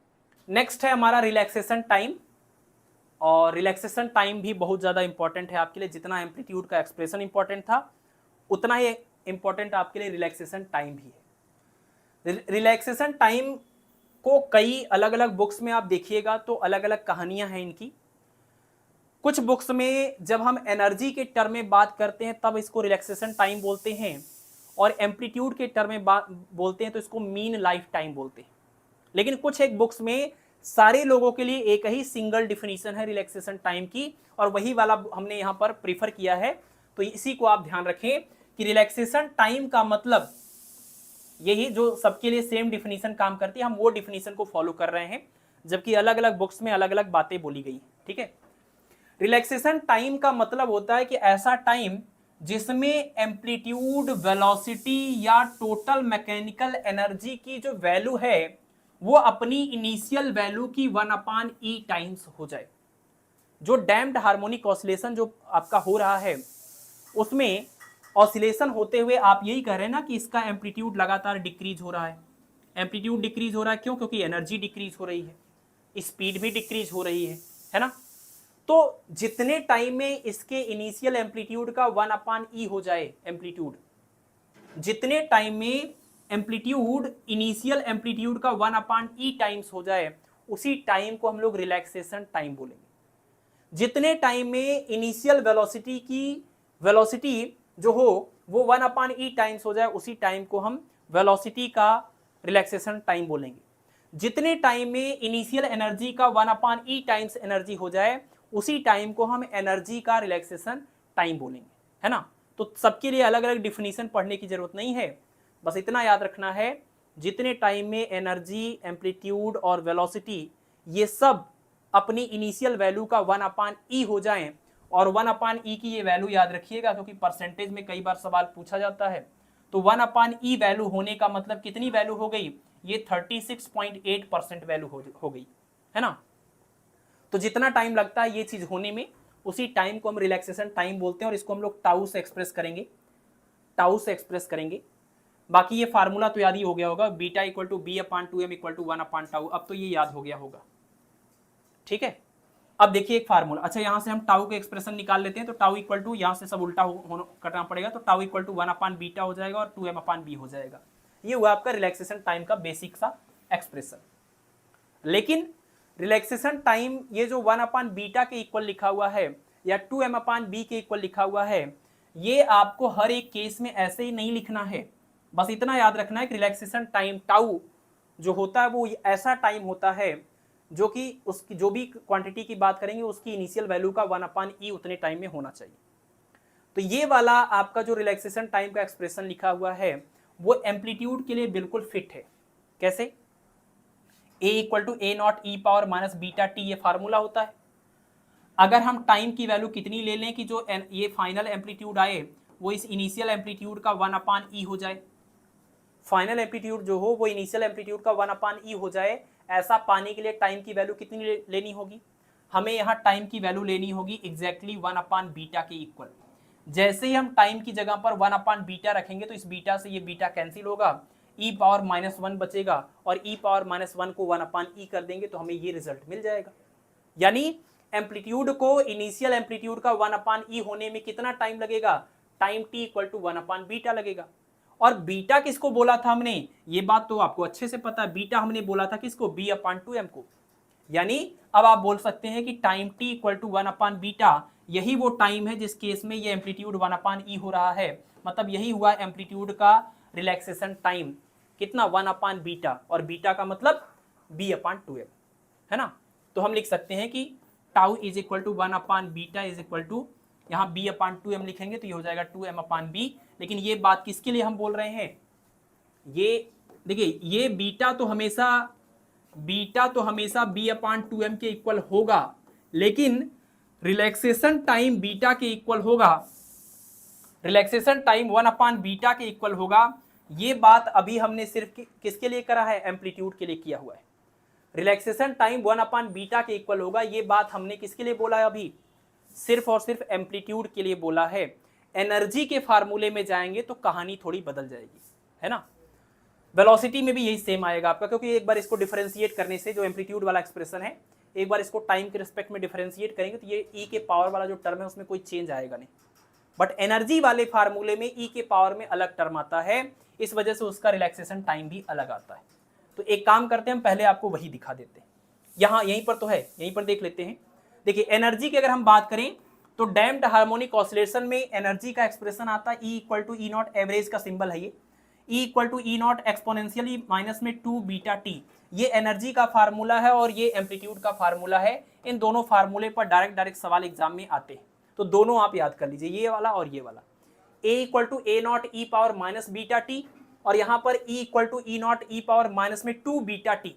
नेक्स्ट है हमारा रिलैक्सेशन टाइम, और रिलैक्सेशन टाइम भी बहुत ज़्यादा इंपॉर्टेंट है आपके लिए, जितना एम्पलीट्यूड का एक्सप्रेशन इंपॉर्टेंट था उतना ही इंपॉर्टेंट आपके लिए रिलैक्सेशन टाइम भी है। रिलैक्सेशन टाइम को कई अलग अलग बुक्स में आप देखिएगा तो अलग अलग कहानियां हैं इनकी। कुछ बुक्स में जब हम एनर्जी के टर्म में बात करते हैं तब इसको रिलैक्सेशन टाइम बोलते हैं, और एम्पलीट्यूड के टर्म में बात बोलते हैं तो इसको मीन लाइफ टाइम बोलते हैं। लेकिन कुछ एक बुक्स में सारे लोगों के लिए एक ही सिंगल डिफिनीशन है रिलैक्सेशन टाइम की, और वही वाला हमने यहाँ पर प्रीफर किया है, तो इसी को आप ध्यान रखें कि रिलैक्सेशन टाइम का मतलब यही जो सबके लिए सेम डिफिनीशन काम करती है, हम वो डिफिनीशन को फॉलो कर रहे हैं, जबकि अलग अलग बुक्स में अलग अलग बातें बोली गई। ठीक है, रिलैक्सेशन टाइम का मतलब होता है कि ऐसा टाइम जिसमें एम्पलीट्यूड, वेलोसिटी या टोटल मैकेनिकल एनर्जी की जो वैल्यू है वो अपनी इनिशियल वैल्यू की 1/e टाइम्स हो जाए। जो डैम्प्ड हार्मोनिक ऑसिलेशन जो आपका हो रहा है उसमें ऑसिलेशन होते हुए आप यही कह रहे हैं ना कि इसका एम्पलीट्यूड लगातार डिक्रीज हो रहा है। एम्पलीट्यूड डिक्रीज हो रहा है क्यों? क्योंकि एनर्जी डिक्रीज हो रही है, स्पीड भी डिक्रीज हो रही है ना। तो जितने टाइम में इसके इनिशियल एम्पलीट्यूड का 1/e हो जाए, एम्पलीट्यूड जितने टाइम में एम्पलीट्यूड इनिशियल एम्पलीट्यूड का 1/e टाइम्स हो जाए, उसी टाइम को हम लोग रिलैक्सेशन टाइम बोलेंगे। जितने टाइम में इनिशियल वेलोसिटी जो हो वो 1/e टाइम्स हो जाए, उसी टाइम को हम वेलोसिटी का रिलैक्सेशन टाइम बोलेंगे। जितने टाइम में इनिशियल एनर्जी का 1/e टाइम्स एनर्जी हो जाए, उसी टाइम को हम एनर्जी का रिलैक्सेशन टाइम बोलेंगे, है ना। तो सबके लिए अलग अलग डिफिनीशन पढ़ने की जरूरत नहीं है, बस इतना याद रखना है, जितने टाइम में एनर्जी, एम्पलीट्यूड और वेलोसिटी ये सब अपनी इनिशियल वैल्यू का 1/e हो जाएं, और 1/e की ये वैल्यू याद रखिएगा क्योंकि परसेंटेज में कई बार सवाल पूछा जाता है। तो 1/e वैल्यू होने का मतलब कितनी वैल्यू हो गई, ये 36.8% वैल्यू हो गई, है ना। तो जितना टाइम लगता है ये चीज होने में, उसी टाइम को हम रिलैक्सेशन टाइम बोलते हैं, और इसको हम लोग टाउ से एक्सप्रेस करेंगे। बाकी ये फार्मूला तो याद ही हो गया होगा, beta equal to b/2m equal to 1/टाउ, अब तो ये याद हो गया होगा, ठीक है। अब देखिए एक फार्मूला, अच्छा यहां से हम टाउ के एक्सप्रेशन निकाल लेते हैं। तो टाउ इक्वल टू, यहां से सब उल्टा करना पड़ेगा, तो टाउ इक्वल टू 1/बीटा हो जाएगा और 2m/b हो जाएगा। ये हुआ आपका रिलैक्सेशन टाइम का बेसिक सा एक्सप्रेशन। लेकिन रिलैक्सेशन टाइम ये जो 1/बीटा के इक्वल लिखा हुआ है या 2m/b के इक्वल लिखा हुआ है, ये आपको हर एक केस में ऐसे ही नहीं लिखना है। बस इतना याद रखना है कि रिलैक्सेशन टाइम टाउ जो होता है वो ऐसा टाइम होता है जो कि उसकी जो भी क्वांटिटी की बात करेंगे उसकी इनिशियल वैल्यू का 1/e उतने टाइम में होना चाहिए। तो ये वाला आपका जो रिलैक्सेशन टाइम का एक्सप्रेशन लिखा हुआ है वो एम्पलीट्यूड के लिए बिल्कुल फिट है। कैसे, a इक्वल टू a0e⁻βt ये फार्मूला होता है। अगर हम टाइम की वैल्यू कितनी ले लें कि जो ये फाइनल एम्पलीट्यूड आए वो इस इनिशियल एम्पलीट्यूड का 1/e हो जाए, फाइनल एम्पलीट्यूड जो हो वो इनिशियल एम्पलीट्यूड का 1/e हो जाए, ऐसा पाने के लिए टाइम की वैल्यू कितनी लेनी होगी, हमें यहाँ टाइम की वैल्यू लेनी होगी एग्जैक्टली 1/बीटा के इक्वल। जैसे ही हम टाइम की जगह पर 1/बीटा रखेंगे तो इस बीटा से ये बीटा कैंसिल होगा, e⁻−1 बचेगा, और e⁻−1 को 1/e कर देंगे तो हमें ये रिजल्ट मिल जाएगा। यानी एम्पलीट्यूड को इनिशियल एम्पलीट्यूड का 1/e होने में कितना टाइम लगेगा, टाइम t इक्वल टू 1/बीटा लगेगा। और बीटा किसको बोला था हमने, ये बात तो आपको अच्छे से पता है, बीटा हमने बोला था किसको, b/2m को। यानी अब आप बोल सकते हैं कि टाइम t इक्वल टू 1/बीटा यही वो टाइम है जिस केस में ये एम्पलीट्यूड 1/e हो रहा है, मतलब यही हुआ एम्पलीट्यूड का रिलैक्सेशन टाइम कितना, 1/बीटा, और बीटा का मतलब b/2m, है ना। तो हम लिख सकते हैं कि टाउ इज इक्वल टू 1/बीटा इज इक्वल टू, यहाँ b/2m लिखेंगे तो ये हो जाएगा 2m/b। लेकिन ये बात किसके लिए हम बोल रहे हैं, ये देखिए ये बीटा तो हमेशा b/2m के इक्वल होगा, लेकिन रिलैक्सेशन टाइम बीटा के इक्वल होगा, रिलैक्सेशन टाइम 1/बीटा के इक्वल होगा। ये बात अभी हमने सिर्फ किसके लिए करा है, एम्पलीट्यूड के लिए किया हुआ है। रिलैक्सेशन टाइम 1/बीटा के इक्वल होगा, ये बात हमने किसके लिए बोला है, अभी सिर्फ और सिर्फ एम्पलीट्यूड के लिए बोला है। एनर्जी के फार्मूले में जाएंगे तो कहानी थोड़ी बदल जाएगी, है ना। वेलोसिटी में भी यही सेम आएगा आपका, क्योंकि एक बार इसको डिफरेंशिएट करने से, जो एम्पलीट्यूड वाला एक्सप्रेशन है, एक बार इसको टाइम के रिस्पेक्ट में डिफरेंशिएट करेंगे तो ये e के पावर वाला जो टर्म है उसमें कोई चेंज आएगा नहीं। बट एनर्जी वाले फार्मूले में e के पावर में अलग टर्म आता है, इस वजह से उसका रिलैक्सेशन टाइम भी अलग आता है। तो एक काम करते हैं, हम पहले आपको वही दिखा देते हैं, यहाँ यहीं पर तो है, यहीं पर देख लेते हैं। देखिए एनर्जी की अगर हम बात करें तो डैम्प्ड हार्मोनिक ऑसिलेशन में एनर्जी का एक्सप्रेशन आता है E equal to E0, average का सिंबल है ये, E equal to E0 exponentially minus में 2βt, ये एनर्जी का फार्मूला है और ये एम्पलीट्यूड का फार्मूला है। इन दोनों फार्मूले पर डायरेक्ट सवाल एग्जाम में आते हैं, तो दोनों आप याद कर लीजिए, ये वाला और ये वाला। A equal to A0 e⁻−βt, और यहाँ पर E equal to E0 e⁻2βt।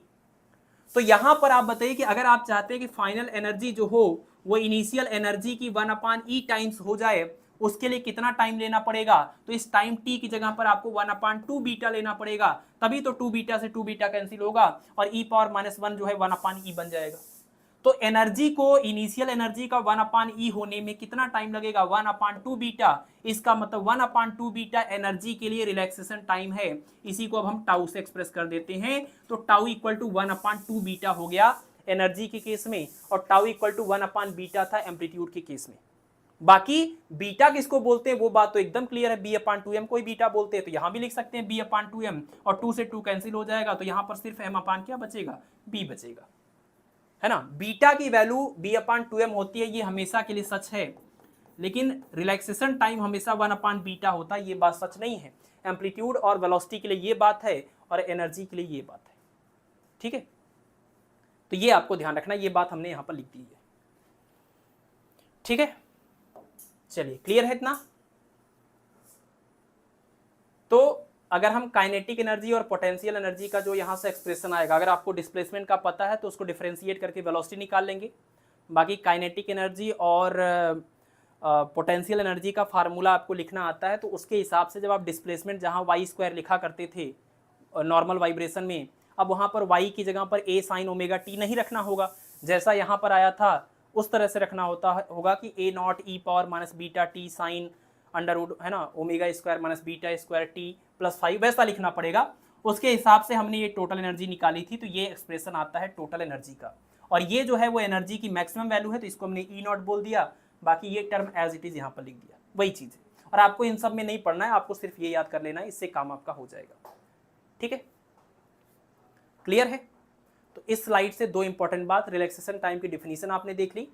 तो यहां पर आप बताइए कि अगर आप चाहते हैं कि फाइनल एनर्जी जो हो वो इनिशियल एनर्जी की 1/e टाइम्स हो जाए, उसके लिए कितना टाइम लेना पड़ेगा, तो इस टाइम t की जगह पर आपको 1/2β लेना पड़ेगा, तभी तो 2β से 2β कैंसिल होगा और e⁻−1 जो है 1/e बन जाएगा। तो एनर्जी को इनिशियल एनर्जी का 1/e होने में कितना टाइम लगेगा, 1/2β। इसका मतलब 1/2β एनर्जी के लिए रिलैक्सेशन टाइम है। इसी को अब हम टाउ से एक्सप्रेस कर देते हैं, तो टाउ इक्वल टू 1/2β हो गया एनर्जी के केस में, और टाउ इक्वल टू 1/β था एम्पलीट्यूड के केस में। बाकी बीटा किसको बोलते हैं वो बात तो एकदम क्लियर है, b/2m कोई बीटा बोलते हैं तो यहां भी लिख सकते हैं b/2m, और 2 से 2 कैंसिल हो जाएगा, तो यहां पर सिर्फ m/ क्या बचेगा, b बचेगा। है ना। बीटा की वैल्यू b/2m होती है, ये हमेशा के लिए सच है, लेकिन रिलैक्सेशन टाइम हमेशा 1/बीटा होता है, ये बात सच नहीं है। एम्पलीट्यूड और वेलोसिटी के लिए ये बात है और एनर्जी के लिए ये बात है, ठीक है। तो ये आपको ध्यान रखना, ये बात हमने यहां पर लिख दी है, ठीक है। चलिए, क्लियर है इतना। तो अगर हम काइनेटिक एनर्जी और पोटेंशियल एनर्जी का जो यहाँ से एक्सप्रेशन आएगा, अगर आपको डिस्प्लेसमेंट का पता है तो उसको डिफरेंशिएट करके वेलोसिटी निकाल लेंगे। बाकी काइनेटिक एनर्जी और पोटेंशियल एनर्जी का फार्मूला आपको लिखना आता है, तो उसके हिसाब से जब आप डिस्प्लेसमेंट जहाँ y² लिखा करते थे नॉर्मल वाइब्रेशन में, अब वहाँ पर y की जगह पर a sin ओमेगा t नहीं रखना होगा, जैसा यहाँ पर आया था उस तरह से रखना होगा कि a0 e⁻ beta t sin under, है ना, ओमेगा² - बीटा² t + 5, वैसा लिखना पड़ेगा। उसके हिसाब से हमने ये टोटल एनर्जी निकाली थी, तो ये एक्सप्रेशन आता है टोटल एनर्जी का। और ये जो है वो एनर्जी की मैक्सिमम वैल्यू है, तो इसको हमने E0 बोल दिया, बाकी ये टर्म एज इट इज यहाँ पर लिख दिया, वही चीज़ है। और आपको इन सब में नहीं पढ़ना है, आपको सिर्फ ये याद कर लेना है, इससे काम आपका हो जाएगा, ठीक है। क्लियर है। तो इस स्लाइड से दो इंपॉर्टेंट बात, रिलैक्सेशन टाइम की डिफिनीशन आपने देख ली,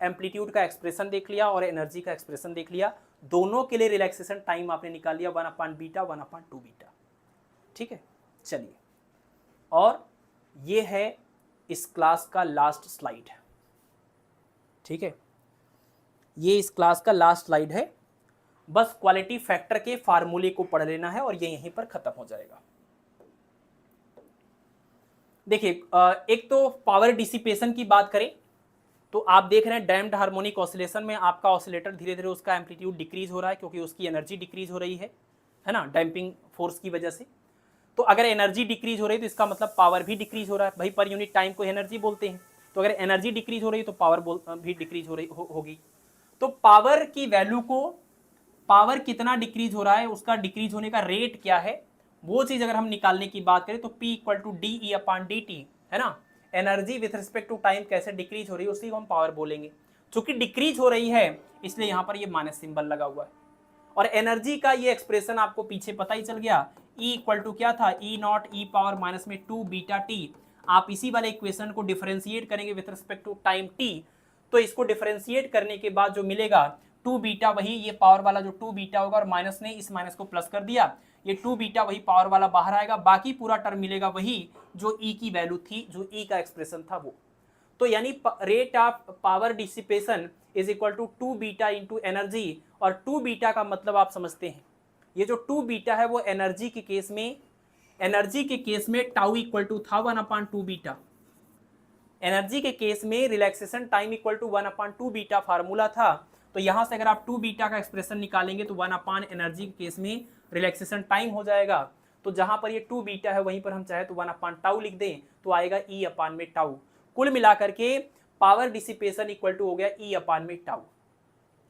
एम्पलीट्यूड का एक्सप्रेशन देख लिया और एनर्जी का एक्सप्रेशन देख लिया। दोनों के लिए रिलैक्सेशन टाइम आपने निकाल लिया 1/बीटा 1/2 बीटा, ठीक है। चलिए, और ये है इस क्लास का लास्ट स्लाइड, ठीक है। ये इस क्लास का लास्ट स्लाइड है, बस क्वालिटी फैक्टर के फार्मूले को पढ़ लेना है और ये यहीं पर खत्म हो जाएगा। देखिए, एक तो पावर डिसिपेशन की बात करें तो आप देख रहे हैं डैम्प्ड हार्मोनिक ऑसिलेशन में आपका ऑसिलेटर धीरे धीरे उसका एम्पलीट्यूड डिक्रीज हो रहा है, क्योंकि उसकी एनर्जी डिक्रीज हो रही है ना, डैम्पिंग फोर्स की वजह से। तो अगर एनर्जी डिक्रीज हो रही है तो इसका मतलब पावर भी डिक्रीज हो रहा है, भाई पर यूनिट टाइम को एनर्जी बोलते हैं, तो अगर एनर्जी डिक्रीज हो रही है तो पावर भी डिक्रीज हो रही होगी। तो पावर की वैल्यू को, पावर कितना डिक्रीज हो रहा है, उसका डिक्रीज होने का रेट क्या है, वो चीज अगर हम निकालने की बात करें तो P = dE/dt, है ना। Energy with respect to time कैसे डिक्रीज हो रही है उसी को हम पावर बोलेंगे। चूंकि डिक्रीज हो रही है इसलिए यहां पर ये माइनस सिंबल लगा हुआ है। और एनर्जी का ये एक्सप्रेशन आपको पीछे पता ही चल गया, E = क्या था, E0 e⁻² बीटा टी। आप इसी वाले इक्वेशन को डिफरेंशिएट करेंगे with respect to time t, तो इसको डिफरेंशिएट करने के बाद जो मिलेगा 2 बीटा, वही ये पावर वाला जो 2 बीटा होगा, और माइनस ने इस माइनस को प्लस कर दिया, ये 2 बीटा वही पावर वाला बाहर आएगा, बाकी पूरा टर्म मिलेगा वही जो E की वैल्यू थी, जो E का एक्सप्रेशन था वो। तो यानी rate of power dissipation is equal to 2 beta into energy, और 2 बीटा का मतलब आप समझते हैं, ये जो 2 बीटा है वो एनर्जी के केस में, टाउ इक्वल टू था 1/2 बीटा। एनर्जी के केस में relaxation time equal to 1/2 beta formula था, तो यहां से अगर आप 2 बीटा का एक्सप्रेशन निकालेंगे तो 1/ एनर्जी के केस में रिलैक्सेशन टाइम हो जाएगा। तो जहां पर ये 2 बीटा है वहीं पर हम चाहे तो 1/τ लिख दें, तो आएगा E/τ। कुल मिलाकर के पावर डिसिपेशन इक्वल टू हो गया E/τ।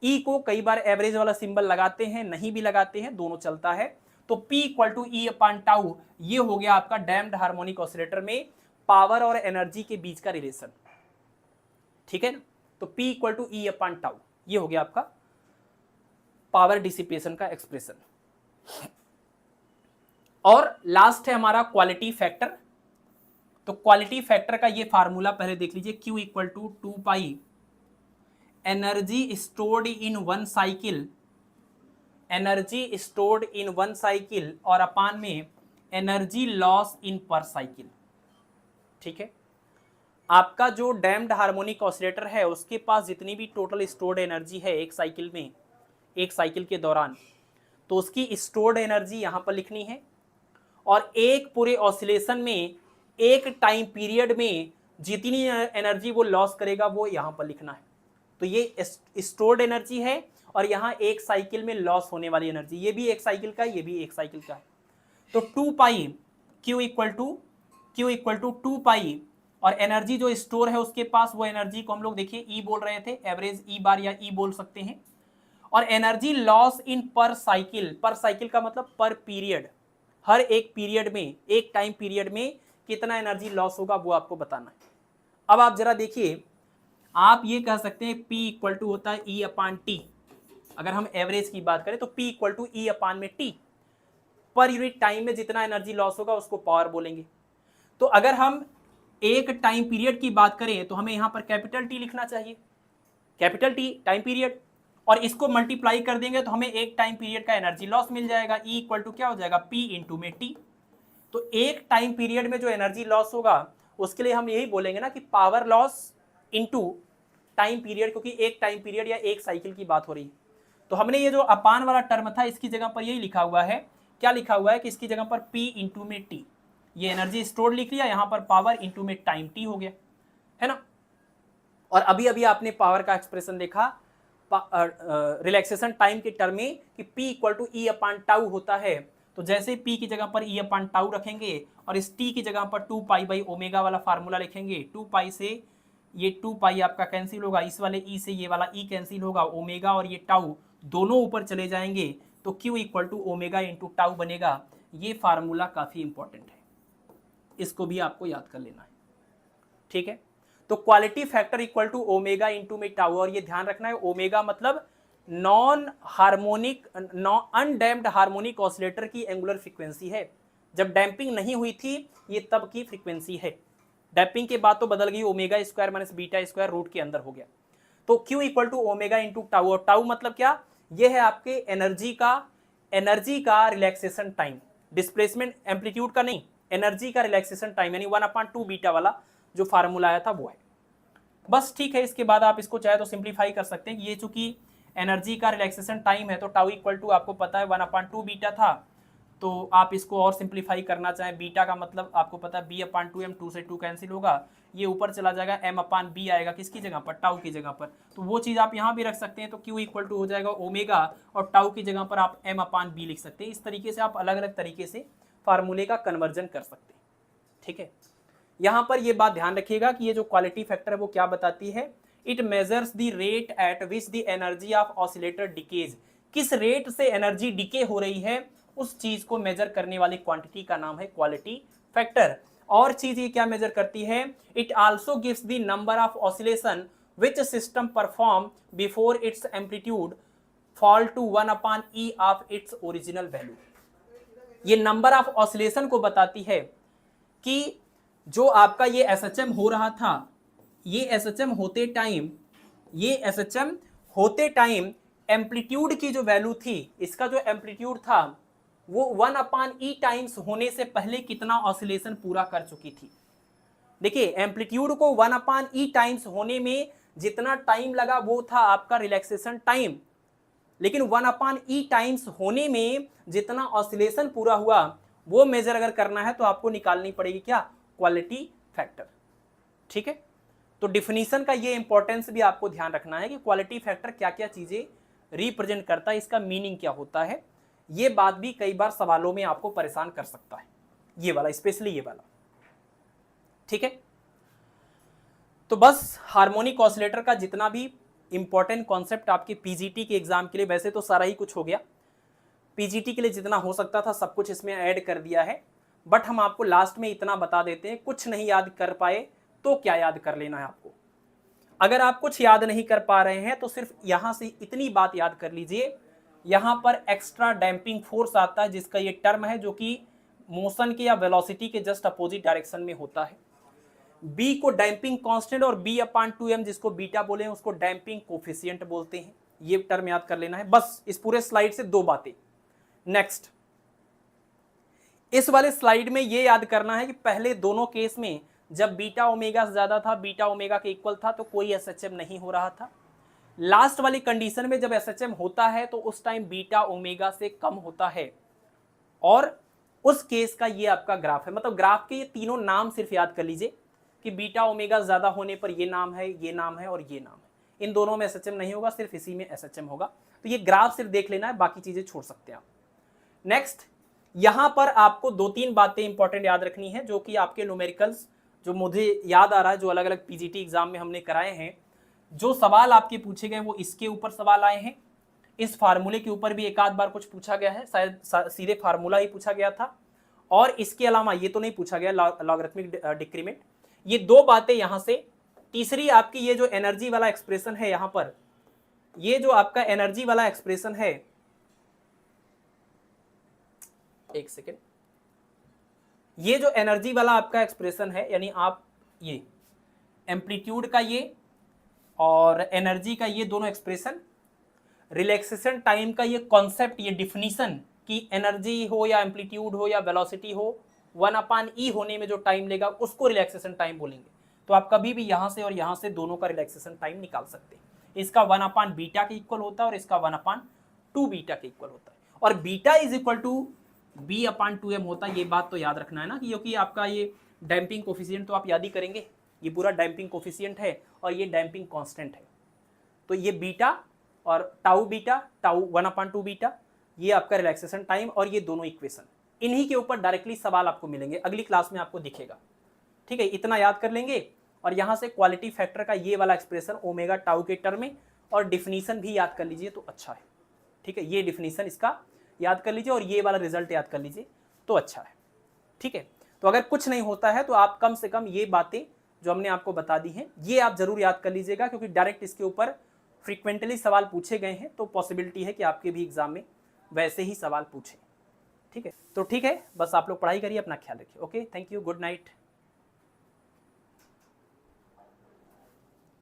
E को कई बार एवरेज वाला सिंबल लगाते हैं, नहीं भी लगाते हैं, दोनों चलता है। तो P = E/τ, ये हो गया आपका डैम्प्ड हार्मोनिक ऑसिलेटर में पावर और एनर्जी के बीच का रिलेशन, ठीक है ना। तो P = E/τ, ये हो गया आपका पावर डिसिपेशन का एक्सप्रेशन। और लास्ट है हमारा क्वालिटी फैक्टर। तो क्वालिटी फैक्टर का ये फार्मूला पहले देख लीजिए, Q = 2π energy stored in one cycle, energy stored in one cycle और अपान में एनर्जी लॉस इन पर साइकिल, ठीक है। आपका जो डैम्प्ड हार्मोनिक ऑसिलेटर है उसके पास जितनी भी टोटल स्टोर्ड एनर्जी है एक साइकिल में, एक साइकिल के दौरान, तो उसकी स्टोर्ड एनर्जी यहाँ पर लिखनी है, और एक पूरे ऑसिलेशन में एक टाइम पीरियड में जितनी एनर्जी वो लॉस करेगा वो यहाँ पर लिखना है। तो ये स्टोर्ड एनर्जी है, और यहाँ एक साइकिल में लॉस होने वाली एनर्जी, ये भी एक साइकिल का है, ये भी एक साइकिल का है। तो 2π Q = 2π, और एनर्जी जो स्टोर है उसके पास, वो एनर्जी को हम लोग देखिए E बोल रहे थे, एवरेज E बार या E बोल सकते हैं। और एनर्जी लॉस इन पर साइकिल, पर साइकिल का मतलब पर पीरियड, हर एक पीरियड में, एक टाइम पीरियड में कितना एनर्जी लॉस होगा वो आपको बताना है। अब आप जरा देखिए, आप ये कह सकते हैं P = होता है E/T। अगर हम एवरेज की बात करें तो P = E/T, per unit time में जितना एनर्जी लॉस होगा उसको पावर बोलेंगे। तो अगर हम एक टाइम पीरियड की बात करें तो हमें यहां पर कैपिटल टी लिखना चाहिए, कैपिटल टी टाइम पीरियड, और इसको मल्टीप्लाई कर देंगे तो हमें एक टाइम पीरियड का एनर्जी लॉस मिल जाएगा, ई इक्वल टू क्या हो जाएगा, पी इंटू में टी। तो एक टाइम पीरियड में जो एनर्जी लॉस होगा उसके लिए हम यही बोलेंगे ना कि power loss into time period, क्योंकि एक टाइम पीरियड या एक साइकिल की बात हो रही है। तो हमने ये जो अपान वाला टर्म था इसकी जगह पर यही लिखा हुआ है, क्या लिखा हुआ है कि इसकी जगह पर P इंटू में टी, ये एनर्जी स्टोर लिख लिया, यहां पर पावर इंटू में टाइम टी हो गया, है ना। और अभी अभी आपने पावर का एक्सप्रेशन देखा रिलैक्सेशन टाइम के टर्म में कि P equal to E upon tau होता है। तो जैसे P की जगह पर ई अपान टाउ रखेंगे और इस T की जगह पर 2 पाई बाई ओमेगा वाला फार्मूला लिखेंगे, 2 पाई से ये 2 पाई आपका कैंसिल होगा, इस वाले E से ये वाला E कैंसिल होगा, ओमेगा और ये टाउ दोनों ऊपर चले जाएंगे, तो Q equal to omega into tau बनेगा। ये फार्मूला काफी इंपॉर्टेंट है, इसको भी आपको याद कर लेना है, ठीक है। तो quality factor equal to omega into में टाउ, और ये ध्यान रखना है ओमेगा मतलब non harmonic undamped harmonic oscillator की एंगुलर फ्रीक्वेंसी है। जब डैम्पिंग नहीं हुई थी ये तब की फ्रीक्वेंसी है, डैम्पिंग के बाद तो बदल गई, omega square minus beta square root के अंदर हो गया। तो Q equal to omega into tau, और टाउ मतलब क्या, ये है आपके एनर्जी का रिलैक्सेशन टाइम, डिस्प्लेसमेंट एम्पलीट्यूड का नहीं, एनर्जी का रिलैक्सेशन टाइम, यानी 1/2 बीटा वाला जो फार्मूला आया था वो है। बस ठीक है, इसके बाद आप इसको चाहे तो सिंप्लीफाई कर सकते हैं कि ये चूंकि एनर्जी का रिलैक्सेशन टाइम है तो टाउ इक्वल टू आपको पता है 1/2 बीटा था, तो आप इसको और सिंप्लीफाई करना चाहें, बीटा का मतलब आपको पता है B/2m, 2 से 2 कैंसिल होगा, ये ऊपर चला जाएगा, m/b आएगा किसकी जगह पर, टाउ की जगह पर, तो वो चीज़ आप यहाँ भी रख सकते हैं। तो Q इक्वल टू हो जाएगा ओमेगा और टाउ की जगह पर आप m/b लिख सकते हैं। इस तरीके से आप अलग अलग तरीके से फार्मूले का कन्वर्जन कर सकते हैं, ठीक है। यहां पर ये बात ध्यान रखिएगा कि ये जो क्वालिटी फैक्टर है वो क्या बताती है, it measures the rate at which the energy of oscillator decays, किस रेट से एनर्जी डिके हो रही है उस चीज को मेजर करने वाली क्वांटिटी का नाम है क्वालिटी फैक्टर। और चीज ये क्या मेजर करती है, it also gives the number of oscillation which system perform before its amplitude fall to 1/e of its original value. ये नंबर ऑफ ऑसिलेशन को बताती है कि जो आपका ये एसएचएम हो रहा था, ये एसएचएम होते टाइम एम्पलीट्यूड की जो वैल्यू थी, इसका जो एम्पलीट्यूड था वो 1/e टाइम्स होने से पहले कितना ऑसिलेशन पूरा कर चुकी थी। देखिए एम्पलीट्यूड को 1/e टाइम्स होने में जितना टाइम लगा वो था आपका रिलैक्सेशन टाइम, लेकिन 1/e टाइम्स होने में जितना ऑसिलेशन पूरा हुआ वो मेजर अगर करना है तो आपको निकालनी पड़ेगी क्या, क्वालिटी फैक्टर, ठीक है। तो डिफिनीशन का ये इंपॉर्टेंस भी आपको ध्यान रखना है कि क्वालिटी फैक्टर क्या क्या चीजें रिप्रेजेंट करता है, इसका मीनिंग क्या होता है। ये बात भी कई बार सवालों में आपको परेशान कर सकता है, ये वाला स्पेशली ये वाला, ठीक है। तो बस हार्मोनिक ऑसिलेटर का जितना भी इंपॉर्टेंट कॉन्सेप्ट आपके पीजीटी के एग्जाम के लिए, वैसे तो सारा ही कुछ हो गया, पीजीटी के लिए जितना हो सकता था सब कुछ इसमें ऐड कर दिया है, बट हम आपको लास्ट में इतना बता देते हैं, कुछ नहीं याद कर पाए तो क्या याद कर लेना है आपको। अगर आप कुछ याद नहीं कर पा रहे हैं तो सिर्फ यहां से इतनी बात याद कर लीजिए, यहां पर एक्स्ट्रा डैम्पिंग फोर्स आता है जिसका ये टर्म है जो कि मोशन के या वेलोसिटी के जस्ट अपोजिट डायरेक्शन में होता है। बी को डैम्पिंग कांस्टेंट और B/2m जिसको बीटा बोले हैं उसको डैम्पिंग कोफिशिएंट बोलते हैं, ये टर्म याद कर लेना है। बस इस पूरे स्लाइड से 2 बातें। नेक्स्ट, इस वाले स्लाइड में ये याद करना है कि पहले दोनों केस में जब बीटा ओमेगा से ज्यादा था, बीटा ओमेगा के इक्वल था, तो कोई एसएचएम नहीं हो रहा था। लास्ट वाली कंडीशन में जब एसएचएम होता है तो उस टाइम बीटा ओमेगा से कम होता है, और उस केस का ये आपका ग्राफ है। मतलब ग्राफ के ये तीनों नाम सिर्फ याद कर लीजिए कि बीटा ओमेगा ज्यादा होने पर ये नाम है, ये नाम है और ये नाम है। इन दोनों में एसएचएम नहीं होगा, सिर्फ इसी में एसएचएम होगा। तो ये ग्राफ सिर्फ देख लेना है, बाकी चीजें छोड़ सकते हैं आप। नेक्स्ट, यहां पर आपको 2-3 बातें इंपॉर्टेंट याद रखनी है जो कि आपके न्यूमेरिकल्स, जो मुझे याद आ रहा है जो अलग अलग पीजीटी एग्जाम में हमने कराए हैं, जो सवाल आपके पूछे गए वो इसके ऊपर सवाल आए हैं। इस फार्मूले के ऊपर भी एक आध बार कुछ पूछा गया है, शायद सीधे फार्मूला ही पूछा गया था, और इसके अलावा ये तो नहीं पूछा गया लॉगरिथमिक डिक्रीमेंट। ये 2 बातें यहां से। तीसरी आपकी ये जो एनर्जी वाला एक्सप्रेशन है, यहां पर ये जो आपका एनर्जी वाला एक्सप्रेशन है, एक सेकेंड, ये जो एनर्जी वाला आपका एक्सप्रेशन है, यानी आप ये एम्पलीट्यूड का ये और एनर्जी का ये दोनों एक्सप्रेशन, रिलैक्सेशन टाइम का ये कॉन्सेप्ट, ये डिफिनीशन कि एनर्जी हो या एम्पलीट्यूड हो या वेलोसिटी हो, 1/E होने में जो टाइम लेगा उसको रिलैक्सेशन टाइम बोलेंगे। तो आप कभी भी यहाँ से और यहाँ से दोनों का रिलैक्सेशन टाइम निकाल सकते हैं। इसका 1/बीटा के इक्वल होता है और इसका 1/2 बीटा के इक्वल होता है, और beta is equal to B/2m होता है। ये बात तो याद रखना है ना, क्योंकि आपका ये डैम्पिंग कोफिशिएंट तो आप याद ही करेंगे, ये पूरा डैम्पिंग कोफिशिएंट है और ये डैम्पिंग कांस्टेंट है। तो ये बीटा और टाउ बीटा, टाउ 1/2 बीटा, ये आपका रिलैक्सेशन टाइम और ये दोनों इक्वेशन, इन्हीं के ऊपर डायरेक्टली सवाल आपको मिलेंगे, अगली क्लास में आपको दिखेगा। ठीक है, इतना याद कर लेंगे। और यहाँ से क्वालिटी फैक्टर का ये वाला एक्सप्रेशन ओमेगा टाउ के टर्म में, और डिफिनीशन भी याद कर लीजिए तो अच्छा है। ठीक है, ये डिफिनीशन इसका याद कर लीजिए और ये वाला रिजल्ट याद कर लीजिए तो अच्छा है। ठीक है, तो अगर कुछ नहीं होता है तो आप कम से कम ये बातें जो हमने आपको बता दी हैं ये आप जरूर याद कर लीजिएगा, क्योंकि डायरेक्ट इसके ऊपर फ्रीक्वेंटली सवाल पूछे गए हैं, तो पॉसिबिलिटी है कि आपके भी एग्जाम में वैसे ही सवाल पूछे। ठीक है, तो ठीक है, बस आप लोग पढ़ाई करिए, अपना ख्याल रखिए। Okay, thank you, good night.